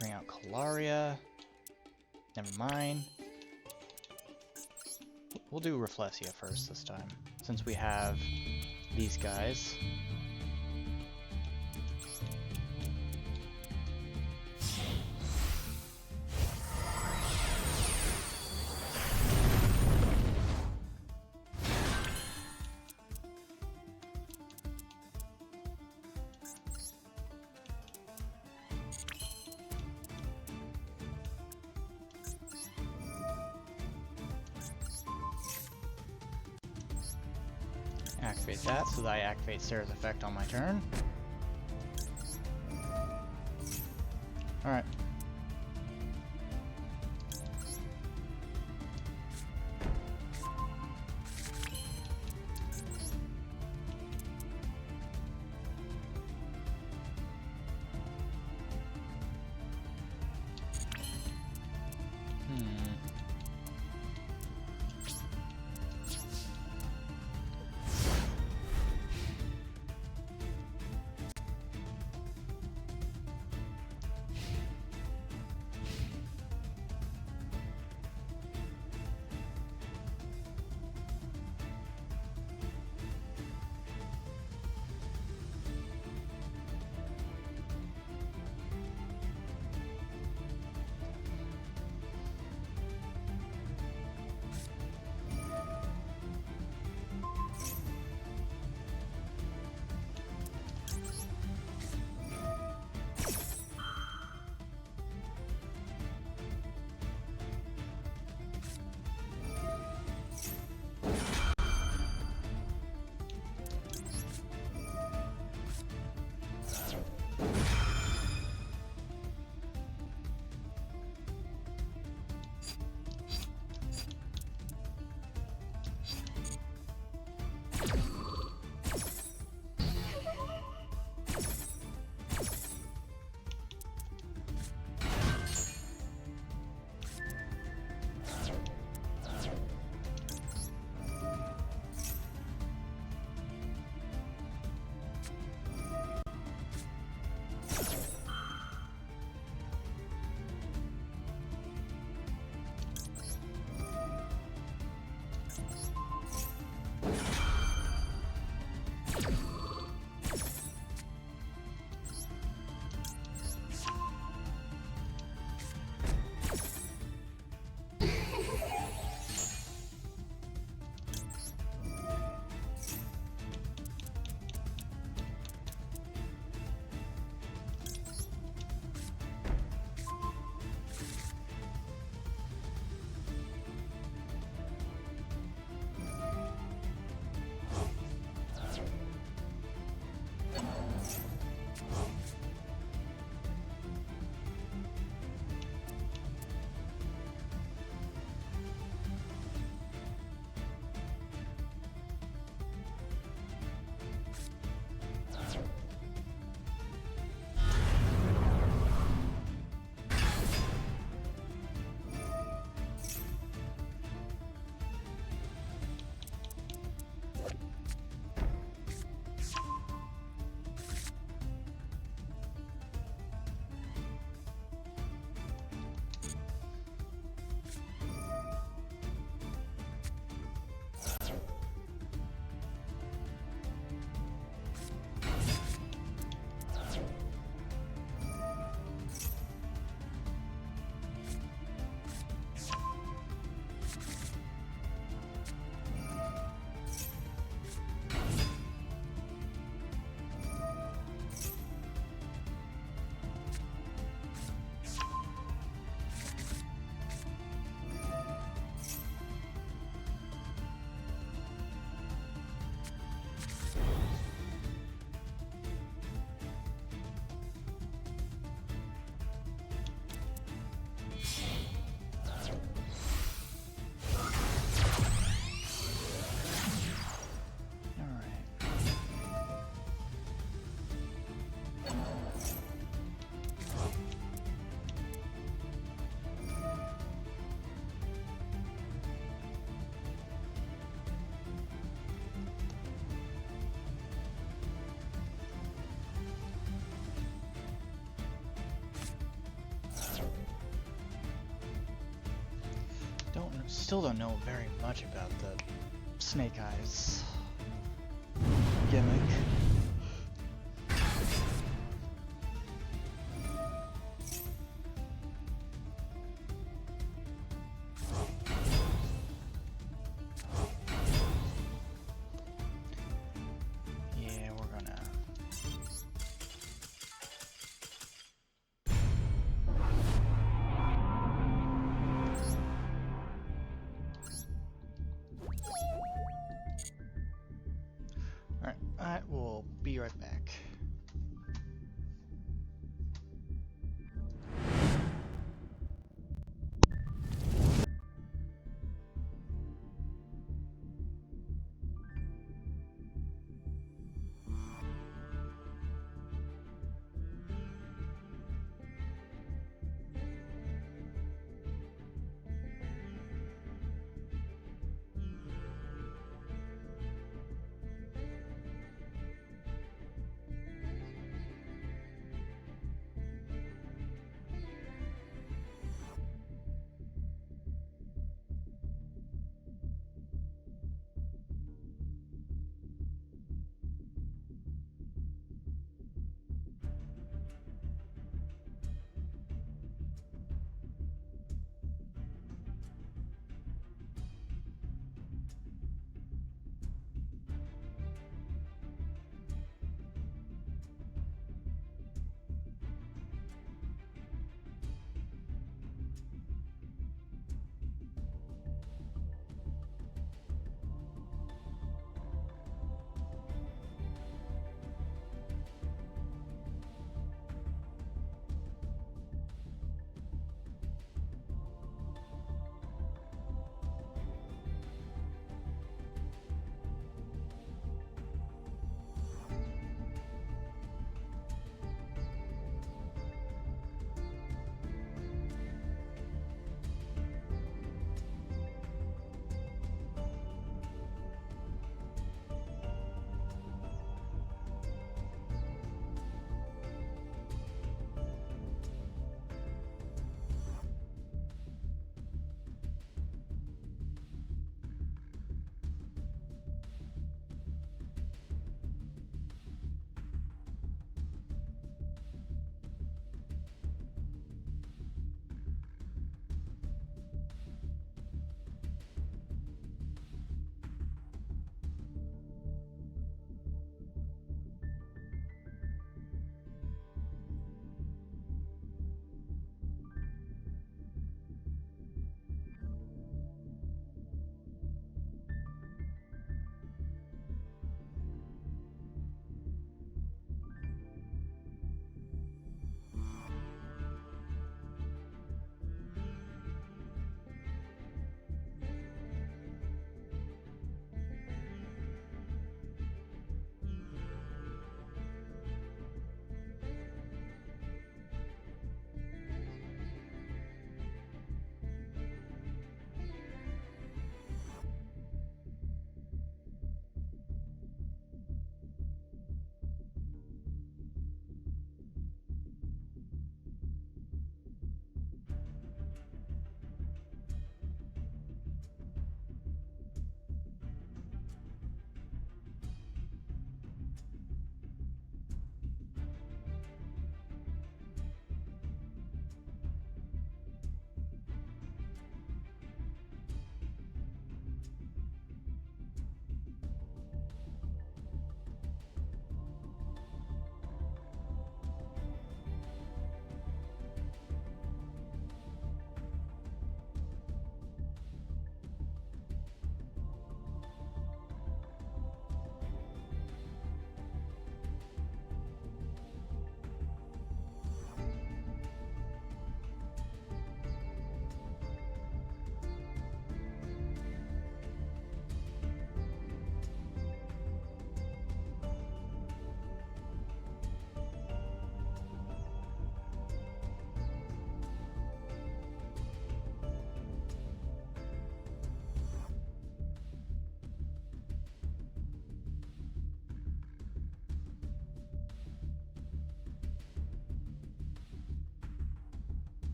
bring out Calaria. Never mind. We'll do Rafflesia first this time, since we have these guys. Activate that so that I activate Sarah's effect on my turn. Alright. still don't know very much about the Snake Eyes gimmick. Yeah, we're gonna... Alright, I will be right back.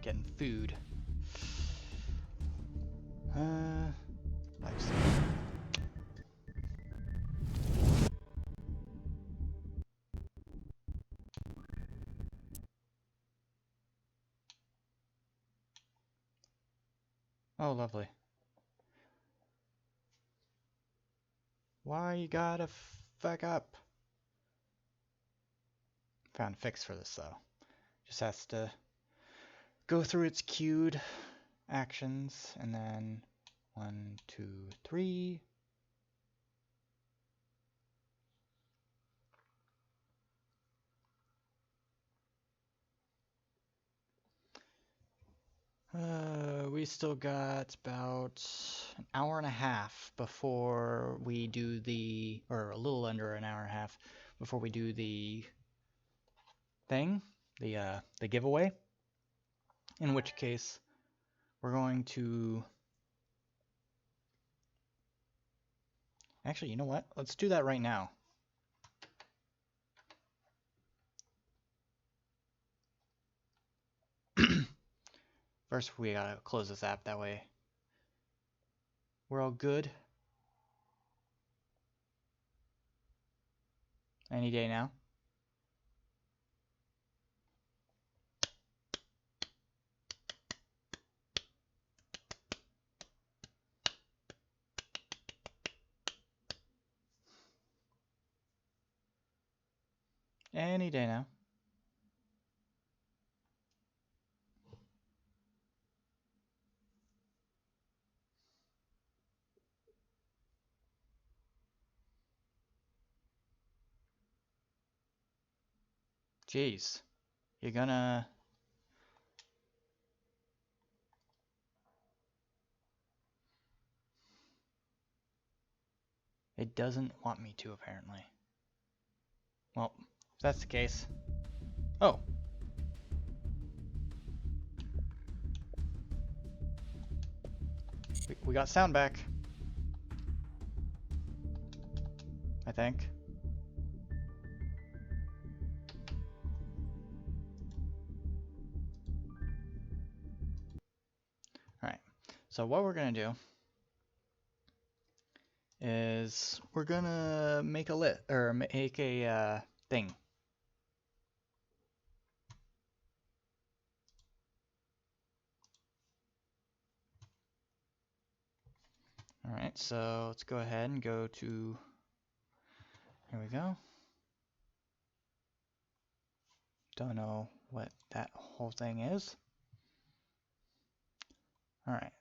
getting food. Nice. Oh, lovely. Why you gotta fuck up? Found a fix for this though. Just has to go through its queued actions and then 1, 2, 3. We still got about an hour and a half before we do the, or a little under an hour and a half before we do the thing, the giveaway. In which case, we're going to. Actually, you know what? Let's do that right now. First, we gotta close this app. That way, we're all good. Any day now. Any day now. Jeez. You're gonna. It doesn't want me to, apparently. Well, if that's the case. Oh. We got sound back. I think. Alright. So what we're gonna do is we're gonna make a lit or make a thing. Alright, so let's go ahead and go to, here we go. Don't know what that whole thing is. Alright,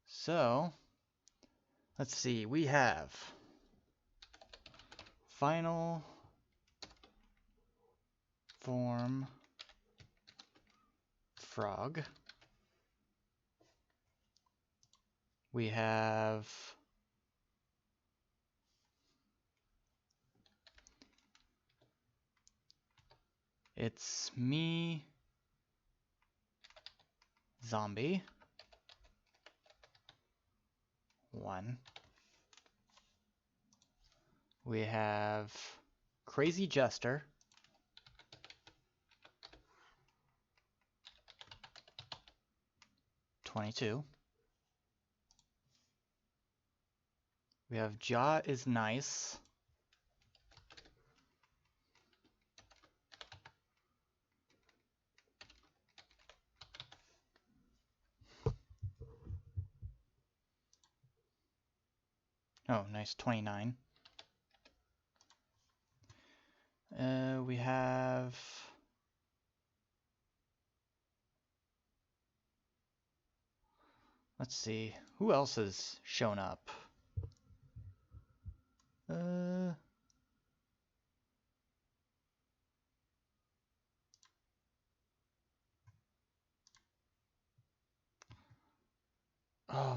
so let's see, we have final form frog. We have it's me zombie 1. We have crazy jester 22. We have jaw is nice. Oh, nice, 29. We have let's see, who else has shown up? Oh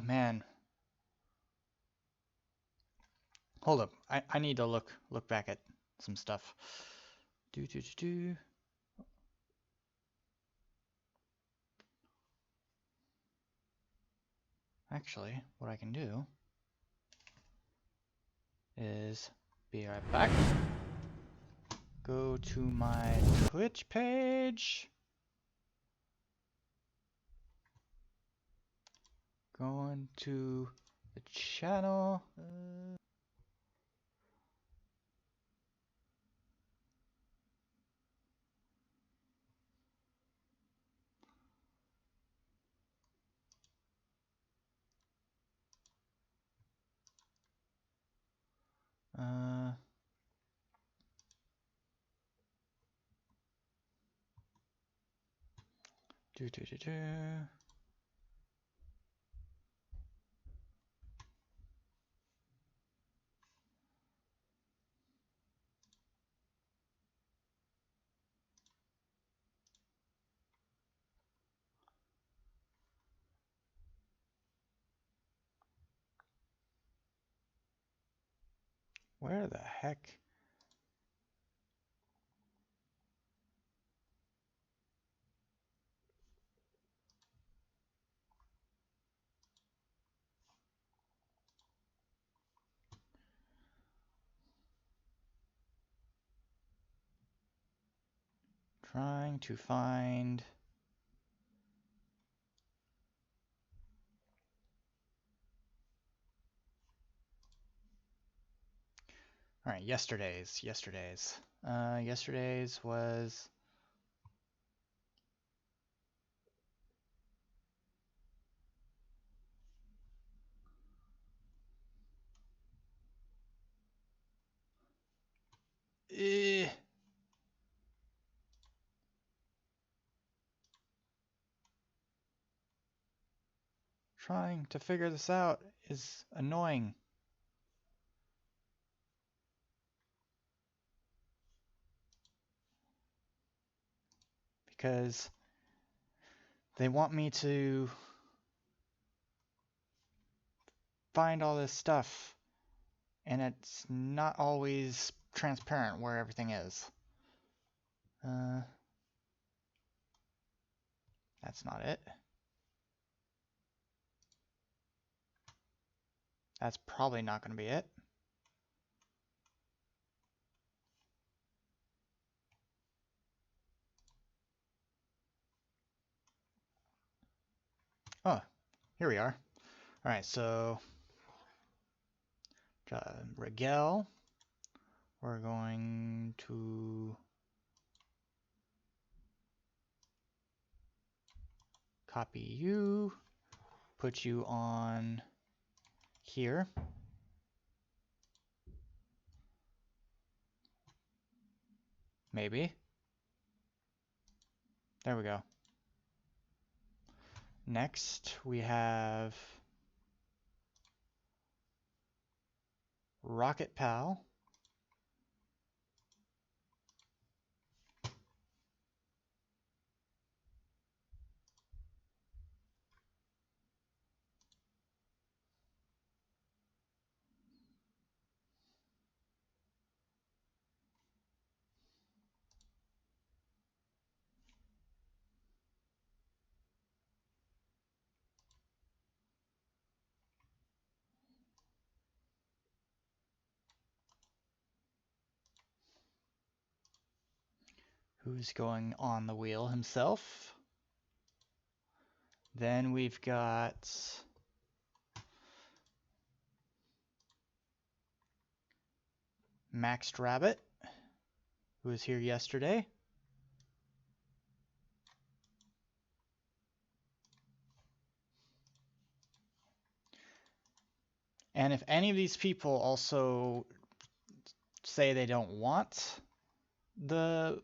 man. Hold up. I need to look back at some stuff. Actually, what I can do is be right back. Go to my Twitch page. Going to the channel. Uh, do do do do. Where the heck? Trying to find. All right, yesterday's. Yesterday's was. Eh. Trying to figure this out is annoying. Because they want me to find all this stuff, and it's not always transparent where everything is. That's not it. That's probably not going to be it. Oh, here we are. All right, so Rigel, we're going to copy you, put you on here. Maybe. There we go. Next, we have Rocket Pal. Who's going on the wheel himself. Then we've got Maxed Rabbit, who was here yesterday. And if any of these people also say they don't want the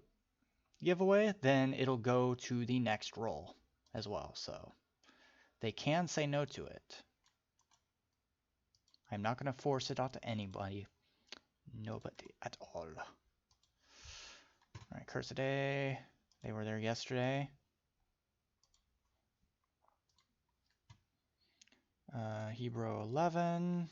giveaway, then it'll go to the next roll as well. So they can say no to it. I'm not going to force it out to anybody. Nobody at all. All right, Curse a Day. They were there yesterday. Hebrew 11.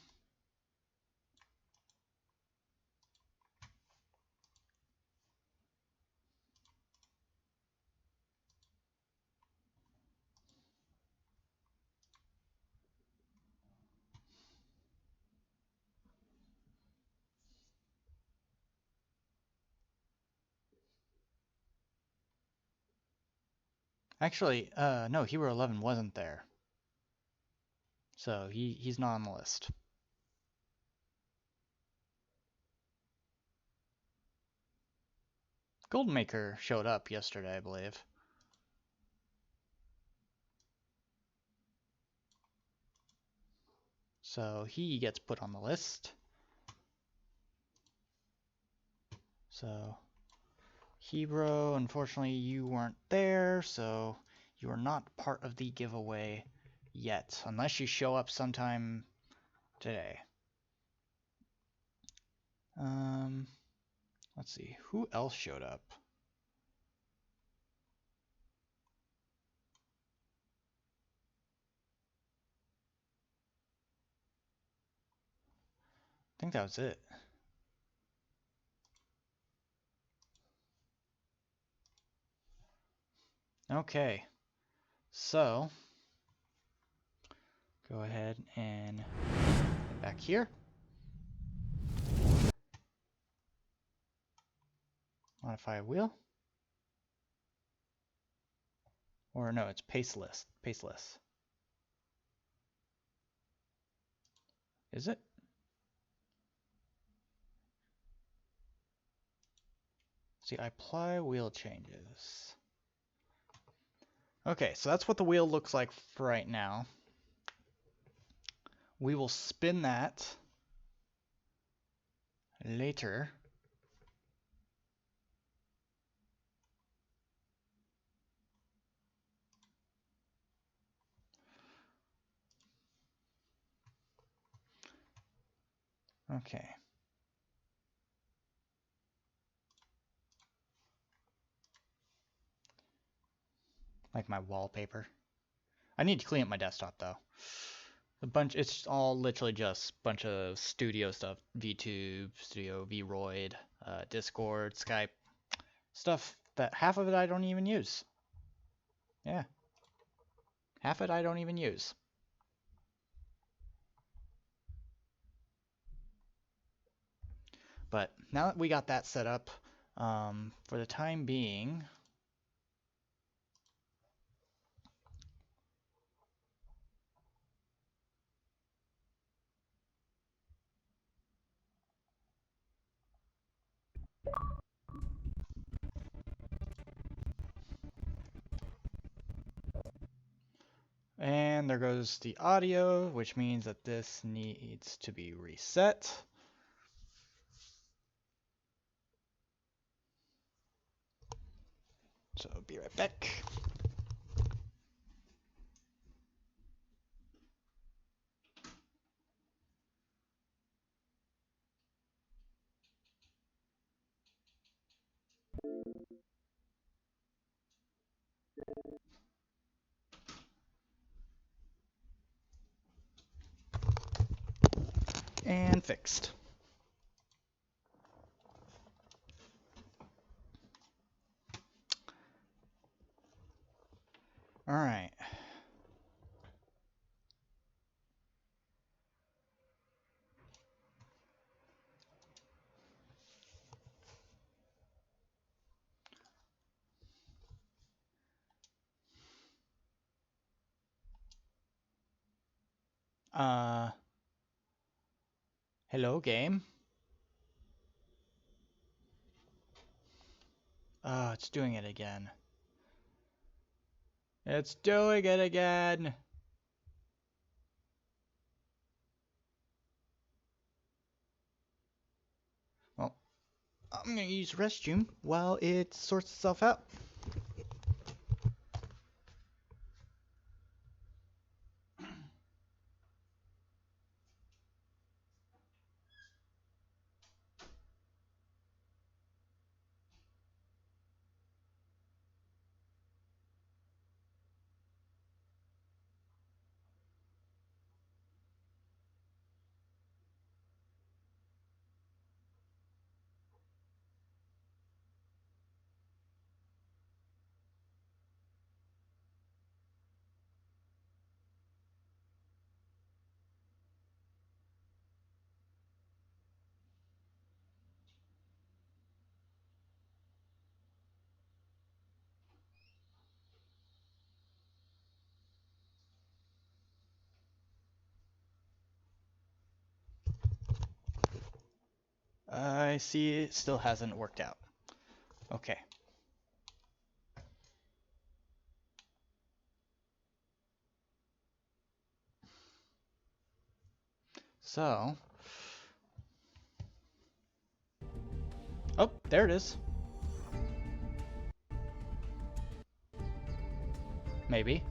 Actually, no, Hebrew 11 wasn't there. So he's not on the list. Goldmaker showed up yesterday, I believe. So he gets put on the list. So Hebrew, unfortunately you weren't there, so you are not part of the giveaway yet, unless you show up sometime today. Let's see, who else showed up? I think that was it. Okay, so go ahead and get back here. Modify wheel. Or no, it's paceless. Paceless. Is it? See, I apply wheel changes. Okay, so that's what the wheel looks like for right now. We will spin that later. Okay. Like my wallpaper. I need to clean up my desktop though. It's all literally just a bunch of studio stuff. VTube, Studio, VRoid, Discord, Skype. Stuff that half of it I don't even use. Yeah. Half of it I don't even use. But now that we got that set up, for the time being, and there goes the audio, which means that this needs to be reset. So be right back. And fixed. All right. Hello, game. Oh, it's doing it again. It's doing it again. Well, I'm gonna use restroom while it sorts itself out. I see it still hasn't worked out. Okay. So, oh, there it is. Maybe.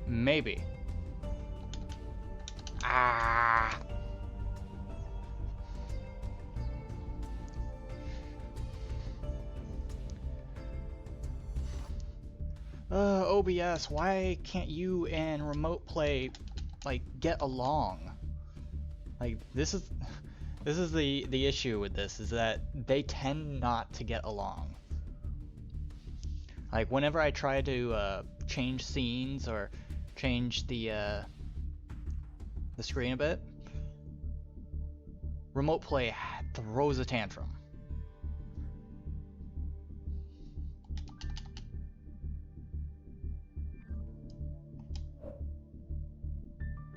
Maybe. Ah. OBS, why can't you and remote play like get along? Like this is the issue with this is that they tend not to get along. Like whenever I try to change scenes or change the screen a bit, remote play throws a tantrum.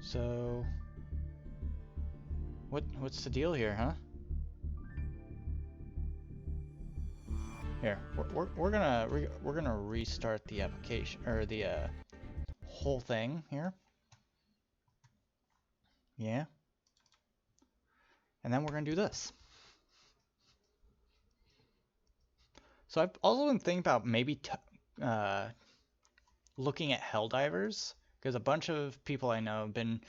So what's the deal here, huh? Here, we're gonna restart the application or the whole thing here. Yeah. And then we're gonna do this. So I've also been thinking about maybe looking at Helldivers because a bunch of people I know have been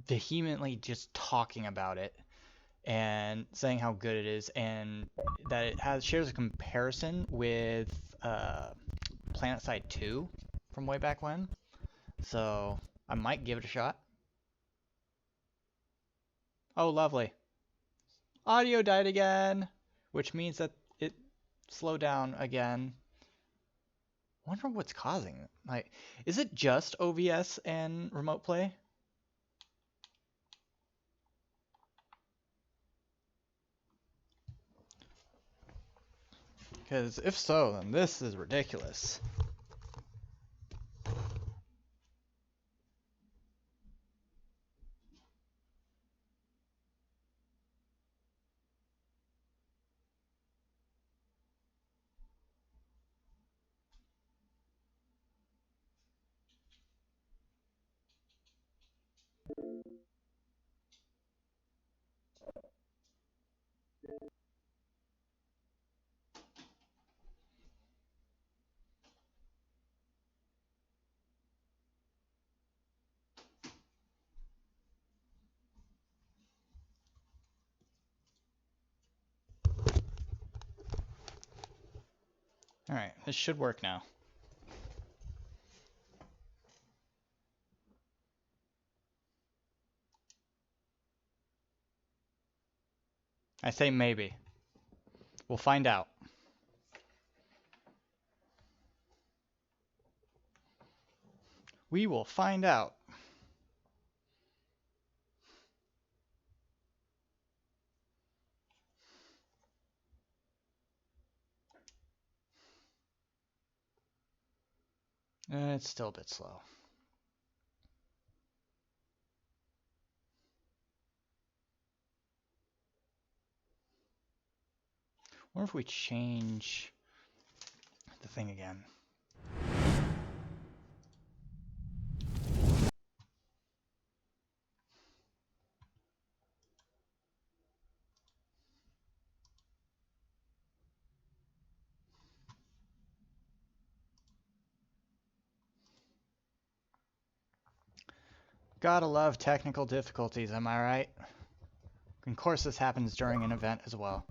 vehemently just talking about it and saying how good it is and that it shares a comparison with PlanetSide 2 from way back when. So I might give it a shot. Oh, lovely. Audio died again, which means that it slowed down again. Wonder what's causing it. Like, is it just OBS and remote play? Because if so, then this is ridiculous. Alright, this should work now. I say maybe. We'll find out. We will find out. It's still a bit slow. What if we change the thing again? Gotta love technical difficulties, am I right? Of course this happens during an event as well.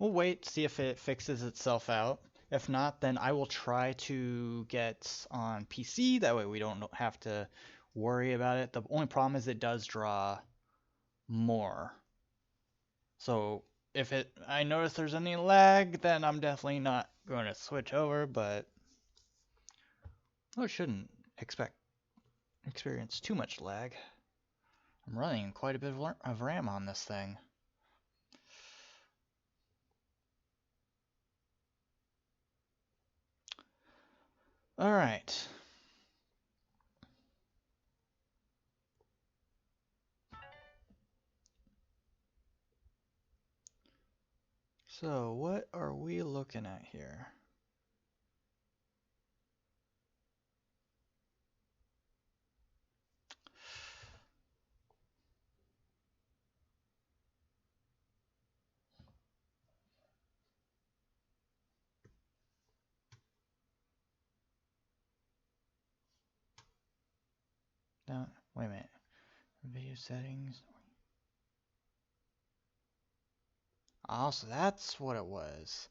we'll wait, see if it fixes itself out. If not, then I will try to get on PC. That way we don't have to worry about it. The only problem is it does draw more. So if I notice there's any lag, then I'm definitely not going to switch over, but I shouldn't experience too much lag. I'm running quite a bit of RAM on this thing. All right. So what are we looking at here? No, wait a minute. Video settings. Oh, so that's what it was.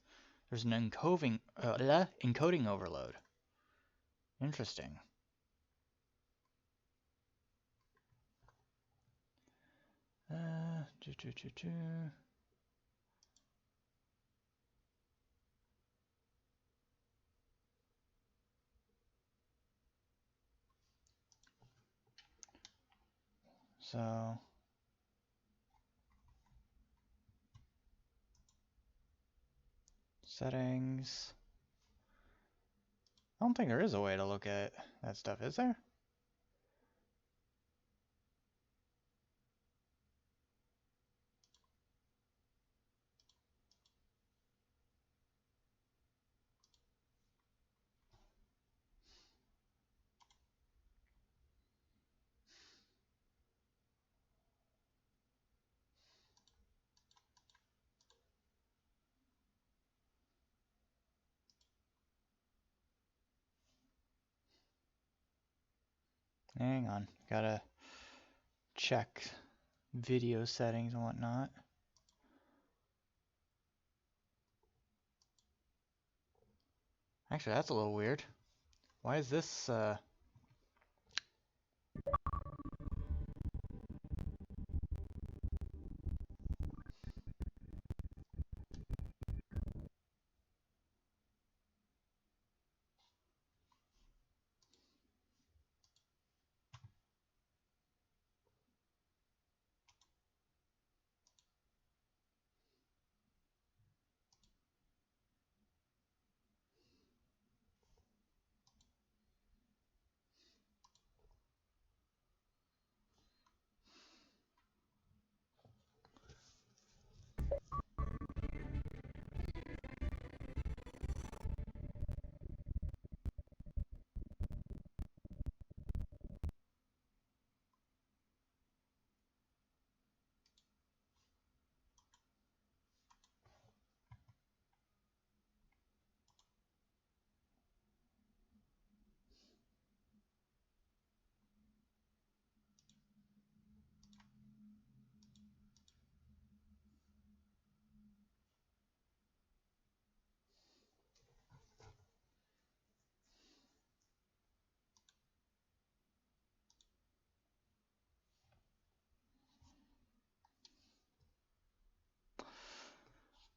There's an encoding overload. Interesting. Uh, doo -doo -doo -doo. So settings. I don't think there is a way to look at that stuff, is there? Hang on, gotta check video settings and whatnot. Actually, that's a little weird. Why is this,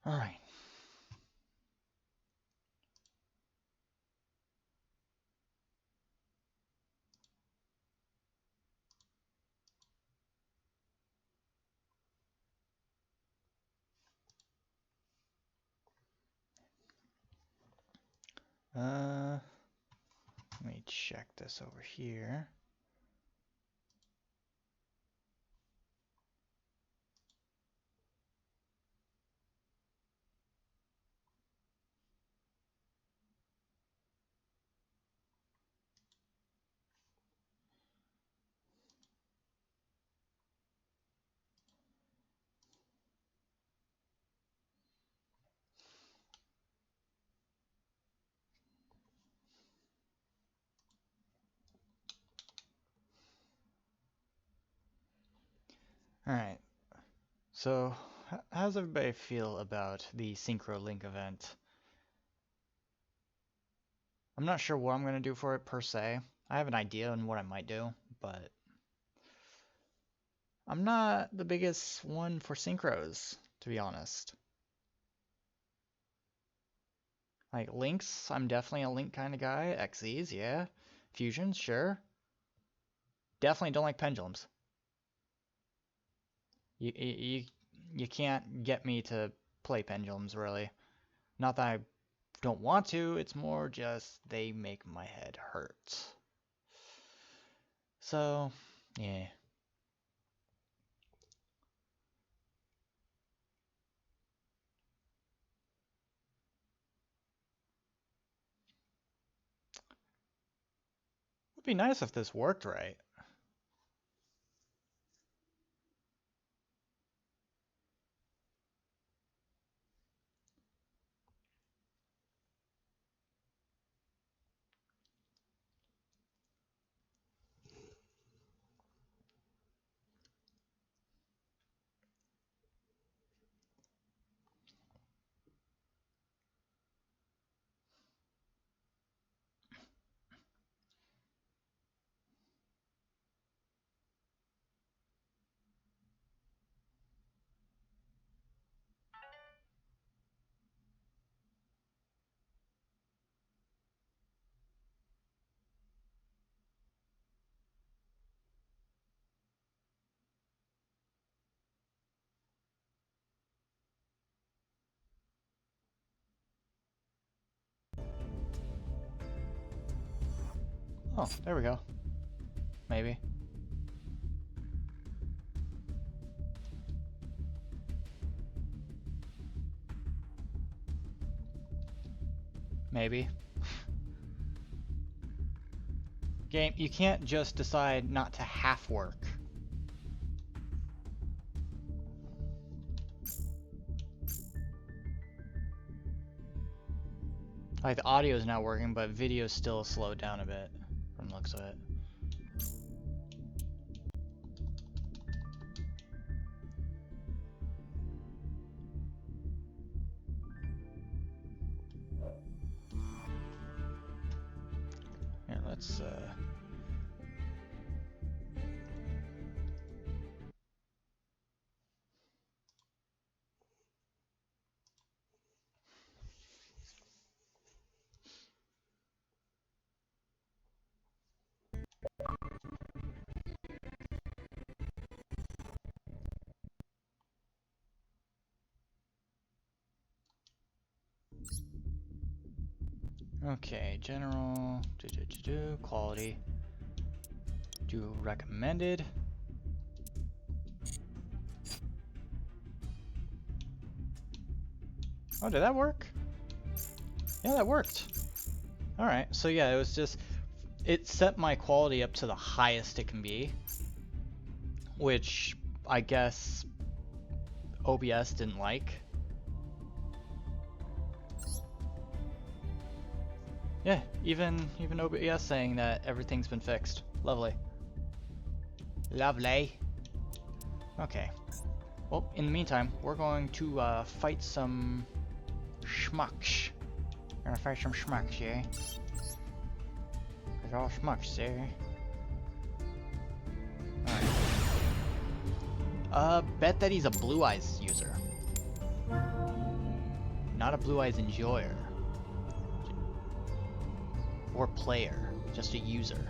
all right. Let me check this over here. All right. So How's everybody feel about the Synchro Link event? I'm not sure what I'm going to do for it per se. I have an idea on what I might do, but I'm not the biggest one for synchros, to be honest. Like links, I'm definitely a link kind of guy. XZs, yeah. Fusions, sure. Definitely don't like pendulums. You can't get me to play pendulums, really. Not that I don't want to, it's more just they make my head hurt. So, yeah. It'd be nice if this worked right. Oh, there we go. Maybe. Maybe. Game, you can't just decide not to half work. Like the audio is not working, but video's still slowed down a bit from the looks of it. Here, let's okay, general, quality, do recommended. Oh, did that work? Yeah, that worked. Alright, so yeah, it was just, it set my quality up to the highest it can be, which I guess OBS didn't like. Yeah, even OBS saying that everything's been fixed. Lovely. Lovely. Okay. Well, in the meantime, we're going to fight some schmucks. We're gonna fight some schmucks, yeah? There's all schmucks there. Alright. Bet that he's a Blue Eyes user. Not a Blue Eyes enjoyer. Or player. Just a user.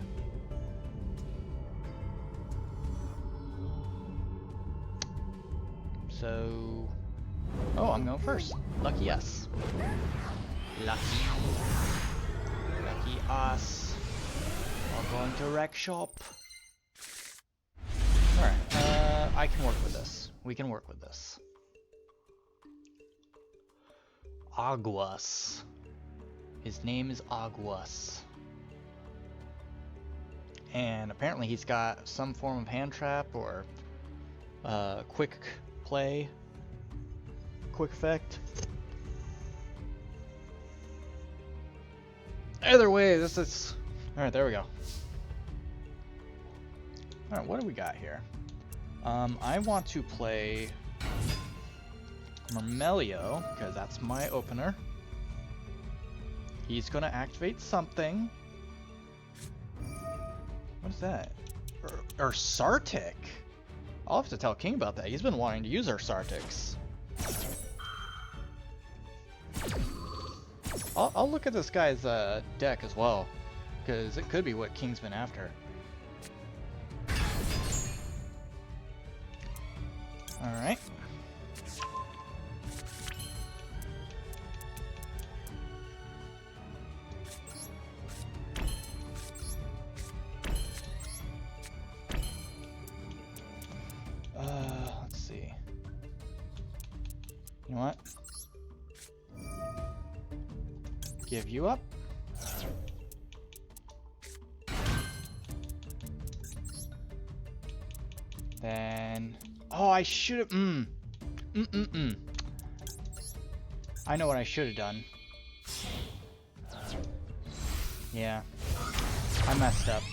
So... Oh, I'm going first. Lucky us. Lucky. Lucky us. We're going to wreck shop. Alright, I can work with this. We can work with this. Aguas. His name is Aguas. And apparently he's got some form of hand trap or quick play. Quick effect. Either way, this is... Alright, there we go. Alright, what do we got here? I want to play Mermelio, because that's my opener. He's gonna activate something. What is that? Ursartic? I'll have to tell King about that. He's been wanting to use Ursartics. I'll look at this guy's deck as well, because it could be what King's been after. Alright. Let's see. You know what? Give you up. Then... Oh, I should have... I know what I should have done. Yeah. I messed up.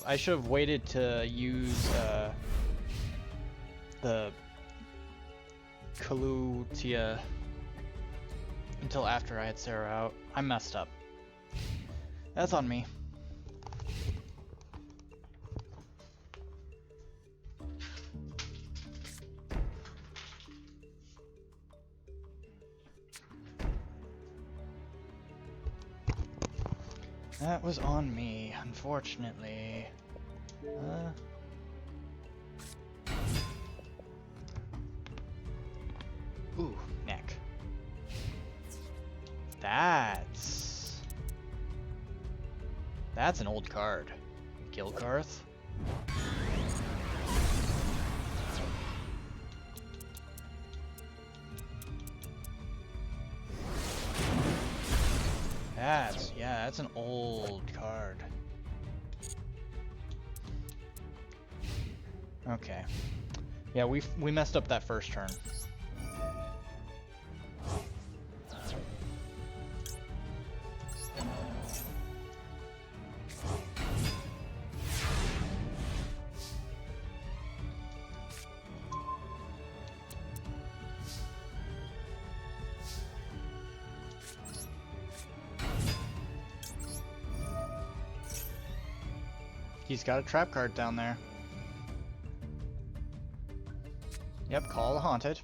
I should have waited to use the Kalutia until after I had Sarah out. I messed up. That's on me. That was on me, unfortunately. Ooh, neck. That's an old card. Gilkarth. That's an old card. Okay. Yeah, we messed up that first turn. He's got a trap card down there. Yep, Call the Haunted.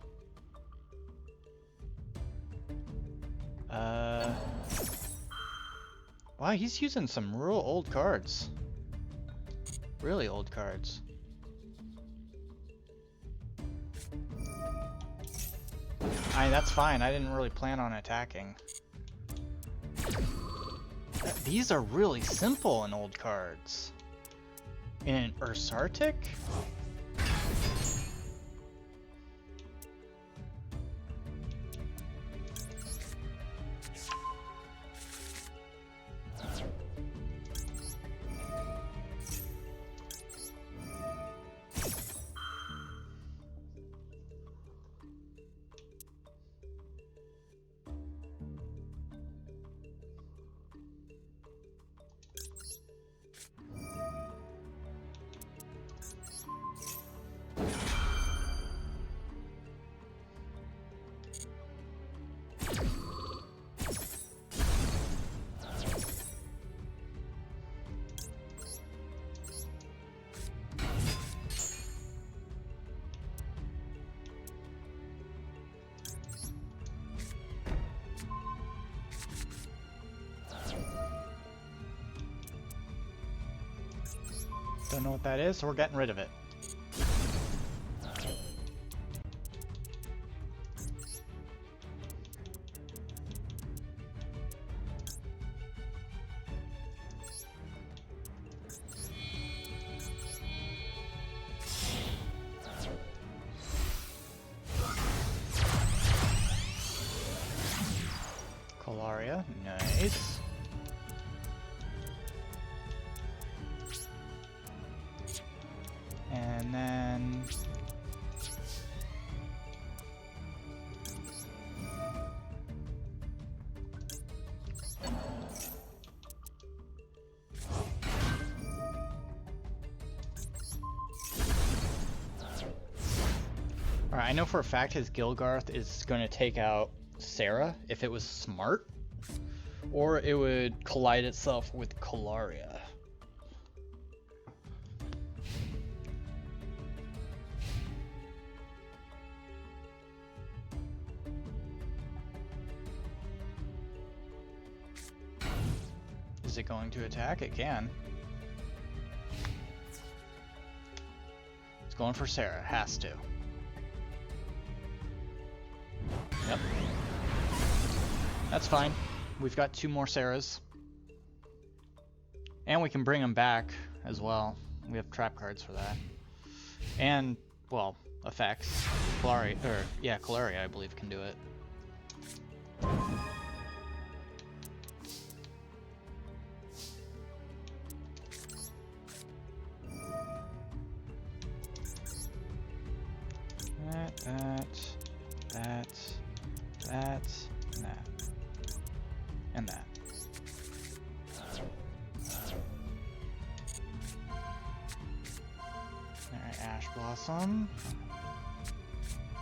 Wow, he's using some real old cards. Really old cards. That's fine. I didn't really plan on attacking. These are really simple in old cards. In an Ursartic? Don't know what that is, so we're getting rid of it. Colaria, nice. And then Alright, I know for a fact his Gilgarth is going to take out Sarah if it was smart, or it would collide itself with Kalaria. Is it going to attack? It can. It's going for Sarah. Has to. Yep. That's fine. We've got 2 more Sarahs. And we can bring them back as well. We have trap cards for that. And, well, effects. Kalaria, I believe, can do it. That, and that. Alright, Ash Blossom.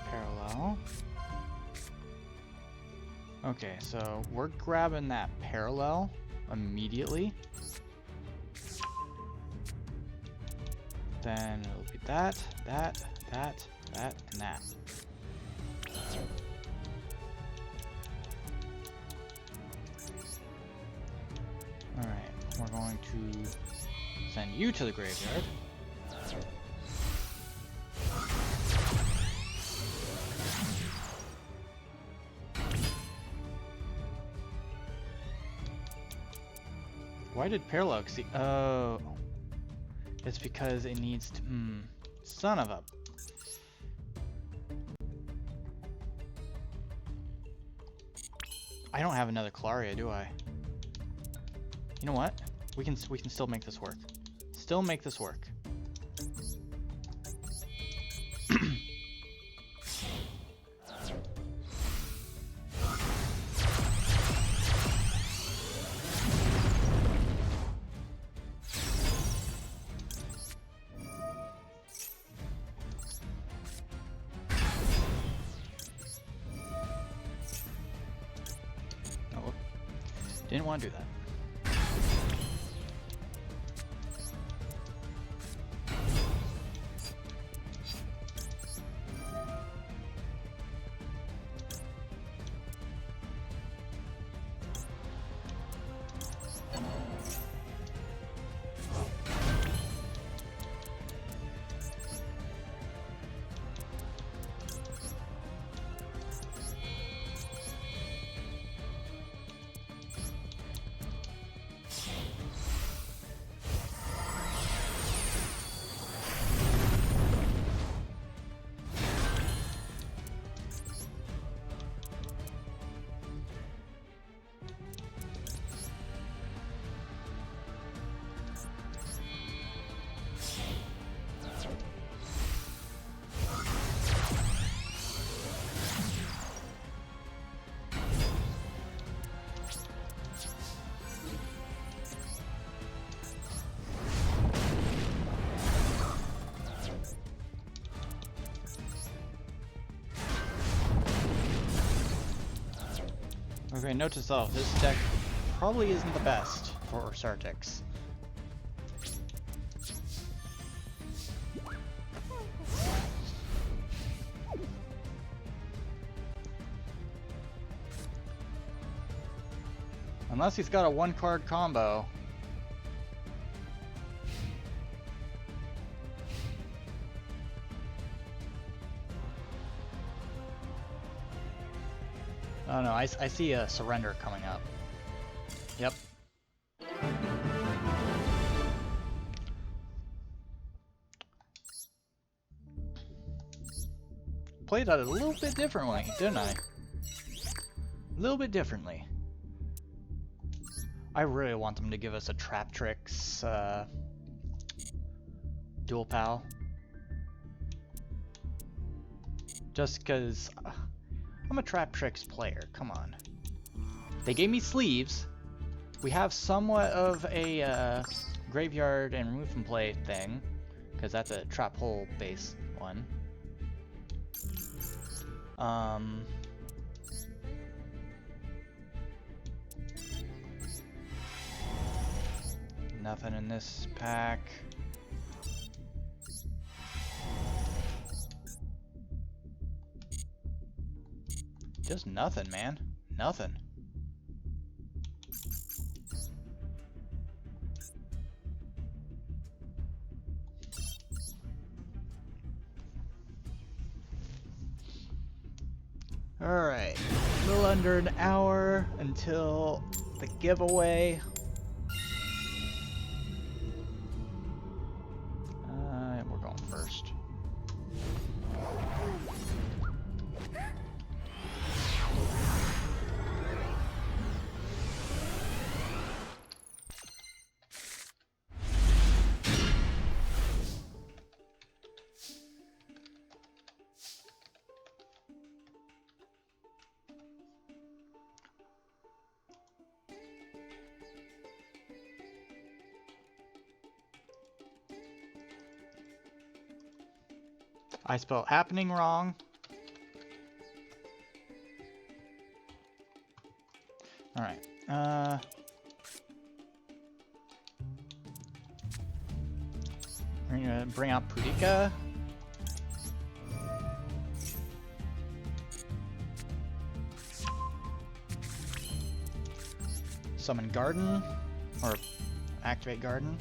Parallel. Okay, so we're grabbing that parallel immediately. Then it'll be that, and that. Alright, we're going to send you to the graveyard. Why did Parallel see? Oh, it's because it needs to. Son of a. I don't have another Kalaria, do I? You know what? We can still make this work. Still make this work. Oh, didn't want to do that. Okay, note to self, this deck probably isn't the best for Sartix. Unless he's got a 1-card combo. Oh no, I see a surrender coming up. Yep. Played that a little bit differently, didn't I? A little bit differently. I really want them to give us a Trap Tricks dual pal. Just because I'm a Trap Tricks player, come on. They gave me sleeves. We have somewhat of a graveyard and remove from play thing, because that's a trap hole base one. Um, Nothing in this pack. Just nothing, man. Nothing. Alright, a little under an hour until the giveaway. We're going first. I spelled happening wrong. Alright. We're gonna bring out Pudika. Summon Garden, or activate Garden.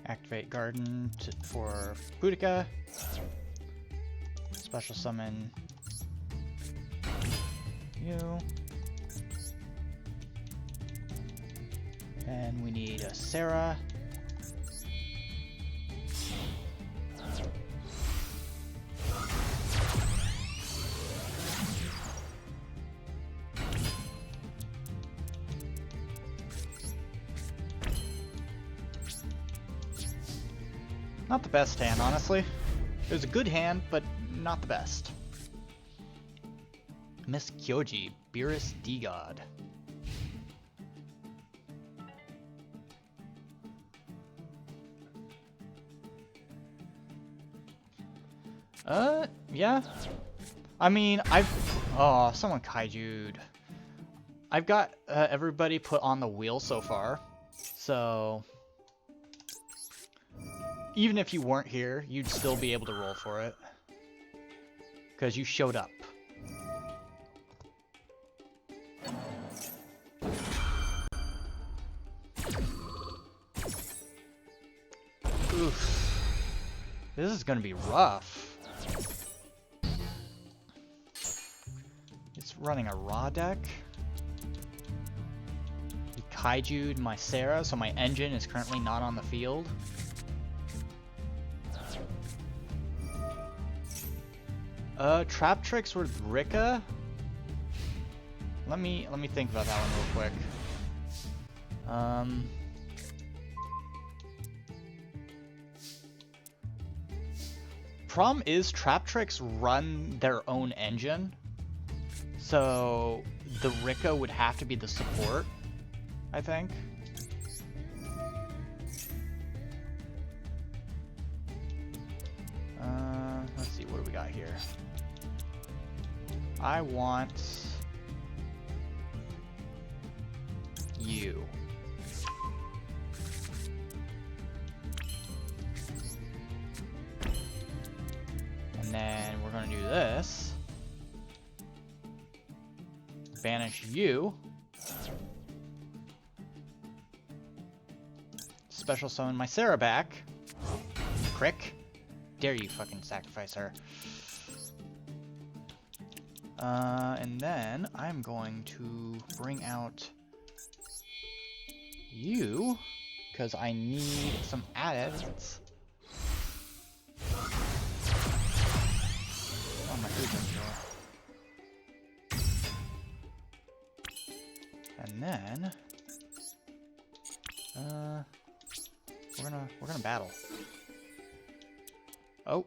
Activate Garden for Boudica. Special summon you. And we need a Sarah. Not the best hand, honestly. It was a good hand, but not the best. Miss Kyoji, Beerus D-God. Yeah. I mean, oh, someone kaiju'd. I've got everybody put on the wheel so far, so even if you weren't here, you'd still be able to roll for it. Because you showed up. Oof. This is gonna be rough. It's running a raw deck. He kaiju'd my Sarah, so my engine is currently not on the field. Trap Tricks with Rika. Let me think about that one real quick. Problem is, Trap Tricks run their own engine, so the Rika would have to be the support, I think. Let's see, what do we got here? I want you. And then we're going to do this. Banish you. Special summon my Sarah back. Crick. Dare you fucking sacrifice her. And then I'm going to bring out you, because I need some adds. Oh, my food's and then we're gonna battle. Oh.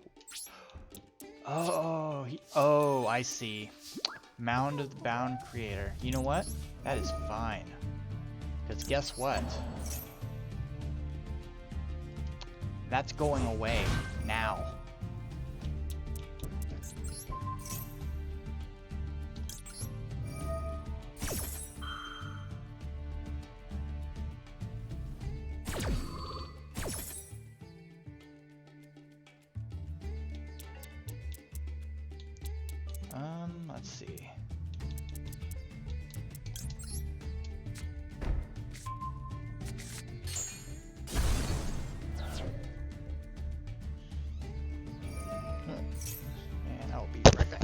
Oh, I see. Mound of the Bound Creator. You know what? That is fine. Because guess what? That's going away now. Let's see. And I'll be right back.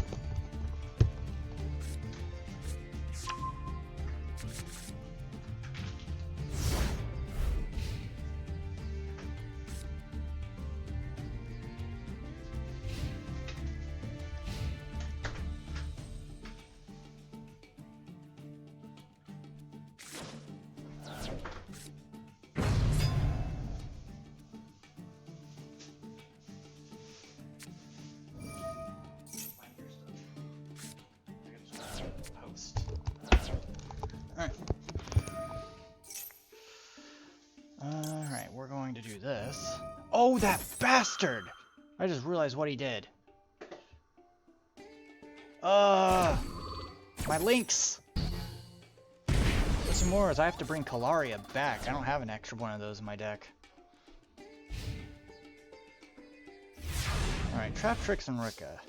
Alright, we're going to do this. Oh, that bastard! I just realized what he did. My links! What's more is I have to bring Kalaria back. I don't have an extra one of those in my deck. Alright, Trap Tricks and Rika.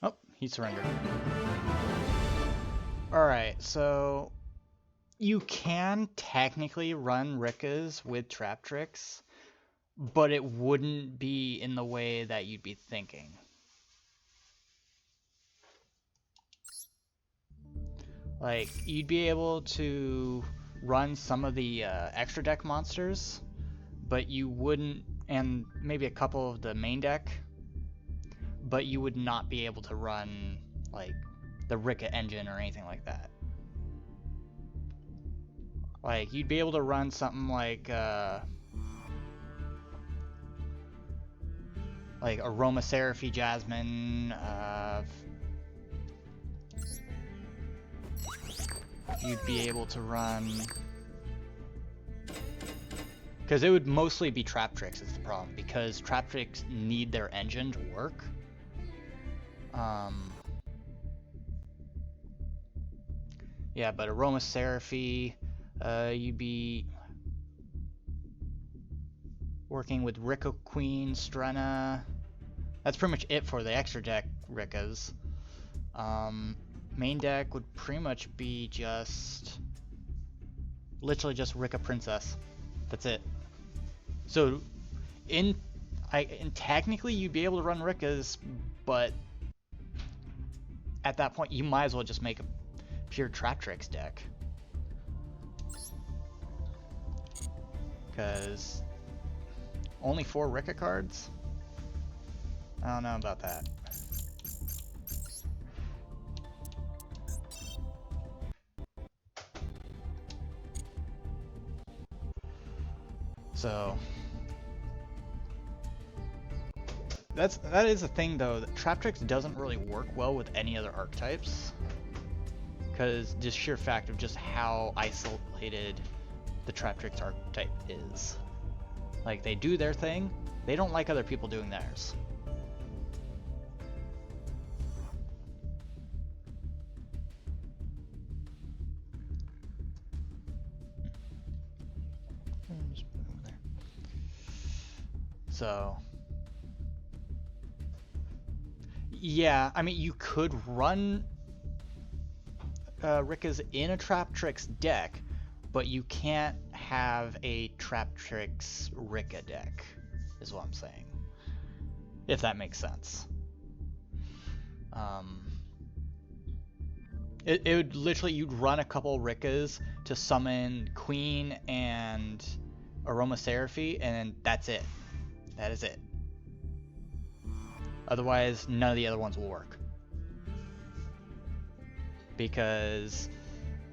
Oh, he surrendered. Alright, so you can technically run Rikas with Trap Tricks, but it wouldn't be in the way that you'd be thinking. Like, you'd be able to run some of the extra deck monsters, but you wouldn't, and maybe a couple of the main deck, but you would not be able to run, like, the Rika engine or anything like that. Like, you'd be able to run something like Aromatherapy Jasmine, you'd be able to run... Because it would mostly be Trap Tricks is the problem, because Trap Tricks need their engine to work. Yeah, but Aromatherapy, you'd be working with Rika Queen, Strenna. That's pretty much it for the extra deck Rikas. Main deck would pretty much be just... literally just Rika Princess. That's it. So, technically you'd be able to run Rikas, but at that point you might as well just make a pure Trap Tricks deck. Because only 4 Rika cards? I don't know about that. So that is the thing though, that Trap Tricks doesn't really work well with any other archetypes, because just sheer fact of just how isolated the Trap Tricks archetype is. Like, they do their thing, they don't like other people doing theirs. So, yeah, I mean, you could run Rikas in a Trap Tricks deck, but you can't have a Trap Tricks Rika deck, is what I'm saying. If that makes sense. It would literally, you'd run a couple Rikas to summon Queen and Aromatherapy, and that's it. That is it. Otherwise, none of the other ones will work. Because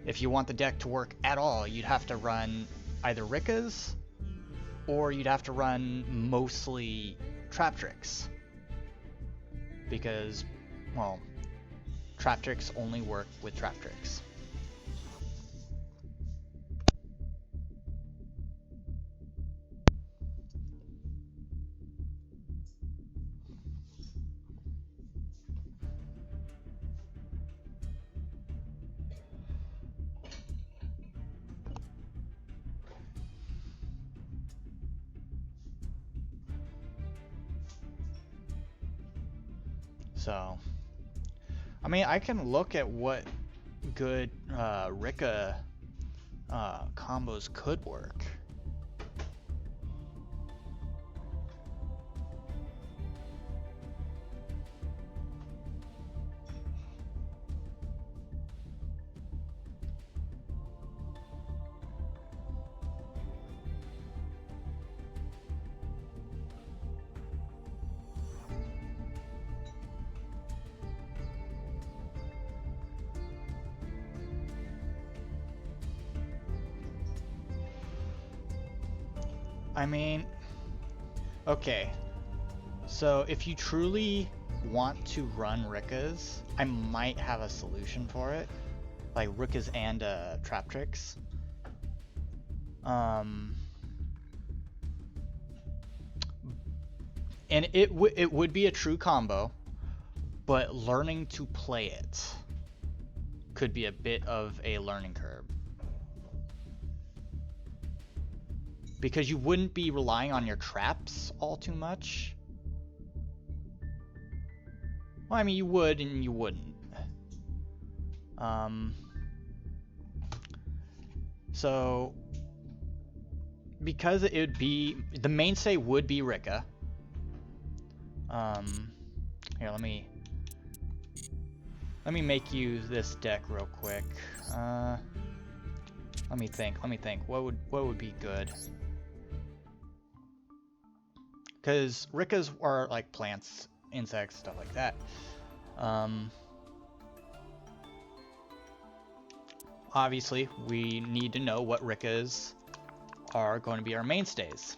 If you want the deck to work at all, you'd have to run either Rikkas, or you'd have to run mostly Trap Tricks. Because, well, Trap Tricks only work with Trap Tricks. So, I mean, I can look at what good Rikka combos could work. I mean, okay, so if you truly want to run Rikkas, I might have a solution for it, like Rikkas and Trap Tricks. And it would be a true combo, but learning to play it could be a bit of a learning curve. Because you wouldn't be relying on your traps all too much. Well, I mean, you would and you wouldn't. So, because it would be, the mainstay would be Rikka. Here, let me make you this deck real quick. Let me think. What would be good? Because Rikkas are like plants, insects, stuff like that. Obviously, we need to know what Rikkas are going to be our mainstays.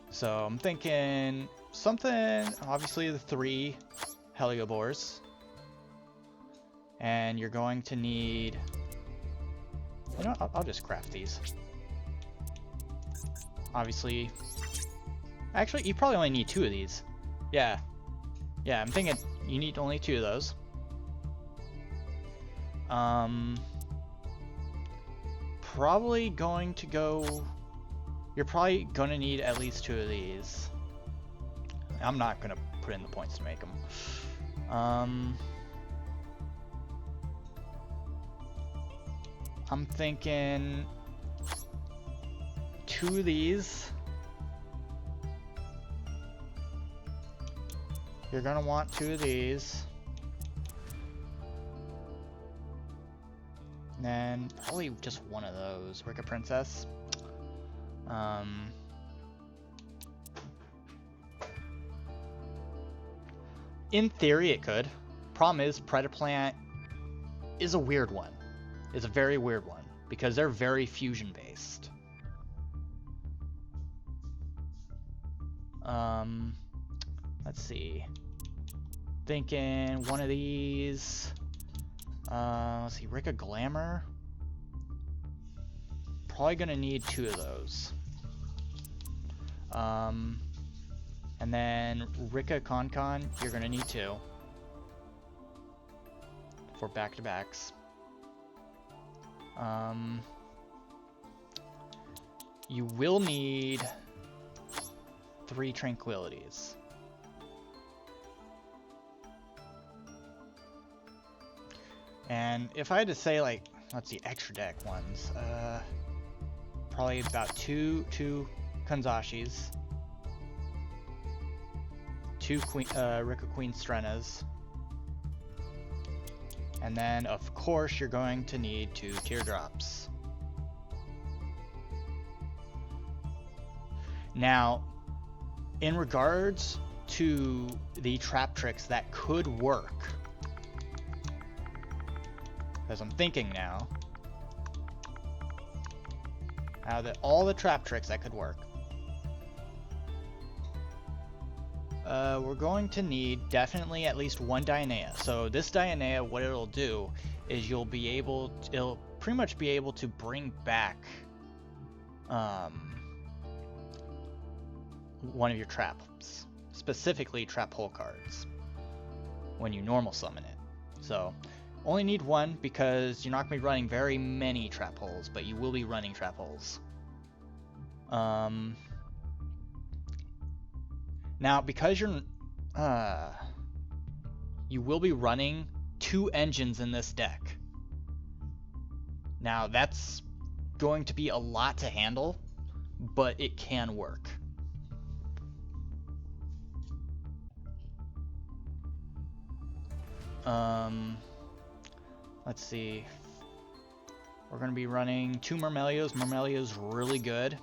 So I'm thinking something, obviously the 3 Heliobores. And you're going to need, you know, I'll just craft these. Obviously, actually, you probably only need 2 of these. Yeah, I'm thinking you need only 2 of those. Probably going to go, you're probably going to need at least 2 of these. I'm not going to put in the points to make them. I'm thinking 2 of these. You're gonna want 2 of these. And then probably just 1 of those. Rikka Princess. In theory it could. Problem is, Predaplant is a weird one. It's a very weird one. Because they're very fusion based. Let's see. Thinking 1 of these. Let's see, Rikka Glamour. Probably gonna need 2 of those. And then Rikka Con, you're gonna need 2 for back-to-backs. You will need 3 Tranquilities. And if I had to say, like, let's see, extra deck ones, probably about two Kanzashis, 2 Rikka Queen Strenas, and then of course you're going to need 2 Teardrops. Now, in regards to the trap tricks that could work, As I'm thinking now, out of all the trap tricks that could work, we're going to need definitely at least one Dionea. So this Dionea, what it'll do is it'll pretty much be able to bring back one of your traps, specifically trap hole cards, when you normal summon it. So only need one because you're not going to be running very many trap holes, but you will be running trap holes. Now, because you will be running 2 engines in this deck. Now, that's going to be a lot to handle, but it can work. Let's see. We're going to be running 2 Murmelios. Murmelio's really good.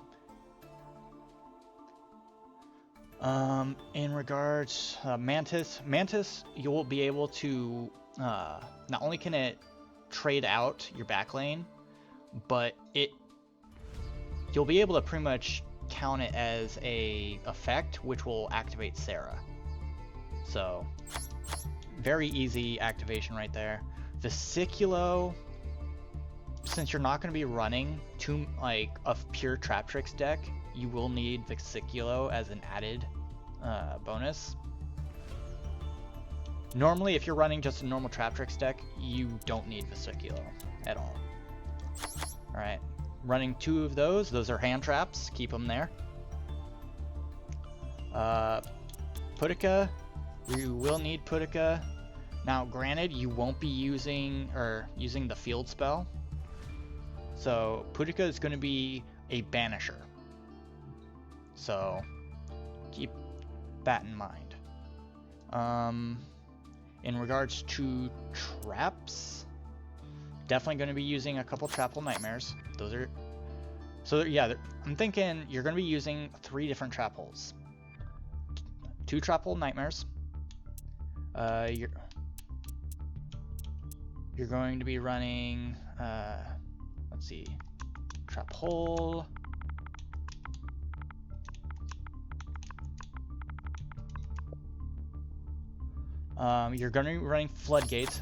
In regards Mantis, you will be able to not only can it trade out your back lane, but you'll be able to pretty much count it as a effect, which will activate Sarah. So very easy activation right there. Vesiculo, since you're not going to be running a pure Trap Tricks deck, you will need Vesiculo as an added bonus. Normally, if you're running just a normal Trap Tricks deck, you don't need Vesiculo at all. Alright, running 2 of those. Those are hand traps. Keep them there. Putika, you will need Putika. Now, granted, you won't be using the field spell. So, Putika is going to be a banisher. So, keep that in mind. In regards to traps, definitely going to be using a couple Trap Hole Nightmares. I'm thinking you're going to be using 3 different Trap Holes. 2 Trap Hole Nightmares. You're going to be running, let's see, Trap Hole. You're going to be running Floodgates.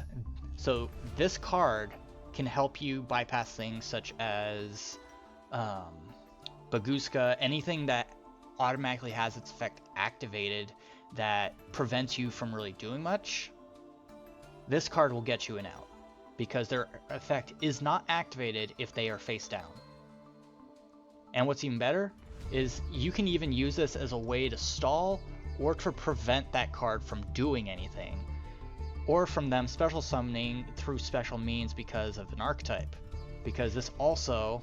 So this card can help you bypass things such as Baguska, anything that automatically has its effect activated that prevents you from really doing much. This card will get you an out, because their effect is not activated if they are face down. And what's even better is you can even use this as a way to stall or to prevent that card from doing anything, or from them special summoning through special means because of an archetype, because this also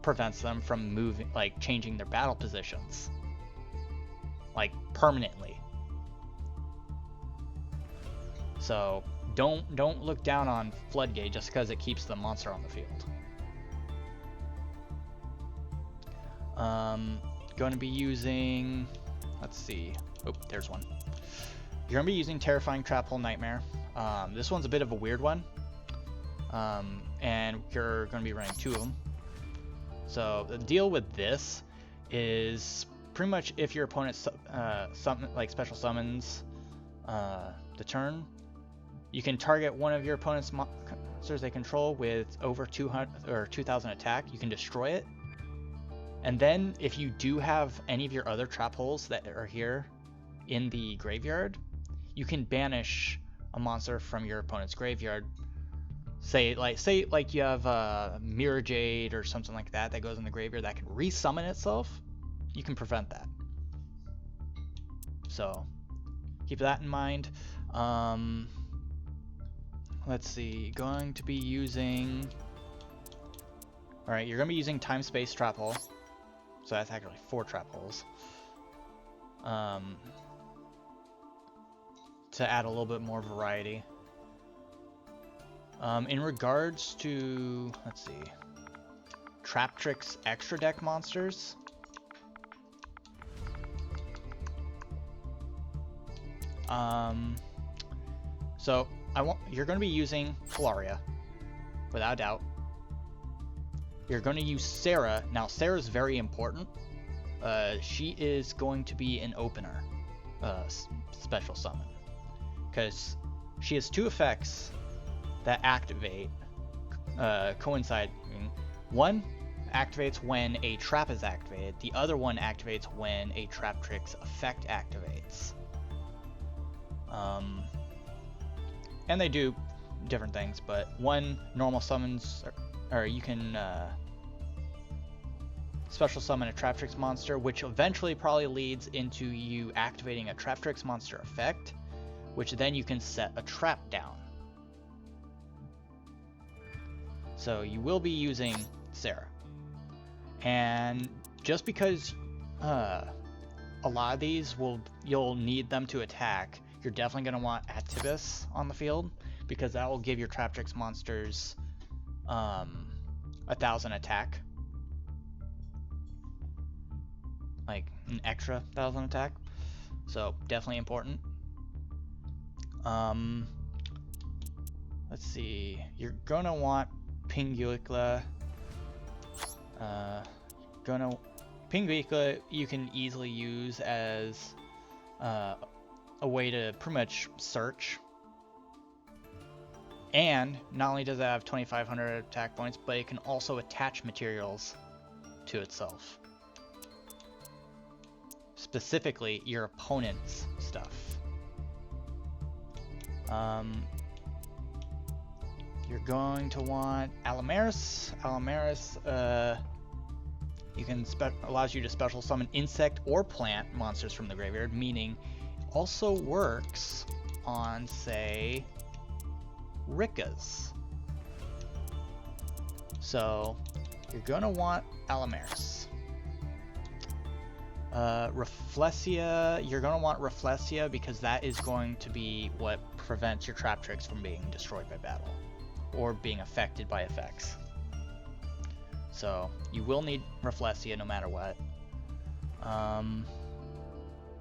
prevents them from changing their battle positions, permanently. So don't look down on Floodgate just because it keeps the monster on the field. Going to be using, let's see. Oh, there's one. You're going to be using Terrifying Trap Hole Nightmare. This one's a bit of a weird one. And you're going to be running 2 of them. So the deal with this is pretty much if your opponent special summons the turn, you can target one of your opponent's monsters they control with over 200 or 2,000 attack. You can destroy it. And then if you do have any of your other trap holes that are here in the graveyard, you can banish a monster from your opponent's graveyard. Say you have a Mirror Jade or something like that goes in the graveyard that can resummon itself. You can prevent that. So keep that in mind. Let's see. Going to be using. All right, you're going to be using Time Space Trap Hole. So that's actually 4 trap holes. To add a little bit more variety. In regards to, let's see, Trap Tricks extra deck monsters. So you're going to be using Falaria. without doubt. You're going to use Sarah. Now, Sarah's very important. She is going to be an opener special summon, because she has two effects that activate coinciding. One activates when a trap is activated. The other one activates when a trap trick's effect activates. And they do different things, but one normal summons, or you can special summon a trap tricks monster, which eventually probably leads into you activating a trap tricks monster effect, which then you can set a trap down. So you will be using Sarah. And just because a lot of these you'll need them to attack, you're definitely going to want Atibus on the field, because that will give your Trap Tricks monsters 1,000 attack. Like an extra 1,000 attack. So definitely important. Let's see. You're going to want Pinguicula. Pinguicula you can easily use as a way to pretty much search. And not only does it have 2,500 attack points, but it can also attach materials to itself. Specifically, your opponent's stuff. You're going to want Alamaris. Alamaris, allows you to special summon insect or plant monsters from the graveyard, meaning also works on, say, Rickas. So you're gonna want Alamaris. Rafflesia, you're gonna want Rafflesia because that is going to be what prevents your trap tricks from being destroyed by battle or being affected by effects. So you will need Rafflesia no matter what.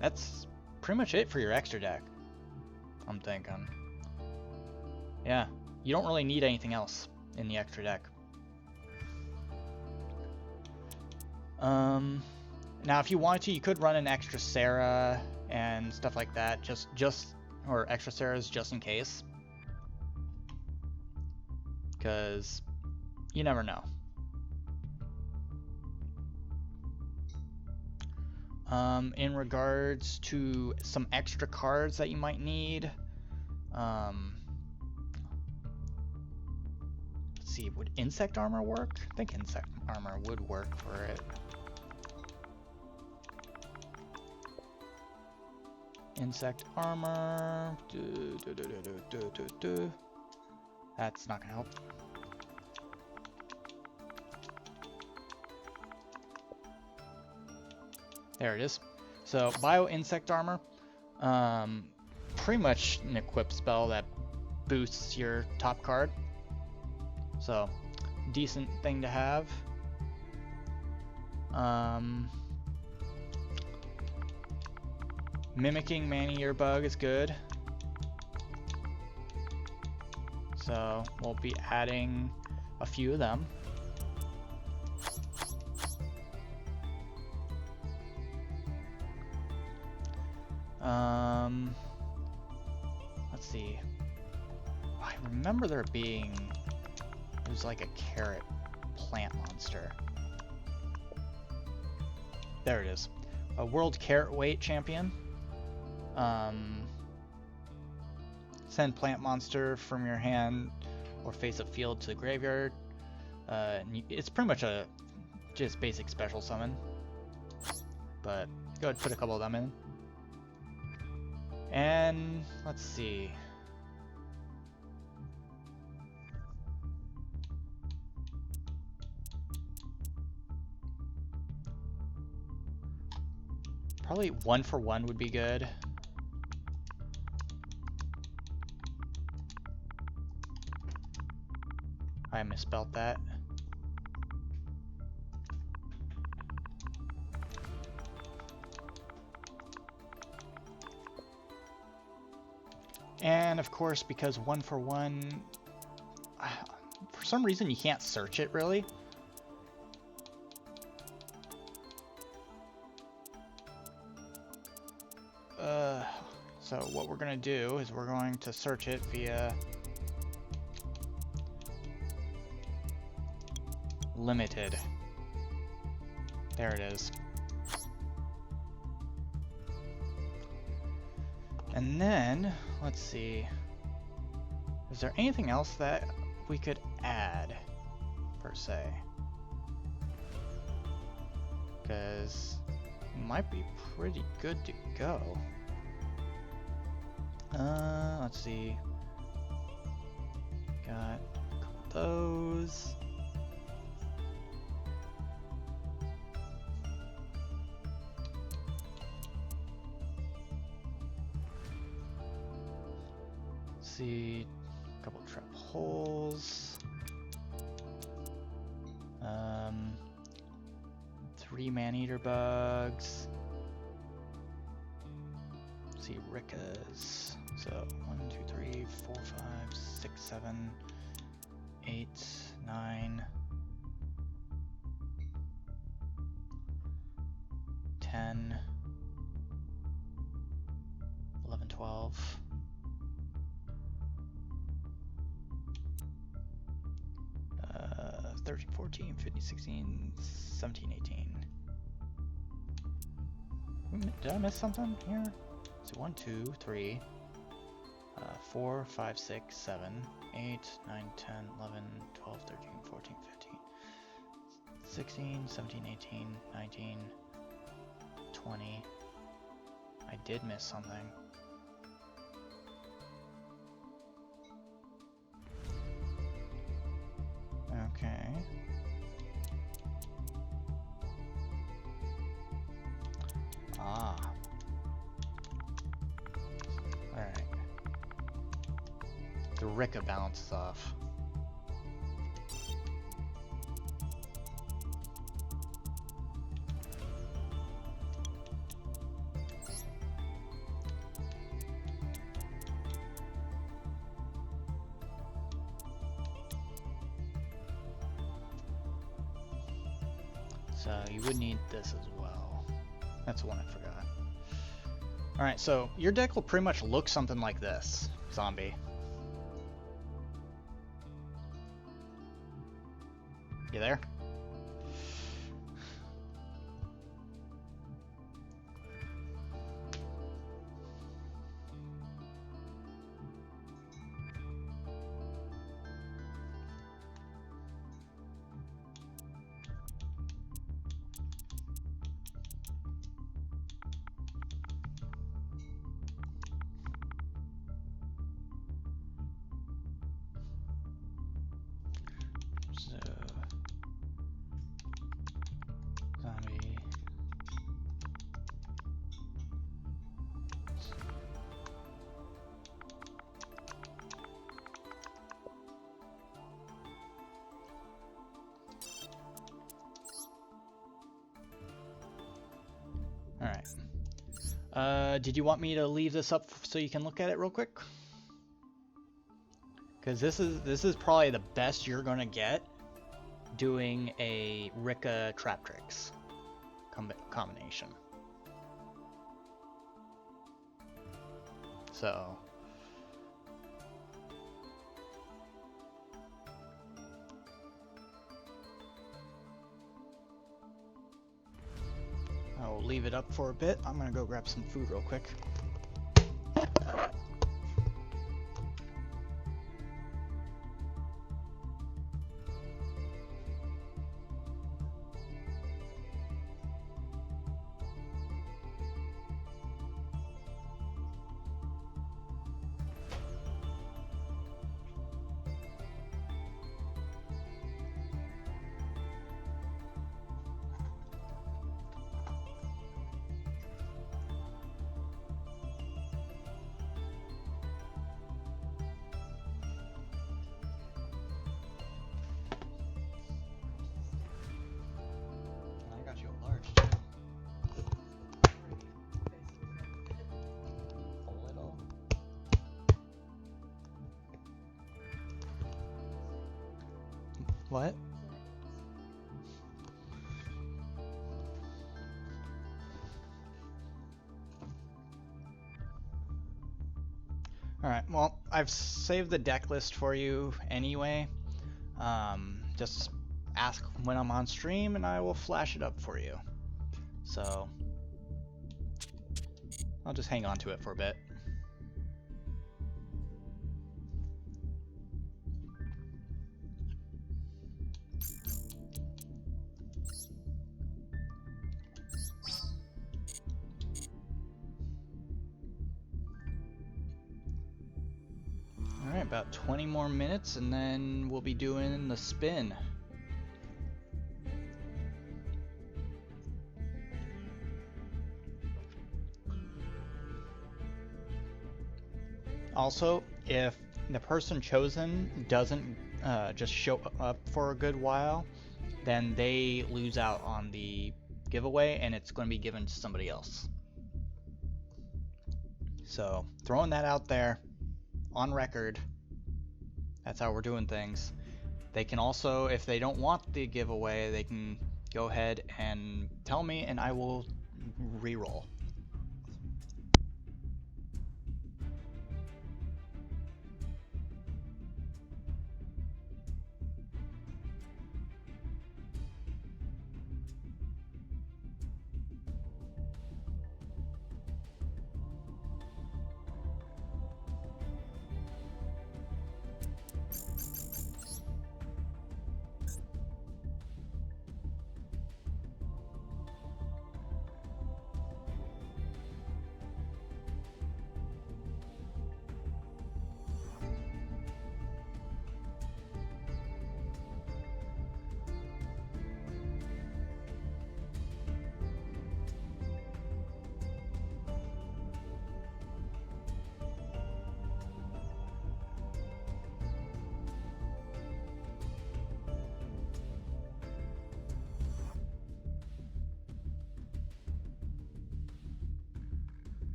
That's pretty much it for your extra deck, I'm thinking. Yeah, you don't really need anything else in the extra deck. Now if you wanted to, you could run an extra Sarah and stuff like that, or extra Sarahs just in case. Because you never know. In regards to some extra cards that you might need, let's see, would Insect Armor work? I think Insect Armor would work for it. Insect Armor. That's not gonna help. There it is. So Bio Insect Armor, pretty much an equip spell that boosts your top card. So decent thing to have. Mimicking Maneater Bug is good. So we'll be adding a few of them. Let's see. I remember there being, it was like a carrot plant monster. There it is. A World Carrot Weight Champion. Send plant monster from your hand or face of field to the graveyard. It's pretty much a just basic special summon, but go ahead and put a couple of them in. And let's see. Probably 1-for-1 would be good. I misspelled that. And of course, because 1-for-1, for some reason you can't search it really. So what we're gonna do is we're going to search it via limited. There it is. And then, let's see, is there anything else that we could add, per se? Because it might be pretty good to go. Let's see. Got a couple of those. See, a couple trap holes. 3 man-eater bugs. See, Rickas. So 1, 2, 3, 4, 5, 6, 7, 8, 9, 10, 11, 12. 13, 14, 15, 16, 17, 18. Did I miss something here? So 1, 2, 3, 4, 5, 6, 7, 8, 9, 10, 11, 12, 13, 14, 15, 16, 17, 18, 19, 20. I did miss something. Okay. Ah. Alright. The Ricka bounces off. So you would need this as well. That's one I forgot. Alright, so your deck will pretty much look something like this, zombie. You there? Zombie. Alright. Did you want me to leave this up so you can look at it real quick? Because this is probably the best you're gonna get doing a Ricka Trap Tricks combination. So I'll leave it up for a bit. I'm gonna go grab some food real quick. What? Alright, well, I've saved the deck list for you anyway. Just ask when I'm on stream and I will flash it up for you. So, I'll just hang on to it for a bit. Alright, about 20 more minutes and then we'll be doing the spin. Also, if the person chosen doesn't just show up for a good while, then they lose out on the giveaway and it's going to be given to somebody else. So, throwing that out there on record, that's how we're doing things. They can also, if they don't want the giveaway, they can go ahead and tell me and I will re-roll.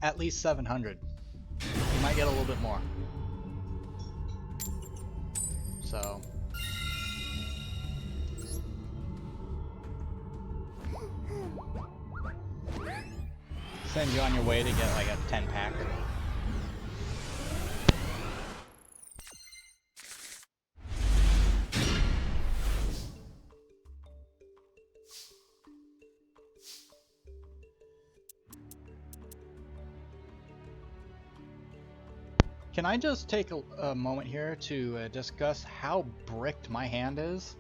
At least 700. You might get a little bit more. So. Send you on your way to get like a 10 pack. Can I just take a moment here to discuss how bricked my hand is?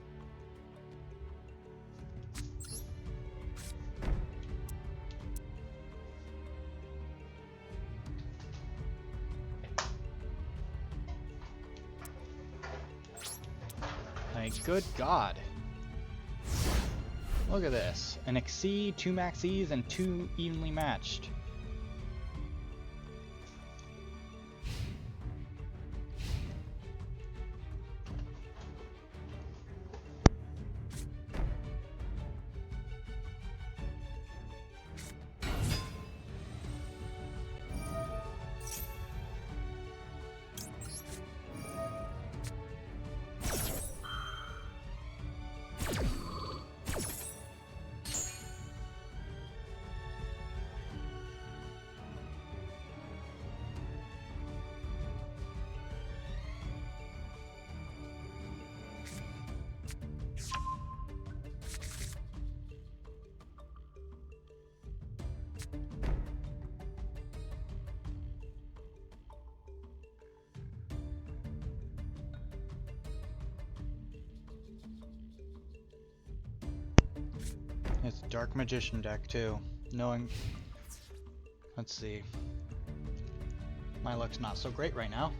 Like, good God. Look at this. An Exceed, 2 Maxes, and 2 evenly matched. It's a Dark Magician deck too. Knowing, let's see. My luck's not so great right now.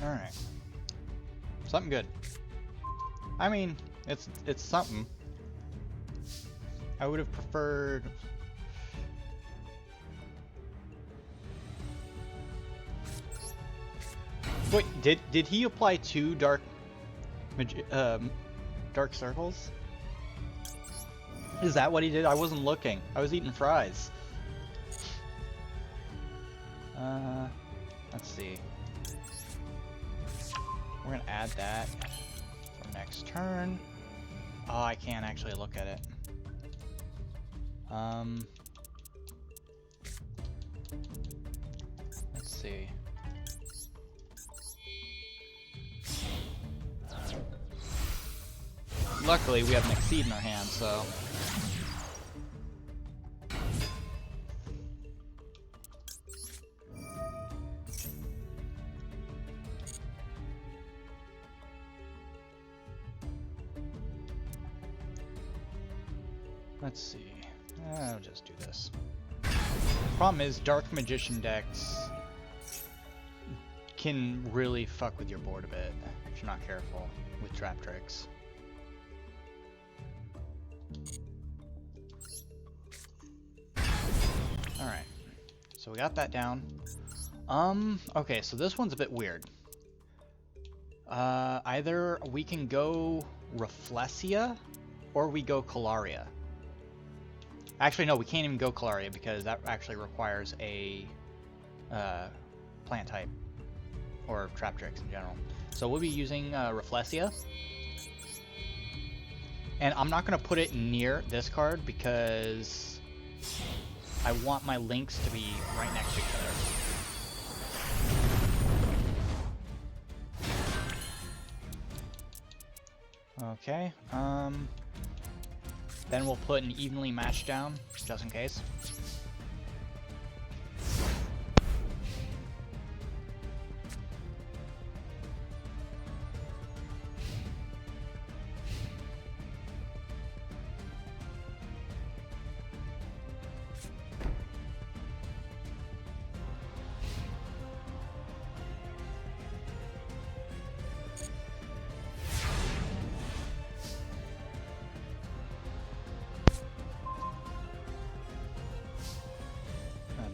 Alright. Something good. I mean, it's something. I would have preferred... Wait, did he apply 2 dark circles? Is that what he did? I wasn't looking. I was eating fries. Let's see. We're gonna add that for next turn. Oh, I can't actually look at it. Let's see. Luckily, we have an Exceed in our hand, so... Let's see. I'll just do this. Problem is, Dark Magician decks can really fuck with your board a bit if you're not careful with trap tricks. Alright, so we got that down. Okay, so this one's a bit weird. Either we can go Rafflesia or we go Calaria. Actually, no, we can't even go Calaria because that actually requires a plant type or trap tricks in general. So we'll be using Rafflesia. And I'm not going to put it near this card because I want my links to be right next to each other. Okay, then we'll put an evenly matched down, just in case.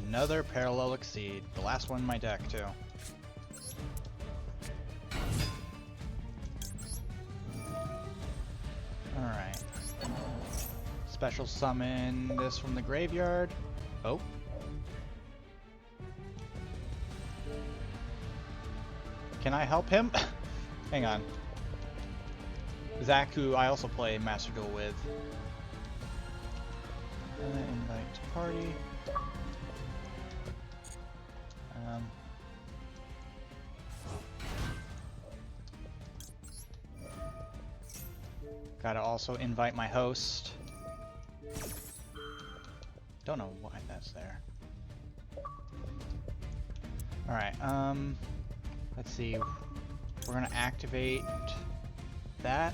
Another Parallel Exceed. The last one in my deck, too. Alright. Special summon this from the graveyard. Oh. Can I help him? Hang on. Zach, who I also play Master Duel with. Invite to party. Gotta also invite my host. Don't know why that's there. Alright, let's see. We're gonna activate that.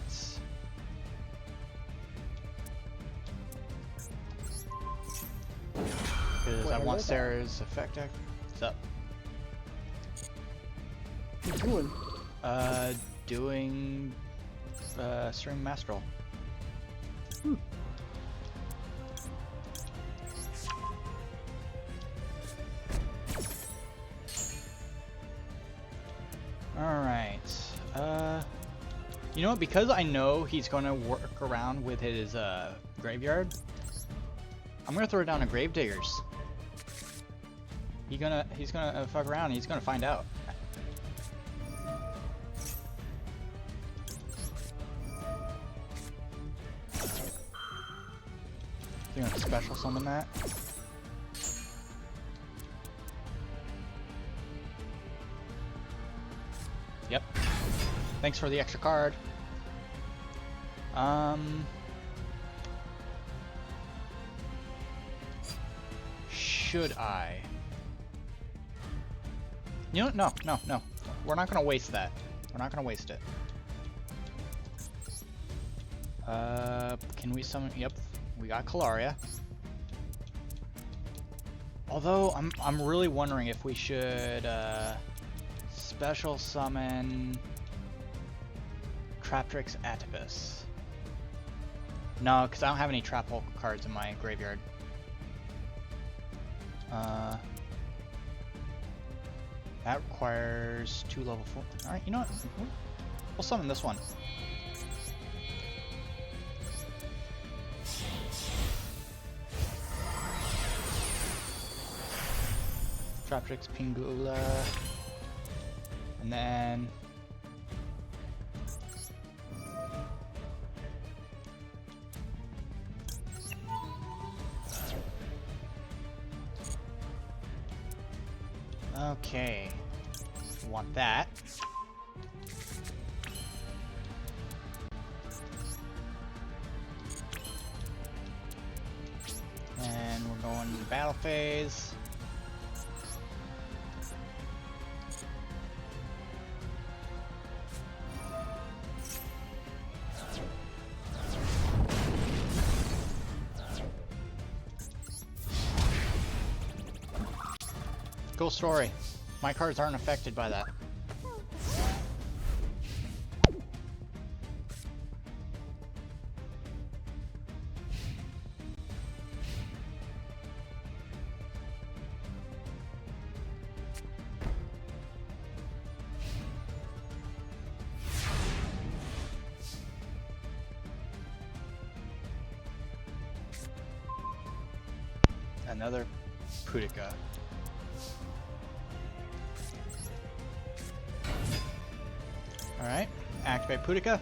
Because I want Sarah's effect. What's up? What are you doing? Doing String Masteral. Alright. You know what? Because I know he's gonna work around with his graveyard, I'm gonna throw down a Gravediggers. He's gonna fuck around and he's gonna find out. You're gonna special summon that. Yep. Thanks for the extra card. Should I? You know, no. We're not gonna waste that. We're not gonna waste it. Can we summon? Yep. We got Calaria. Although I'm really wondering if we should special summon Traptrix Atipus. No, because I don't have any Trap Hole cards in my graveyard. That requires 2 level 4. Alright, you know what? We'll summon this one. Traptrix Pingula. And then okay. Want that. And we're going to battle phase. Cool story. My cards aren't affected by that. Another Pudica. Alright, activate Pudica.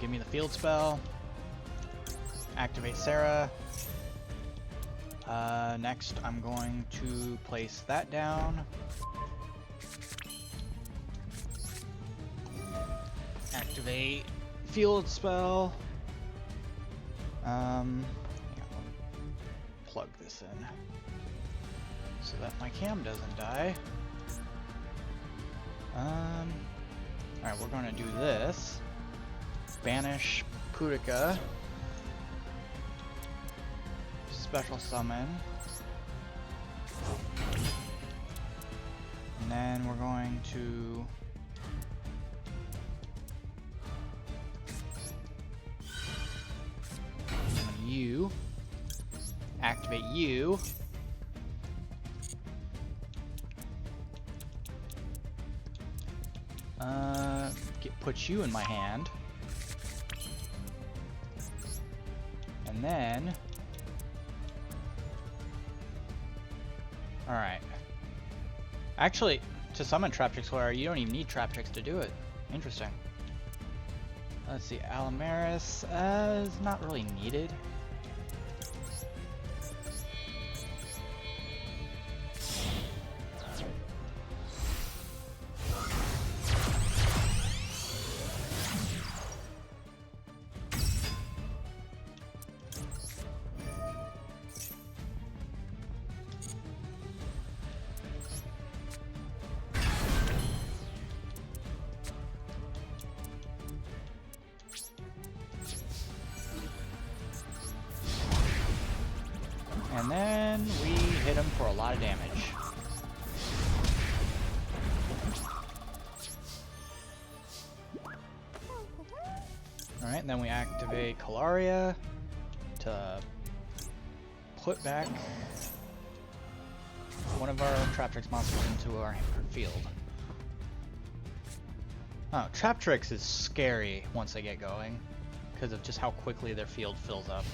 Give me the field spell. Activate Sarah. Next, I'm going to place that down. Activate field spell. Hang on, plug this in so that my cam doesn't die. Alright, we're gonna do this. Banish Pudica. Special summon. And then we're going to summon you. Activate you. Put you in my hand. And then alright. Actually, to summon Traptrix Horror, you don't even need Traptrix to do it. Interesting. Let's see, Alamaris is not really needed. And then we hit him for a lot of damage. Alright, and then we activate Calaria to put back one of our Traptrix monsters into our field. Oh, Traptrix is scary once they get going because of just how quickly their field fills up.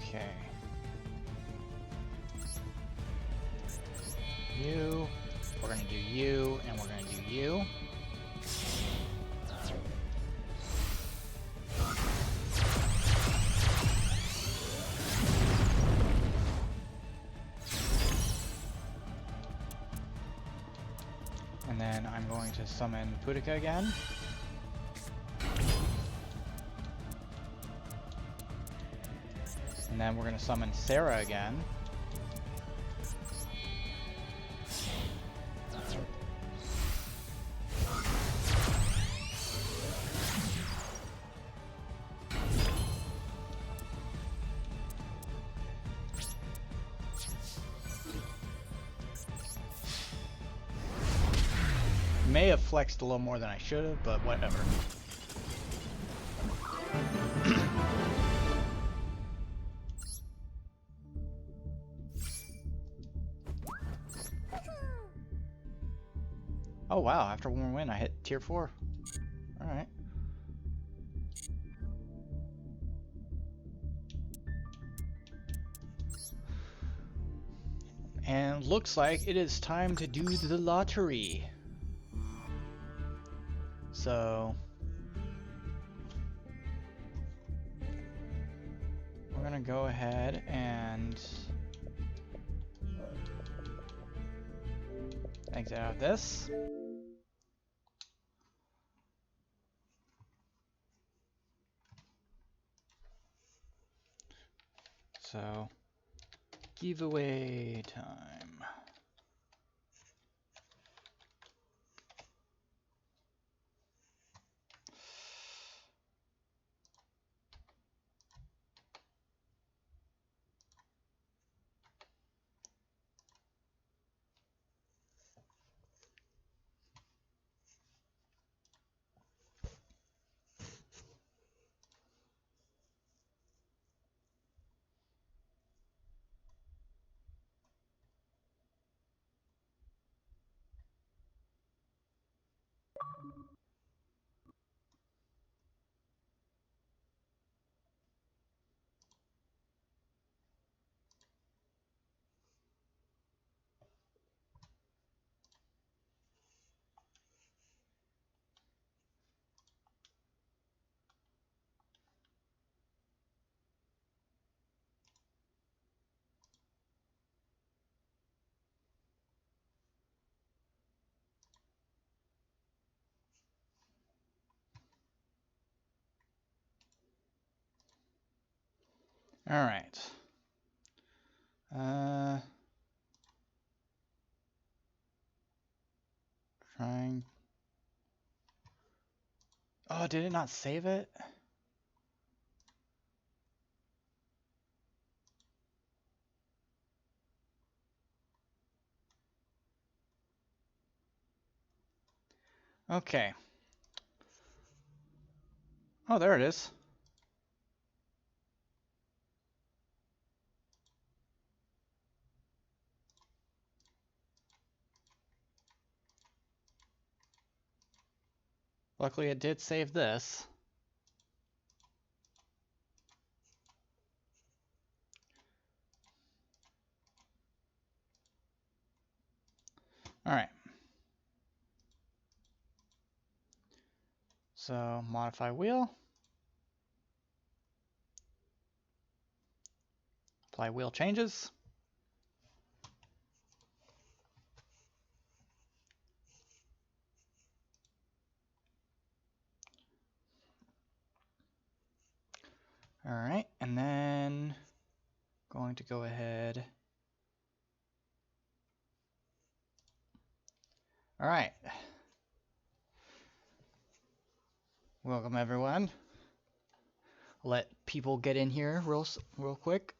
Okay. You. We're gonna do you, and we're gonna do you. I'm going to summon Pudica again. And then we're going to summon Sarah again. May have flexed a little more than I should have, but whatever. Oh wow, after one win I hit tier 4. Alright. And looks like it is time to do the lottery. So we're gonna go ahead and exit out of this. So giveaway time. Alright. Trying. Oh, did it not save it? Okay. Oh, there it is. Luckily it did save this. Alright. So modify wheel. Apply wheel changes. Alright, and then going to go ahead. Alright. Welcome everyone. Let people get in here real quick.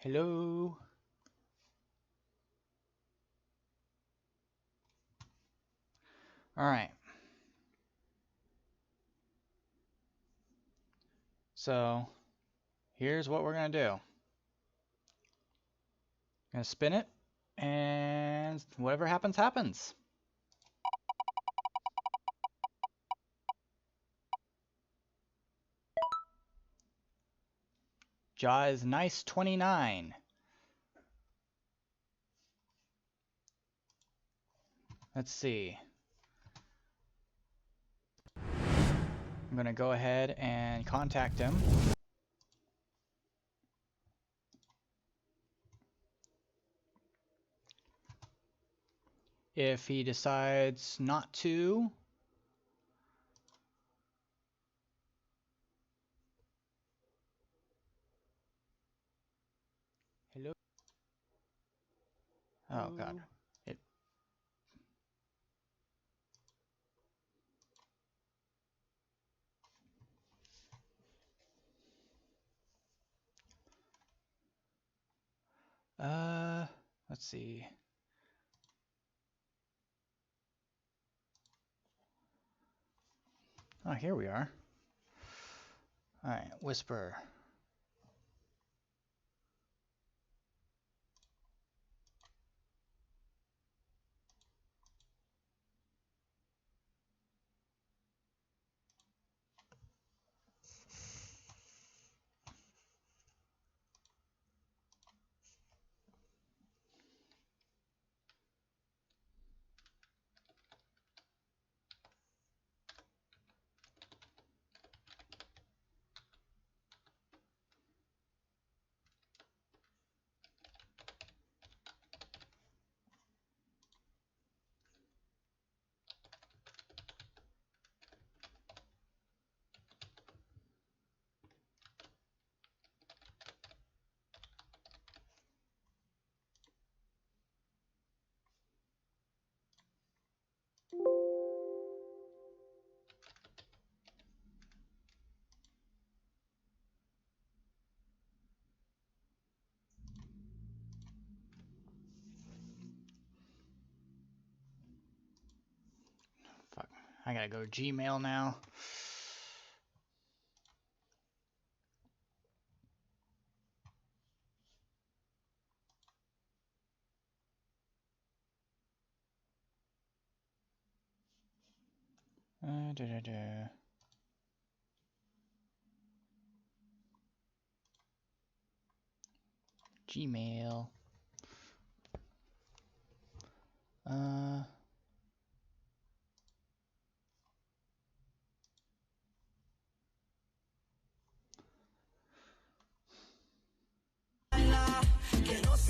Hello. Alright. So here's what we're going to do. Gonna spin it, and whatever happens, happens. Jaw is nice 29. Let's see. I'm gonna go ahead and contact him. If he decides not to, hello. Oh God. It. Let's see. Oh, here we are. All right, whisper. Fuck. I gotta go to Gmail now. Da, da, da. Gmail.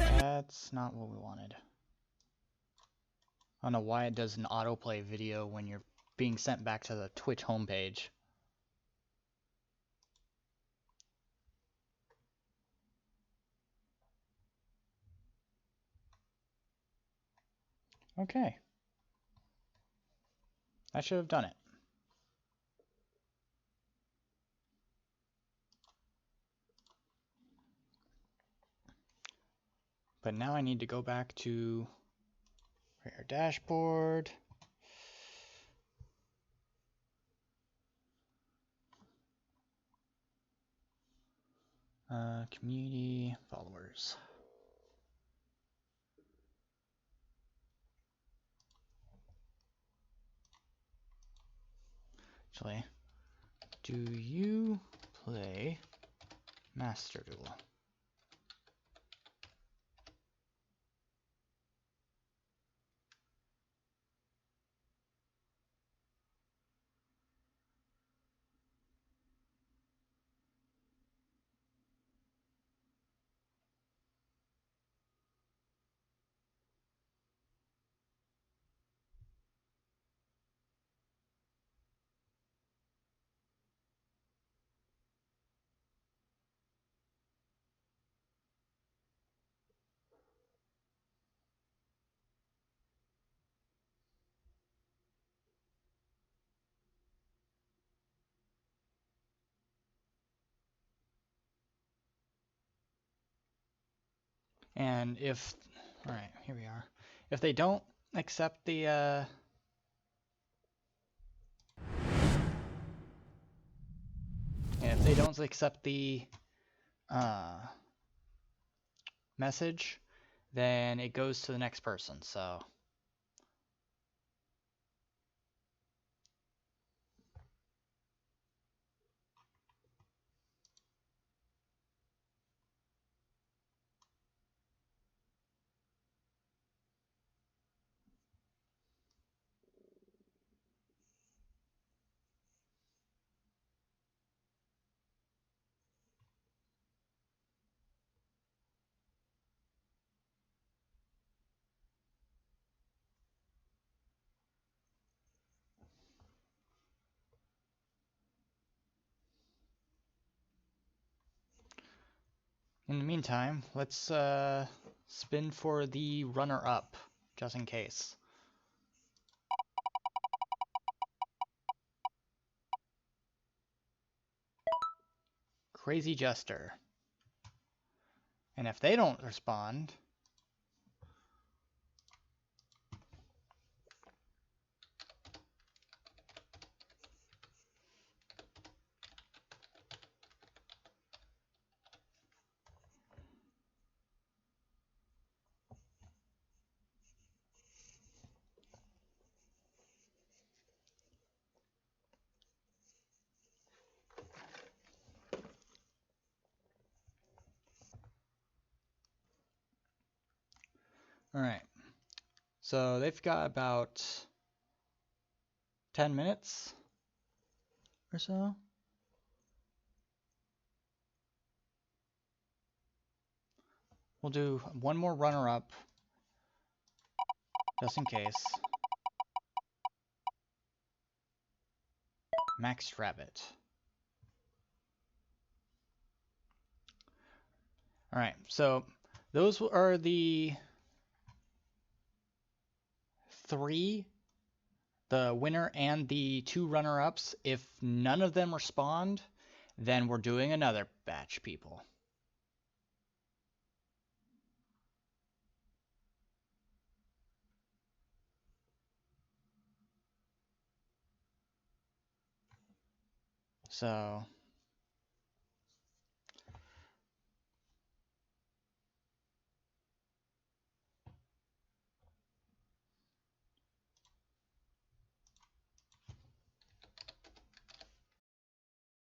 That's not what we wanted. I don't know why it does an autoplay video when you're being sent back to the Twitch homepage. Okay. I should have done it. But now I need to go back to our dashboard. Community followers. Actually, do you play Master Duel? And if, all right, here we are. If they don't accept the, and if they don't don't accept the message, then it goes to the next person. So in the meantime, let's spin for the runner-up, just in case. Crazy Jester. And if they don't respond, all right. So they've got about 10 minutes or so. We'll do one more runner-up, just in case. Max Rabbit. All right, so those are the three, the winner and the two runner-ups. If none of them respond, then we're doing another batch, people. So